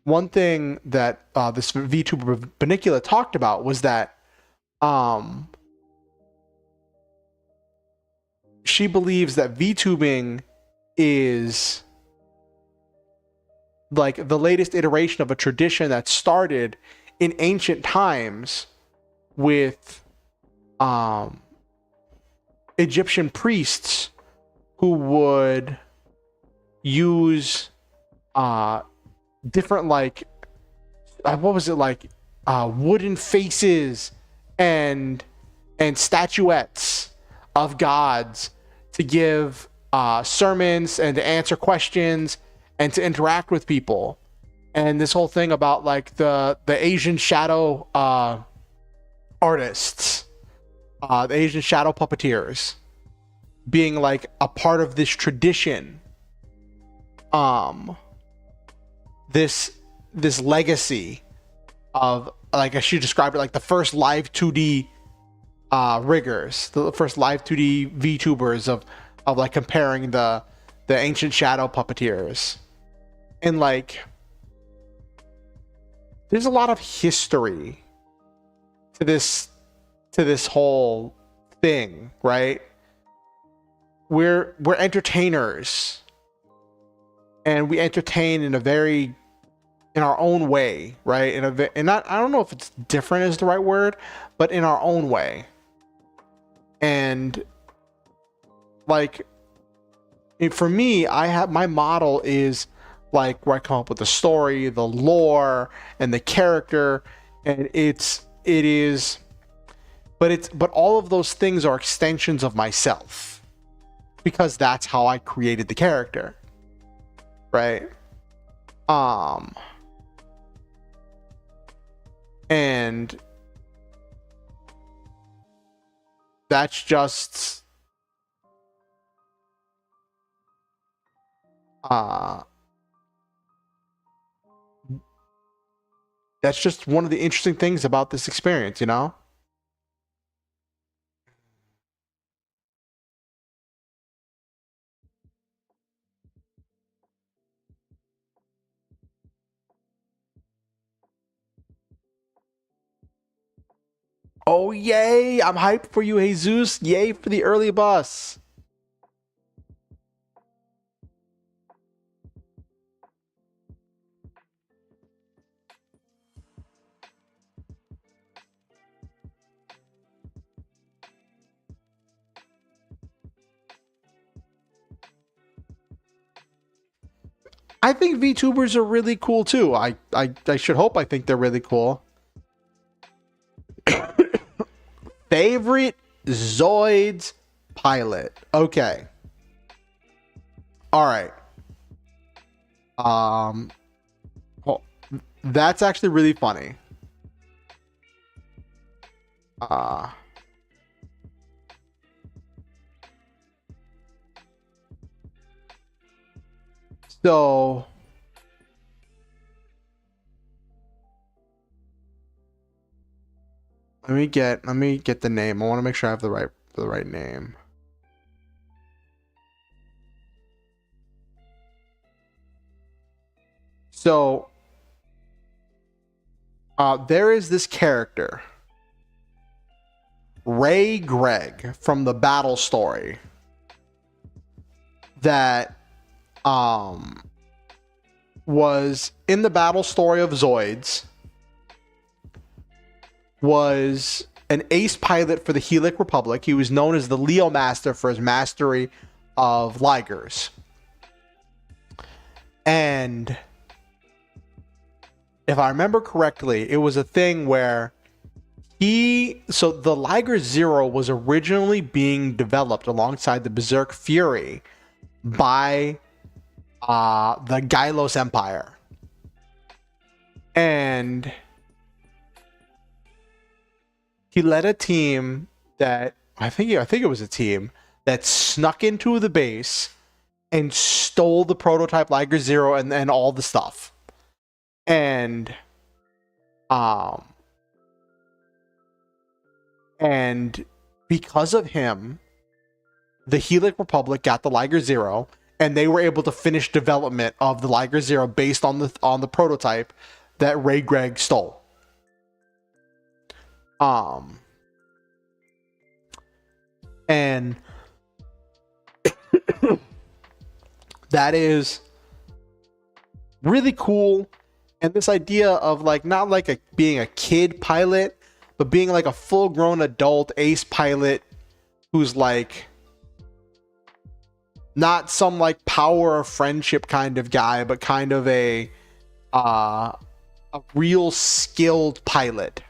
one thing that this VTuber Banicula talked about was that she believes that VTubing is like the latest iteration of a tradition that started in ancient times with Egyptian priests who would use different, like, what was it, like wooden faces and statuettes of gods to give sermons and to answer questions and to interact with people. And this whole thing about like the Asian shadow artists, the Asian shadow puppeteers being like a part of this tradition, this legacy of, like, as she described it, like the first live 2D riggers, the first live 2D VTubers of like comparing the the ancient shadow puppeteers. And like, there's a lot of history to this whole thing, right? We're entertainers, and we entertain in our own way, right? And not, I don't know if it's different is the right word, but in our own way. And like, for me, I have, my model is like where I come up with the story, the lore, and the character, and but all of those things are extensions of myself, because that's how I created the character, right? And that's just one of the interesting things about this experience, you know? Oh, yay! I'm hyped for you, Jesus. Yay for the early bus. I think VTubers are really cool too. I should hope I think they're really cool. Favorite Zoids pilot. Okay. All right. Well, that's actually really funny. So let me get the name. I want to make sure I have the right name. So there is this character, Ray Greg from the Battle Story, that was in the Battle Story of Zoids, was an ace pilot for the Helic Republic. He was known as the Leo Master for his mastery of Ligers. And if I remember correctly, it was a thing where so the Liger Zero was originally being developed alongside the Berserk Fury by the Gylos Empire. And he led a team that I think it was a team that snuck into the base and stole the prototype Liger Zero and all the stuff. And because of him, the Helic Republic got the Liger Zero, and they were able to finish development of the Liger Zero based on the prototype that Ray Greg stole. And that is really cool. And this idea of like not like being a kid pilot, but being like a full-grown adult ace pilot who's like not some like power or friendship kind of guy, but kind of a real skilled pilot.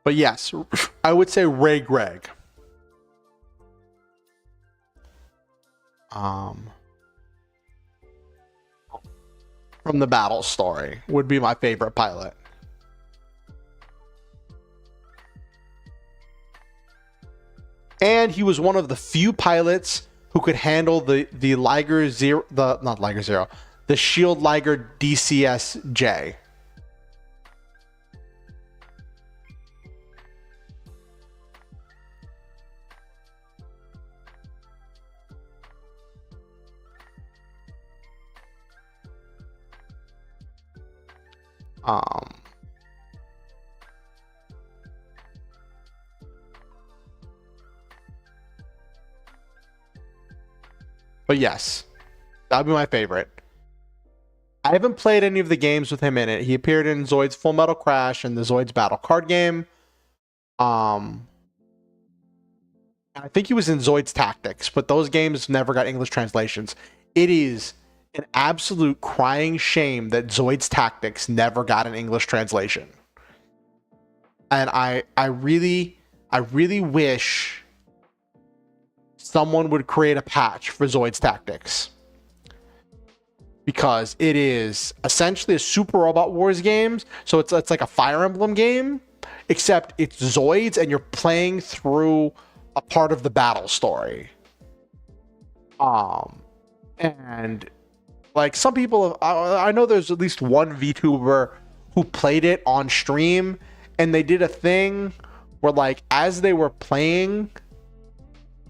But yes, I would say Ray Greg. from the battle story would be my favorite pilot. And he was one of the few pilots who could handle the Liger Zero, not Liger Zero, the Shield Liger DCS-J. But yes, that would be my favorite. I haven't played any of the games with him in it. He appeared in Zoid's Full Metal Crash and the Zoid's Battle card game. I think he was in Zoid's Tactics, but those games never got English translations. It is an absolute crying shame that Zoid's Tactics never got an English translation. And I really wish someone would create a patch for Zoid's Tactics, because it is essentially a Super Robot Wars game. So it's like a Fire Emblem game, except it's Zoids and you're playing through a part of the battle story. And like some people, I know there's at least one VTuber who played it on stream, and they did a thing where, like, as they were playing,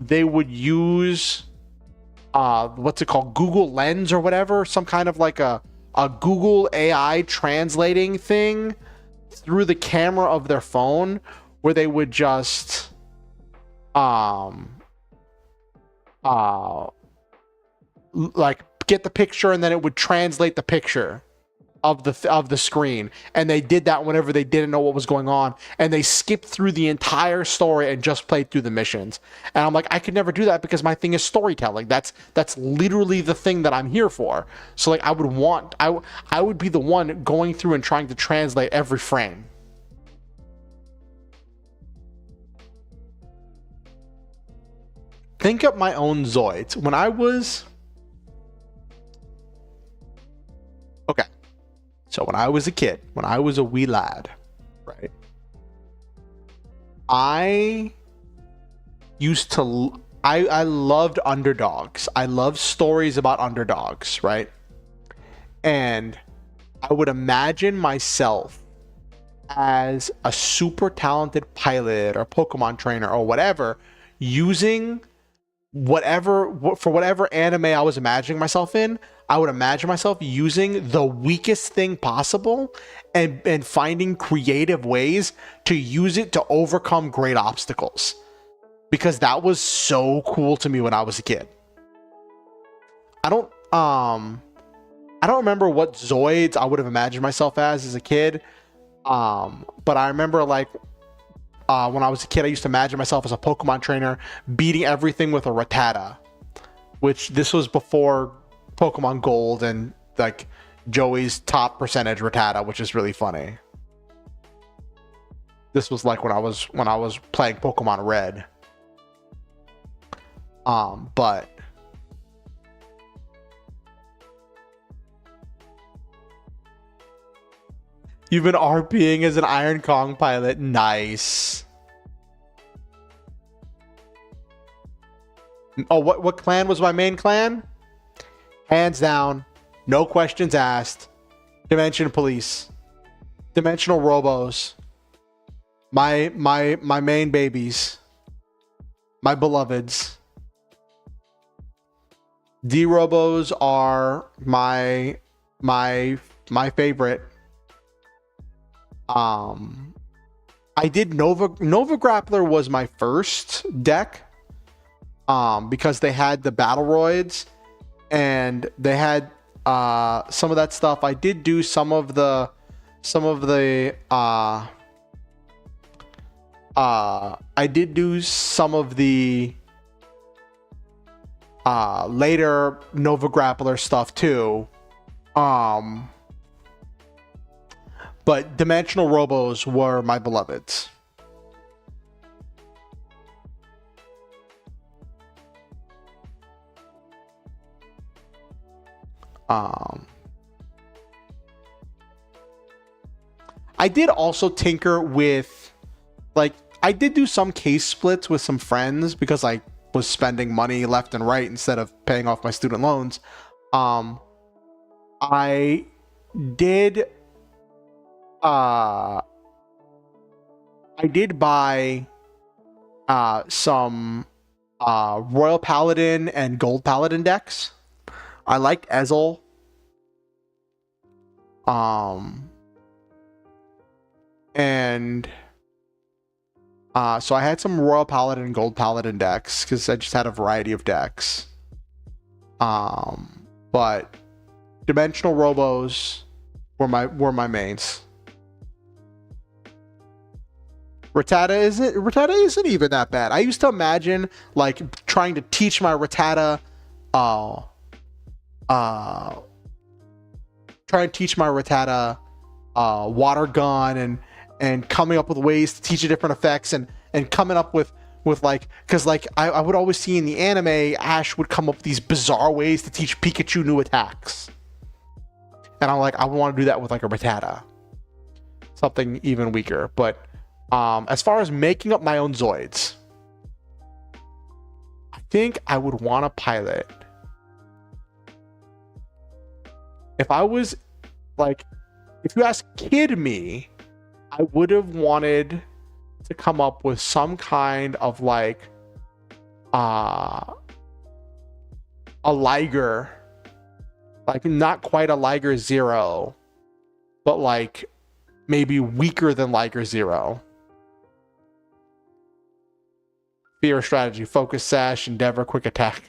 they would use what's it called, Google Lens or whatever, some kind of like a Google AI translating thing through the camera of their phone, where they would just like get the picture and then it would translate the picture of the screen. And they did that whenever they didn't know what was going on, and they skipped through the entire story and just played through the missions. And I'm like, I could never do that because my thing is storytelling. That's literally the thing that I'm here for. So like, I would be the one going through and trying to translate every frame. Think up my own Zoids. When I was okay. So when I was a kid, when I was a wee lad, right? I loved underdogs. I loved stories about underdogs, right? And I would imagine myself as a super talented pilot or Pokemon trainer or whatever, using whatever anime I was imagining myself in. I would imagine myself using the weakest thing possible and finding creative ways to use it to overcome great obstacles, because that was so cool to me when I was a kid. I don't remember what Zoids I would have imagined myself as a kid, but I remember, like, when I was a kid, I used to imagine myself as a Pokemon trainer beating everything with a Rattata, which this was before Pokemon Gold and like Joey's top percentage Rattata, which is really funny. This was like when I was playing Pokemon Red. But you've been RPing as an Iron Kong pilot. Nice. Oh, what clan was my main clan? Hands down, no questions asked. Dimension Police, Dimensional Robos. My main babies, my beloveds. D-Robos are my favorite. I did Nova Grappler was my first deck, because they had the Battleroids and they had some of that stuff. I did do some of the later Nova Grappler stuff too. But Dimensional Robos were my beloveds. I did also tinker with, like, I did do some case splits with some friends because I was spending money left and right instead of paying off my student loans. I did uh I did buy some Royal Paladin and Gold Paladin decks. I liked Ezel. And so I had some Royal Paladin and Gold Paladin decks because I just had a variety of decks. But Dimensional Robos were my mains. Rattata isn't even that bad. I used to imagine like trying to teach my Rattata water gun and coming up with ways to teach it different effects and coming up with like, because like I would always see in the anime Ash would come up with these bizarre ways to teach Pikachu new attacks, and I'm like, I want to do that with like a Rattata, something even weaker. But as far as making up my own Zoids, I think I would want to pilot. If I was like, if you ask kid me, I would have wanted to come up with some kind of like a Liger, like not quite a Liger Zero, but like maybe weaker than Liger Zero. Fear strategy, focus sash, endeavor, quick attack.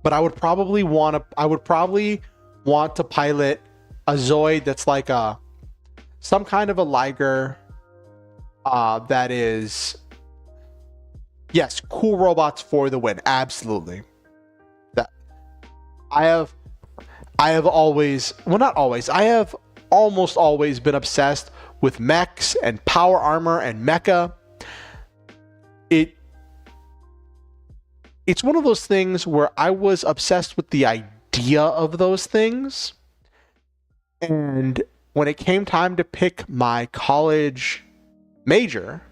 But I would probably want to pilot a Zoid that's like some kind of a Liger that is, yes, cool robots for the win. Absolutely. That I have always, well, not always, I have almost always been obsessed with mechs and power armor and mecha. It's one of those things where I was obsessed with the idea of those things. And when it came time to pick my college major,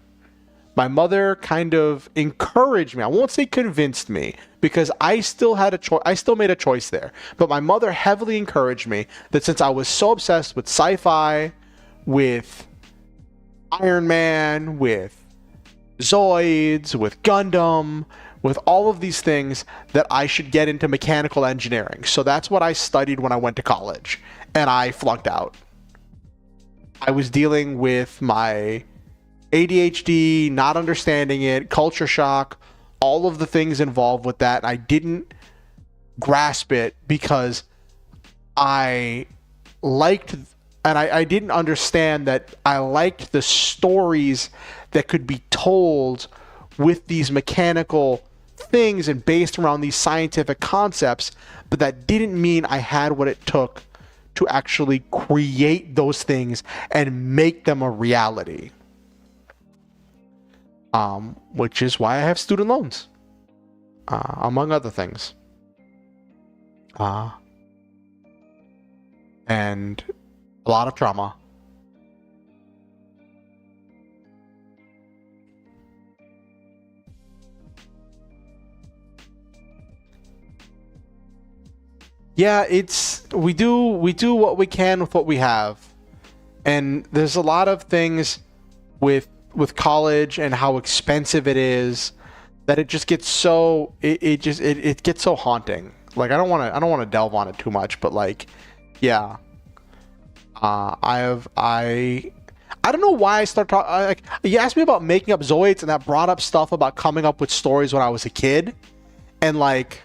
my mother kind of encouraged me. I won't say convinced me, because I still had a choice. I still made a choice there. But my mother heavily encouraged me that since I was so obsessed with sci-fi, with Iron Man, with Zoids, with Gundam, with all of these things, that I should get into mechanical engineering. So that's what I studied when I went to college, and I flunked out. I was dealing with my ADHD, not understanding it, culture shock, all of the things involved with that. I didn't grasp it because I liked, and I didn't understand that I liked the stories that could be told with these mechanical things and based around these scientific concepts, but that didn't mean I had what it took to actually create those things and make them a reality. Which is why I have student loans, among other things. And a lot of trauma. Yeah, we do what we can with what we have. And there's a lot of things with college and how expensive it is that it just gets so it gets so haunting. Like I don't want to delve on it too much, but like, yeah, I don't know why I started talking. Like, you asked me about making up Zoids, and that brought up stuff about coming up with stories when I was a kid, and like,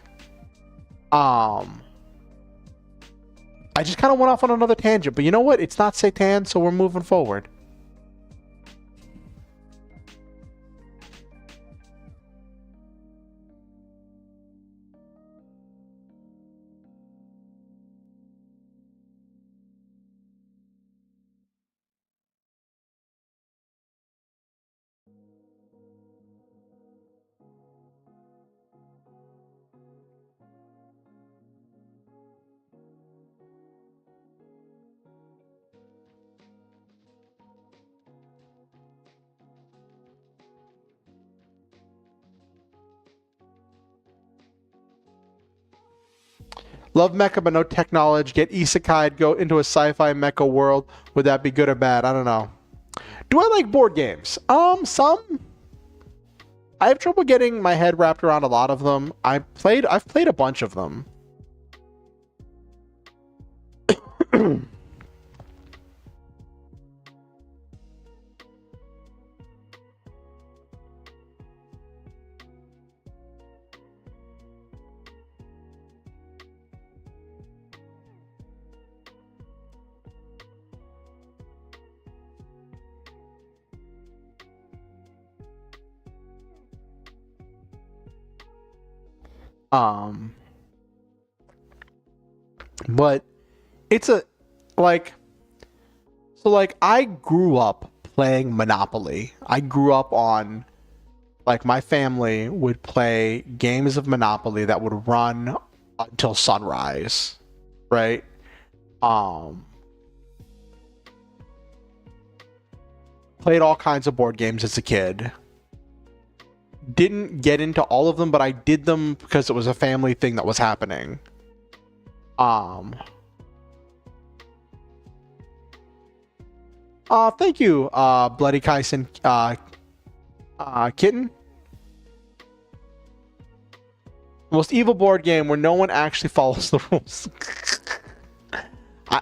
I just kind of went off on another tangent. But you know what? It's not Satan, so we're moving forward. Love mecha but no tech knowledge. Get isekai'd, go into a sci-fi mecha world. Would that be good or bad? I don't know. Do I like board games? Some. I have trouble getting my head wrapped around a lot of them. I've played a bunch of them. Um, but it's a like so like I grew up playing Monopoly. I grew up on like my family would play games of Monopoly that would run until sunrise, right? Um, Played all kinds of board games as a kid. Didn't get into all of them, but I did them because it was a family thing that was happening. Thank you, Bloody Kaisen, Kitten. Most evil board game where no one actually follows the rules. I,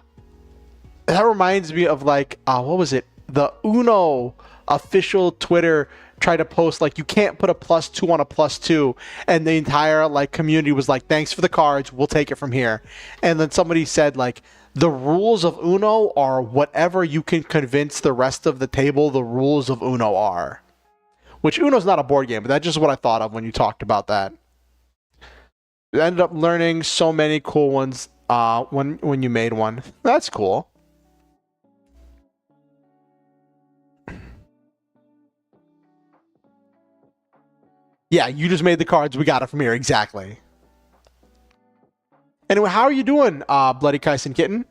that reminds me of like, what was it? The Uno official Twitter tried to post like you can't put a +2 on a +2, and the entire like community was like, thanks for the cards, we'll take it from here. And then somebody said like the rules of Uno are whatever you can convince the rest of the table the rules of Uno are. Which Uno's not a board game, but that's just what I thought of when you talked about that. I ended up learning so many cool ones when you made one. That's cool. Yeah, you just made the cards. We got it from here. Exactly. Anyway, how are you doing, Bloody Kaisen Kitten?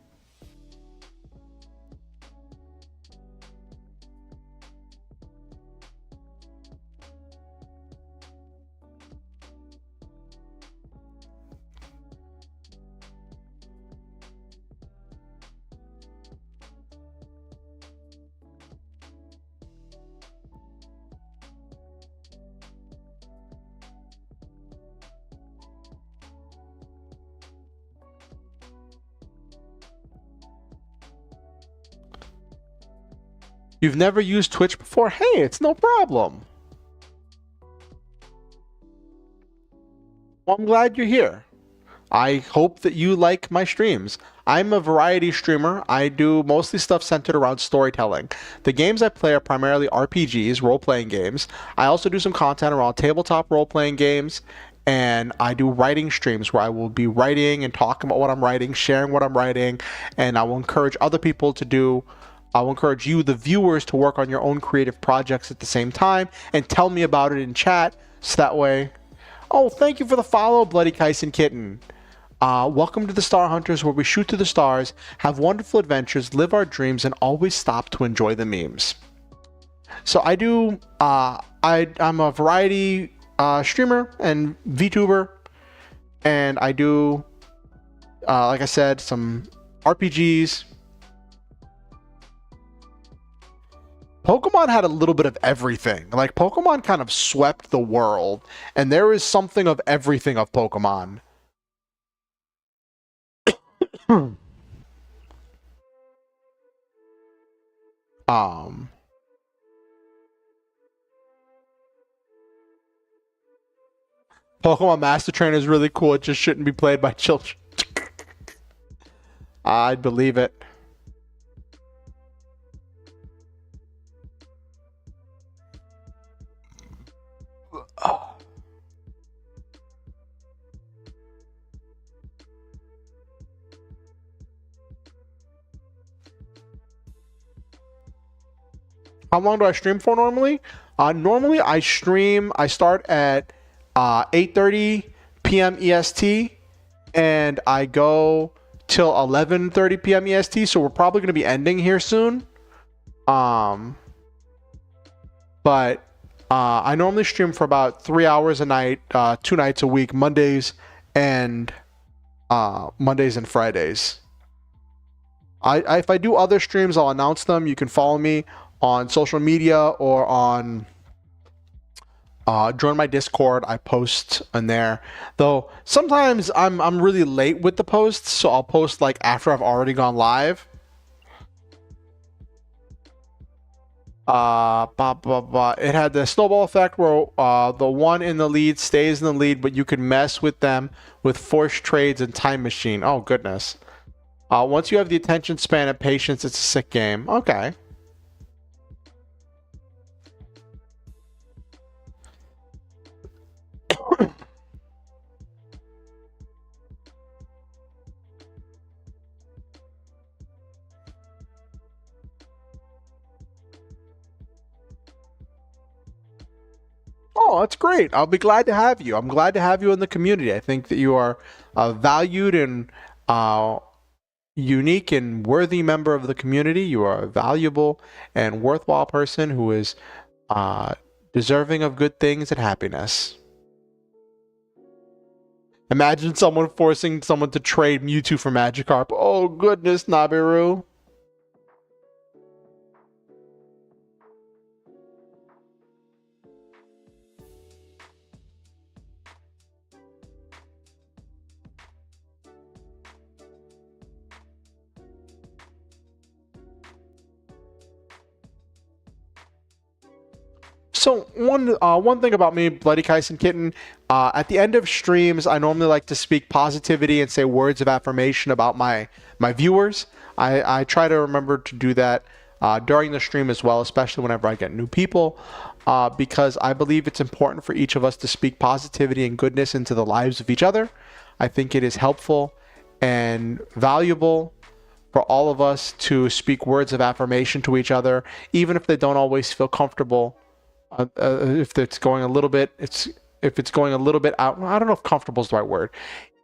You've never used Twitch before? Hey, it's no problem. Well, I'm glad you're here. I hope that you like my streams. I'm a variety streamer. I do mostly stuff centered around storytelling. The games I play are primarily RPGs, role-playing games. I also do some content around tabletop role-playing games, and I do writing streams where I will be writing and talking about what I'm writing, sharing what I'm writing, and I will encourage other people to do I will encourage you, the viewers, to work on your own creative projects at the same time and tell me about it in chat so that way. Oh, thank you for the follow, Bloody Kaisen Kitten. Welcome to the Star Hunters, where we shoot to the stars, have wonderful adventures, live our dreams, and always stop to enjoy the memes. So I do, I'm a variety streamer and VTuber, and I do, like I said, some RPGs. Pokemon had a little bit of everything. Like, Pokemon kind of swept the world, and there is something of everything of Pokemon. um, Pokemon Master Trainer is really cool. It just shouldn't be played by children. I'd believe it. How long do I stream for normally? Normally I start at 8:30 p.m. EST, and I go till 11:30 p.m. EST, so we're probably going to be ending here soon. But I normally stream for about 3 hours a night, 2 nights a week, Mondays and Mondays and Fridays. If I do other streams, I'll announce them. You can follow me on social media or on join my Discord. I post in there. Though sometimes I'm really late with the posts, so I'll post like after I've already gone live. It had the snowball effect where the one in the lead stays in the lead, but you can mess with them with forced trades and time machine. Oh goodness. Once you have the attention span and patience, it's a sick game. Okay. Oh, that's great. I'll be glad to have you. I'm glad to have you in the community. I think that you are a valued and unique and worthy member of the community. You are a valuable and worthwhile person who is deserving of good things and happiness. Imagine someone forcing someone to trade Mewtwo for Magikarp. Oh goodness, Nabiru. So one thing about me, Bloody Kyson Kitten, at the end of streams, I normally like to speak positivity and say words of affirmation about my viewers. I try to remember to do that during the stream as well, especially whenever I get new people, because I believe it's important for each of us to speak positivity and goodness into the lives of each other. I think it is helpful and valuable for all of us to speak words of affirmation to each other, even if they don't always feel comfortable. If it's going a little bit, if it's going a little bit out. I don't know if comfortable is the right word.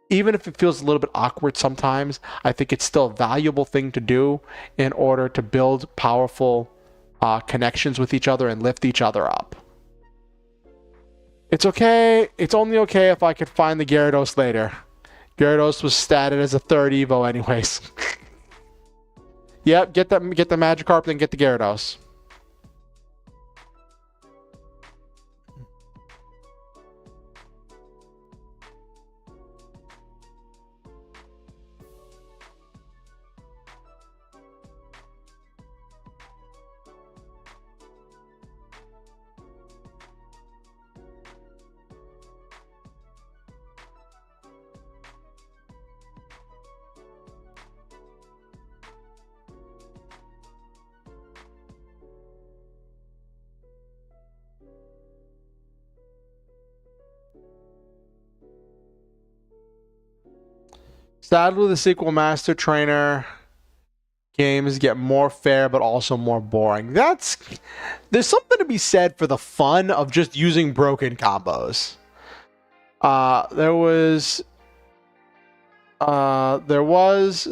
Even if it feels a little bit awkward sometimes, I think it's still a valuable thing to do in order to build powerful connections with each other and lift each other up. It's okay. It's only okay if I could find the Gyarados later. Gyarados was statted as a 3rd Evo anyways. Yep, get the Magikarp, then get the Gyarados. Sadly, the sequel Master Trainer games get more fair, but also more boring. There's something to be said for the fun of just using broken combos. There was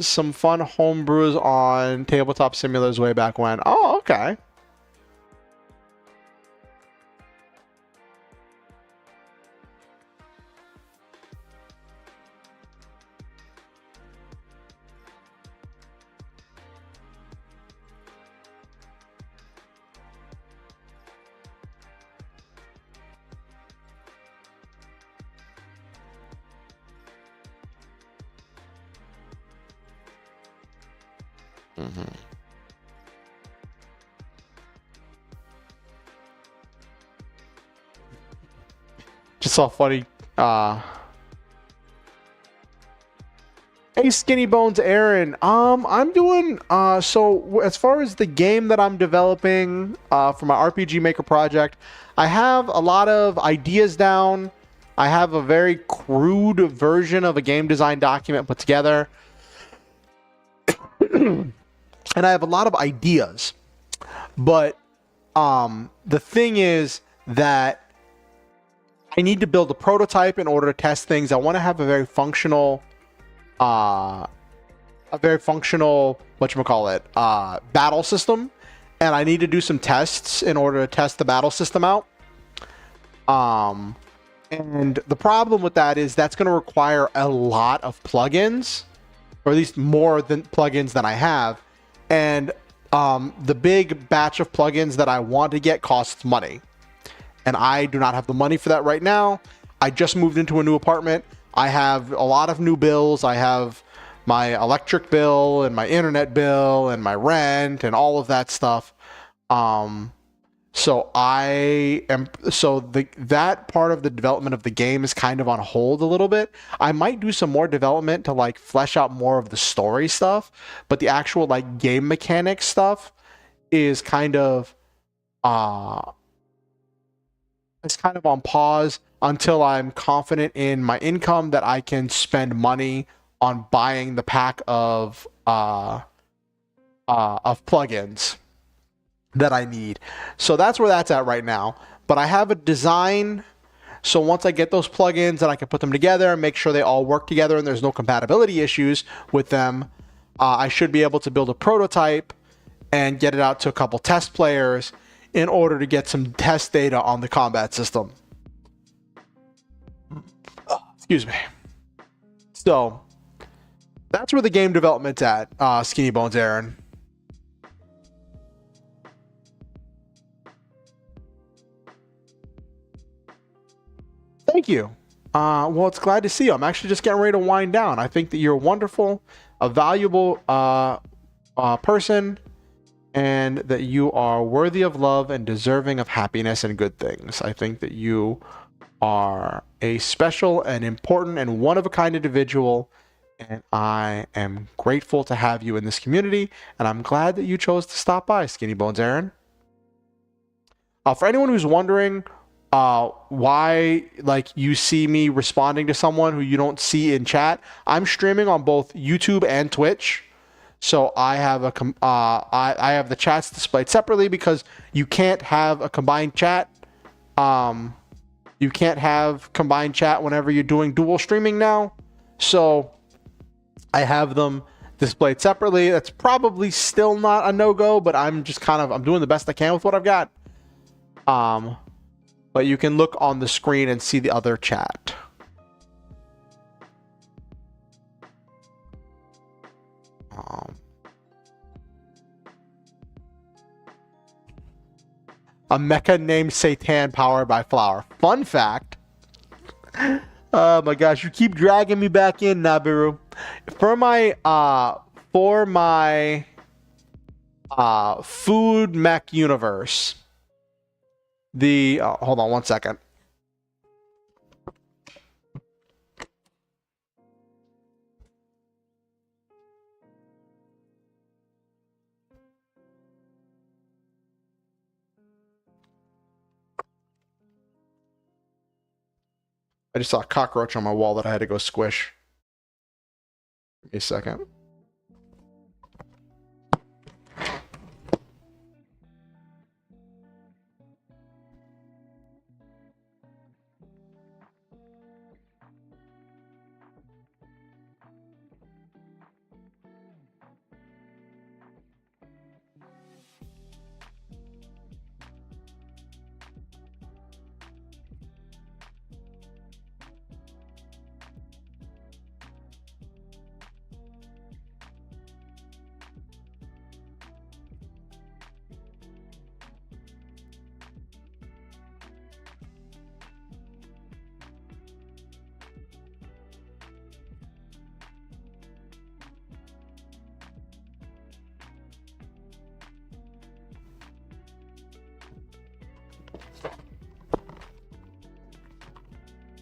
some fun homebrews on tabletop simulators way back when. Oh, okay. Just saw funny. Hey, Skinny Bones Aaron. I'm doing so as far as the game that I'm developing for my RPG Maker project, I have a lot of ideas down. I have a very crude version of a game design document put together. And I have a lot of ideas. But the thing is that I need to build a prototype in order to test things. I want to have a very functional whatchamacallit, battle system. And I need to do some tests in order to test the battle system out. And the problem with that is that's going to require a lot of plugins, or at least more than plugins than I have. And the big batch of plugins that I want to get costs money. And I do not have the money for that right now. I just moved into a new apartment. I have a lot of new bills. I have my electric bill and my internet bill and my rent and all of that stuff. So that part of the development of the game is kind of on hold a little bit. I might do some more development to like flesh out more of the story stuff, but the actual like game mechanics stuff is kind of it's kind of on pause until I'm confident in my income that I can spend money on buying the pack of plugins that I need. So that's where that's at right now. But I have a design. So once I get those plugins and I can put them together and make sure they all work together and there's no compatibility issues with them, I should be able to build a prototype and get it out to a couple test players in order to get some test data on the combat system. Excuse me. So that's where the game development's at, Skinny Bones Aaron. Thank you. Well, it's glad to see you. I'm actually just getting ready to wind down. I think that you're wonderful, a valuable person, and that you are worthy of love and deserving of happiness and good things. I think that you are a special and important and one-of-a-kind individual, and I am grateful to have you in this community, and I'm glad that you chose to stop by, Skinny Bones Aaron. For anyone who's wondering why like you see me responding to someone who you don't see in chat, I'm streaming on both YouTube and Twitch. So I have I have the chats displayed separately because you can't have a combined chat. You can't have combined chat whenever you're doing dual streaming now. So I have them displayed separately. That's probably still not a no-go, but I'm just I'm doing the best I can with what I've got. But you can look on the screen and see the other chat. A mecha named Satan powered by flour. Fun fact. Oh my gosh, you keep dragging me back in, Nabiru. For my food mech universe. Hold on one second. I just saw a cockroach on my wall that I had to go squish. Give me a second.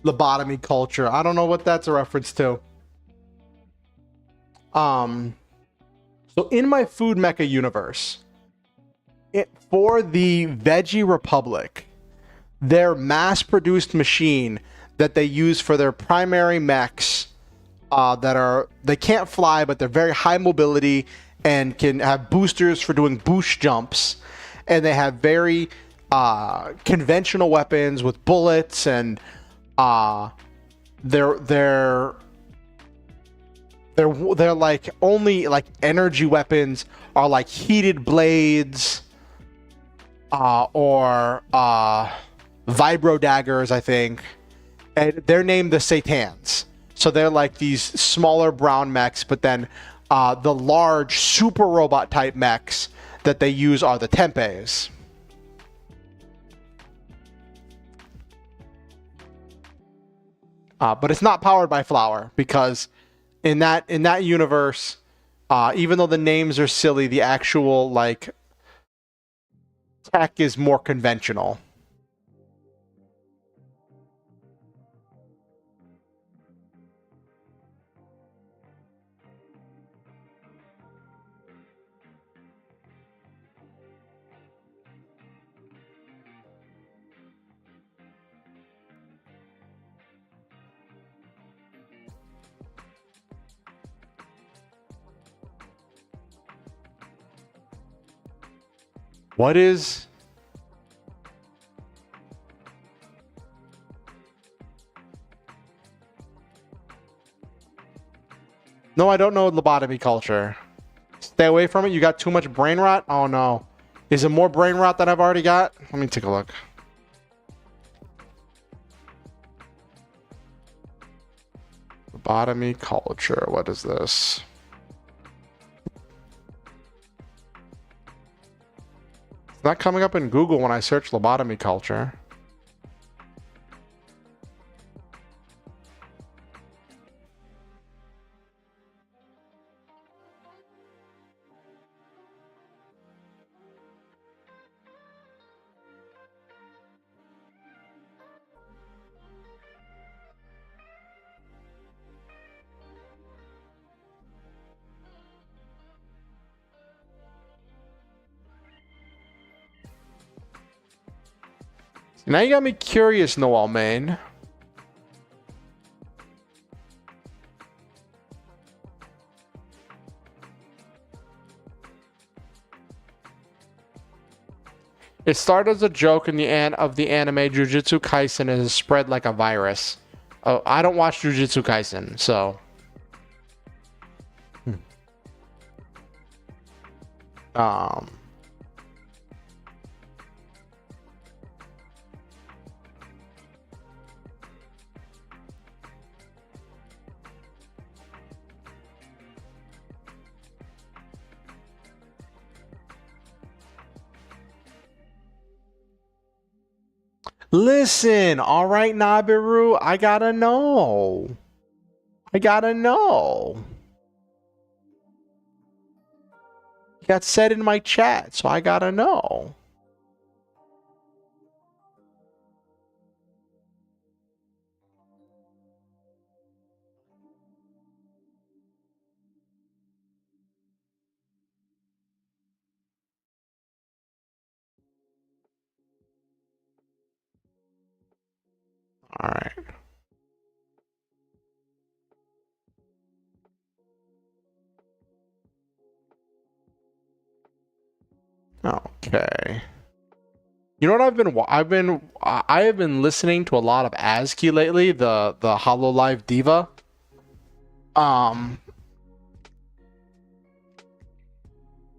Lobotomy culture. I don't know what that's a reference to. So in my Food Mecha universe, for the Veggie Republic, their mass-produced machine that they use for their primary mechs they can't fly, but they're very high mobility and can have boosters for doing boost jumps, and they have very conventional weapons with bullets and they're like only like energy weapons are like heated blades or vibro daggers, I think, And they're named the Satans. So they're like these smaller brown mechs, but then the large super robot type mechs that they use are the Tempes. But it's not powered by Flower, because in that universe, even though the names are silly, the actual like tech is more conventional. What is... No, I don't know lobotomy culture. Stay away from it. You got too much brain rot? Oh no. Is it more brain rot than I've already got? Let me take a look. Lobotomy culture. What is this? It's not coming up in Google when I search lobotomy culture. Now you got me curious, Noel Main. It started as a joke in the of the anime Jujutsu Kaisen and has spread like a virus. Oh, I don't watch Jujutsu Kaisen, so... Listen, all right, Nabiru, I gotta know. I gotta know. You got said in my chat, so I gotta know. All right. Okay. You know what I have been listening to a lot of ASCII lately, the Hololive Diva.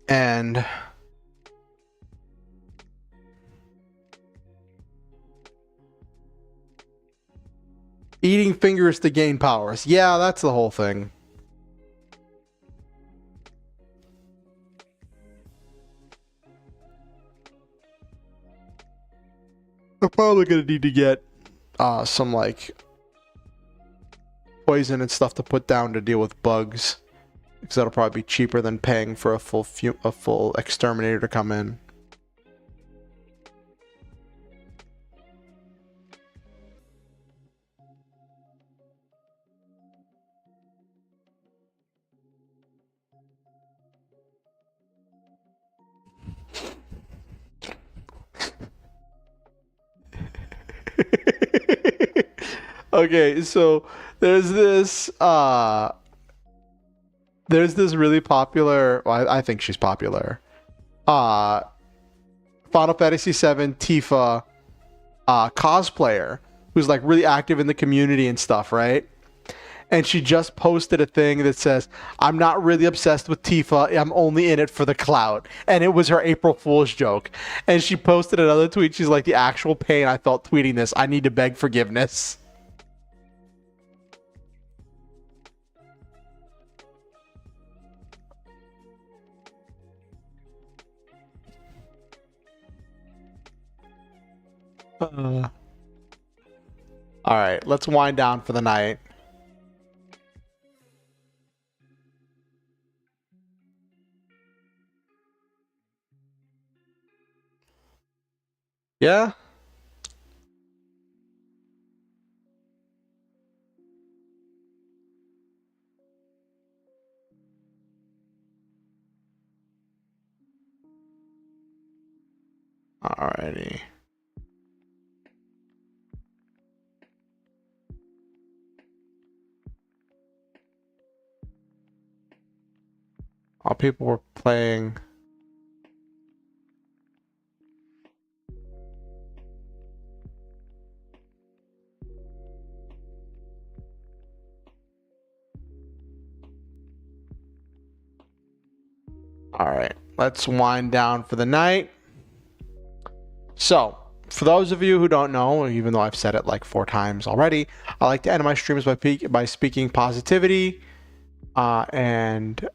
And eating fingers to gain powers. Yeah, that's the whole thing. I'm probably gonna need to get some like poison and stuff to put down to deal with bugs, because that'll probably be cheaper than paying for a full exterminator to come in. Okay, so there's this really popular, well, I think she's popular, Final Fantasy VII Tifa cosplayer who's like really active in the community and stuff, right? And she just posted a thing that says, "I'm not really obsessed with Tifa, I'm only in it for the clout." And it was her April Fool's joke. And she posted another tweet, she's like, "The actual pain I felt tweeting this, I need to beg forgiveness." All right, let's wind down for the night. Yeah. Alrighty. All people were playing. All right, let's wind down for the night. So, for those of you who don't know, even though I've said it like 4 times already, I like to end my streams by speaking positivity and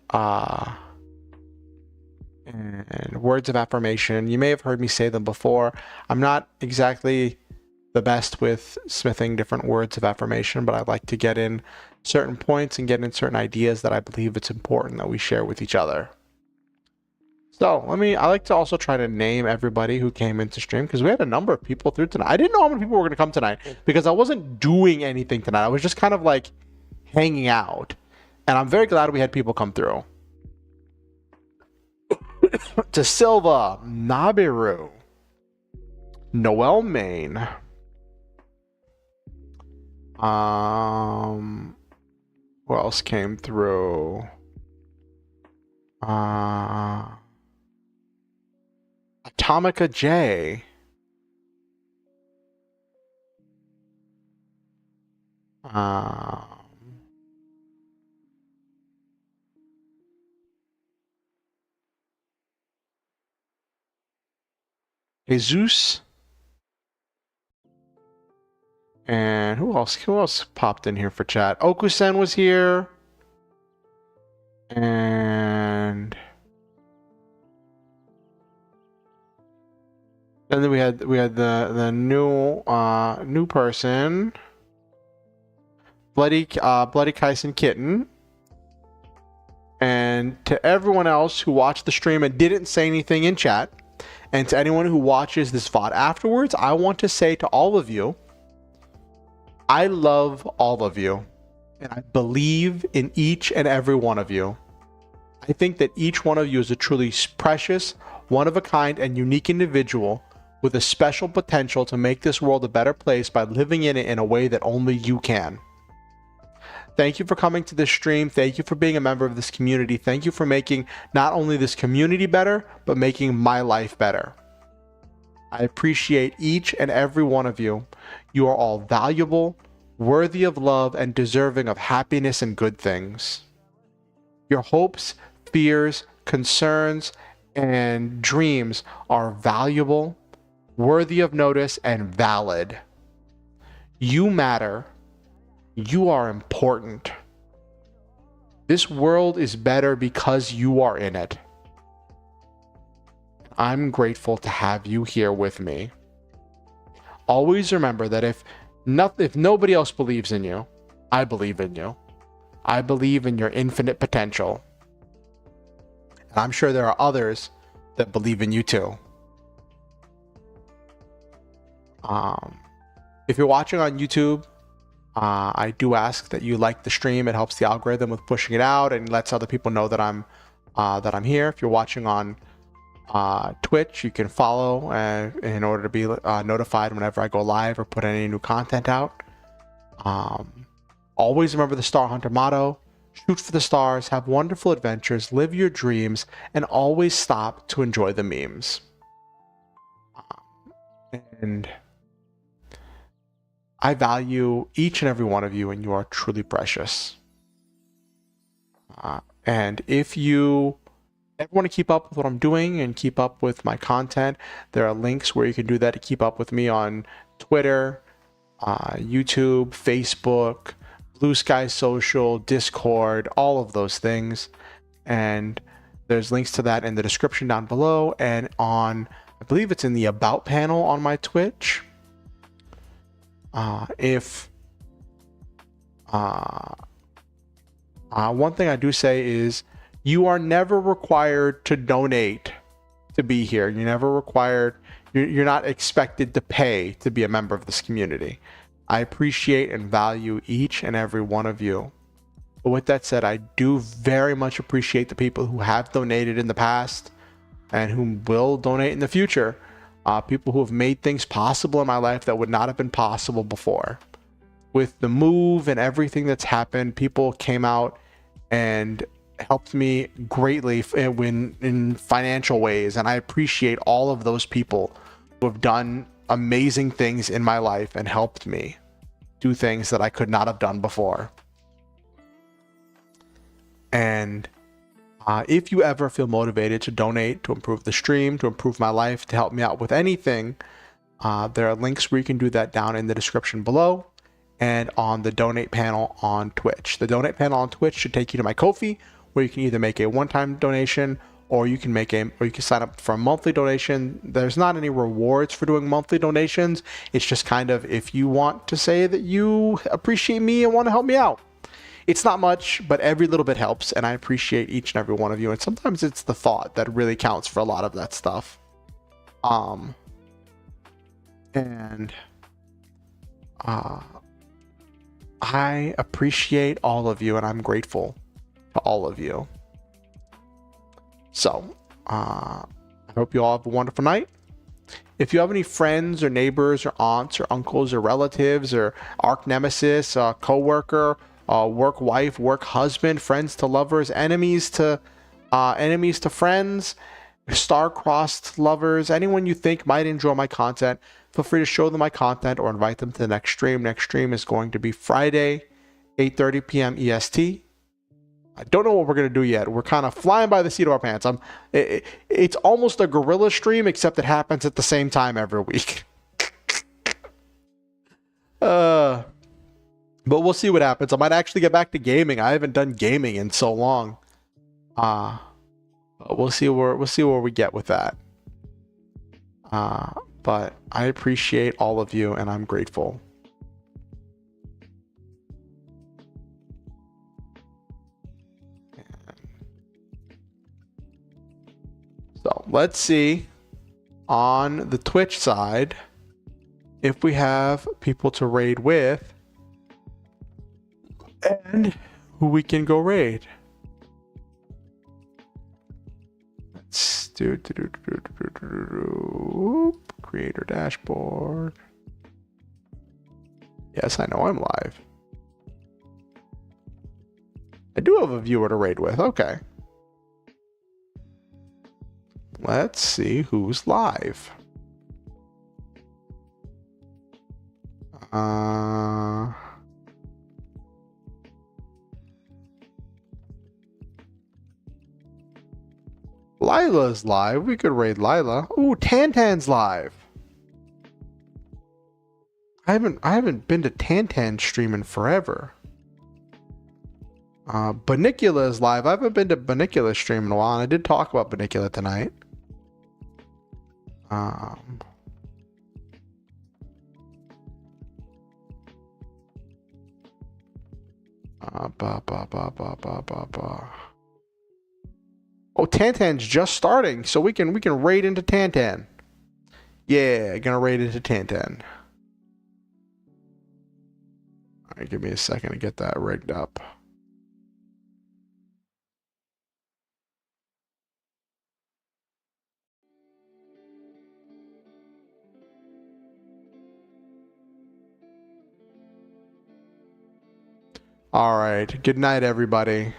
words of affirmation. You may have heard me say them before. I'm not exactly the best with smithing different words of affirmation, but I like to get in certain points and get in certain ideas that I believe it's important that we share with each other. So I like to also try to name everybody who came into stream, because we had a number of people through tonight. I didn't know how many people were going to come tonight because I wasn't doing anything tonight. I was just kind of like hanging out, and I'm very glad we had people come through. To Silva, Nabiru, Noel Main, who else came through? Atomica J. Jesus. And who else popped in here for chat? Okusen was here. And then we had the new person, Bloody Kaisen Kitten. And to everyone else who watched the stream and didn't say anything in chat, and to anyone who watches this VOD afterwards, I want to say to all of you, I love all of you, and I believe in each and every one of you. I think that each one of you is a truly precious, one-of-a-kind, and unique individual with a special potential to make this world a better place by living in it in a way that only you can. Thank you for coming to this stream. Thank you for being a member of this community. Thank you for making not only this community better, but making my life better. I appreciate each and every one of you. You are all valuable, worthy of love, and deserving of happiness and good things. Your hopes, fears, concerns, and dreams are valuable, worthy of notice, and valid. You matter. You are important. This world is better because you are in it. I'm grateful to have you here with me. Always remember that if nobody else believes in you, I believe in you. I believe in your infinite potential. And I'm sure there are others that believe in you too. If you're watching on YouTube, I do ask that you like the stream. It helps the algorithm with pushing it out and lets other people know that I'm here. If you're watching on Twitch, you can follow in order to be notified whenever I go live or put any new content out. Always remember the Star Hunter motto: shoot for the stars, have wonderful adventures, live your dreams, and always stop to enjoy the memes. And I value each and every one of you, and you are truly precious. And if you ever want to keep up with what I'm doing and keep up with my content, there are links where you can do that to keep up with me on Twitter, YouTube, Facebook, Blue Sky Social, Discord, all of those things. And there's links to that in the description down below, and on, I believe it's in the About panel on my Twitch. If one thing I do say is you are never required to donate to be here. You're never required, you're not expected to pay to be a member of this community. I appreciate and value each and every one of you. But with that said, I do very much appreciate the people who have donated in the past and who will donate in the future. People who have made things possible in my life that would not have been possible before. With the move and everything that's happened, people came out and helped me greatly in financial ways, and I appreciate all of those people who have done amazing things in my life and helped me do things that I could not have done before. And if you ever feel motivated to donate to improve the stream, to improve my life, to help me out with anything, there are links where you can do that down in the description below and on the donate panel on Twitch. The donate panel on Twitch should take you to my Ko-fi, where you can either make a one-time donation or you can sign up for a monthly donation. There's not any rewards for doing monthly donations. It's just kind of if you want to say that you appreciate me and want to help me out. It's not much, but every little bit helps, and I appreciate each and every one of you. And sometimes it's the thought that really counts for a lot of that stuff. I appreciate all of you, and I'm grateful to all of you. So, I hope you all have a wonderful night. If you have any friends or neighbors or aunts or uncles or relatives or arch nemesis, co-worker, work wife, work husband, friends to lovers, enemies to friends, star-crossed lovers, anyone you think might enjoy my content, feel free to show them my content or invite them to the next stream. Next stream is going to be Friday, 8:30 p.m. EST. I don't know what we're going to do yet. We're kind of flying by the seat of our pants. It's almost a guerrilla stream, except it happens at the same time every week. But we'll see what happens. I might actually get back to gaming. I haven't done gaming in so long. We'll see where we get with that. But I appreciate all of you, and I'm grateful. So let's see on the Twitch side if we have people to raid with and who we can go raid. Let's do creator dashboard. Yes, I know I'm live. I do have a viewer to raid with. Okay. Let's see who's live. Lila's live. We could raid Lila. Ooh, Tantan's live. I haven't been to Tantan stream in forever. Banicula is live. I haven't been to Banicula stream in a while, and I did talk about Banicula tonight. Oh, Tantan's just starting, so we can raid into Tantan. Yeah, gonna raid into Tantan. All right, give me a second to get that rigged up. All right. Good night, everybody.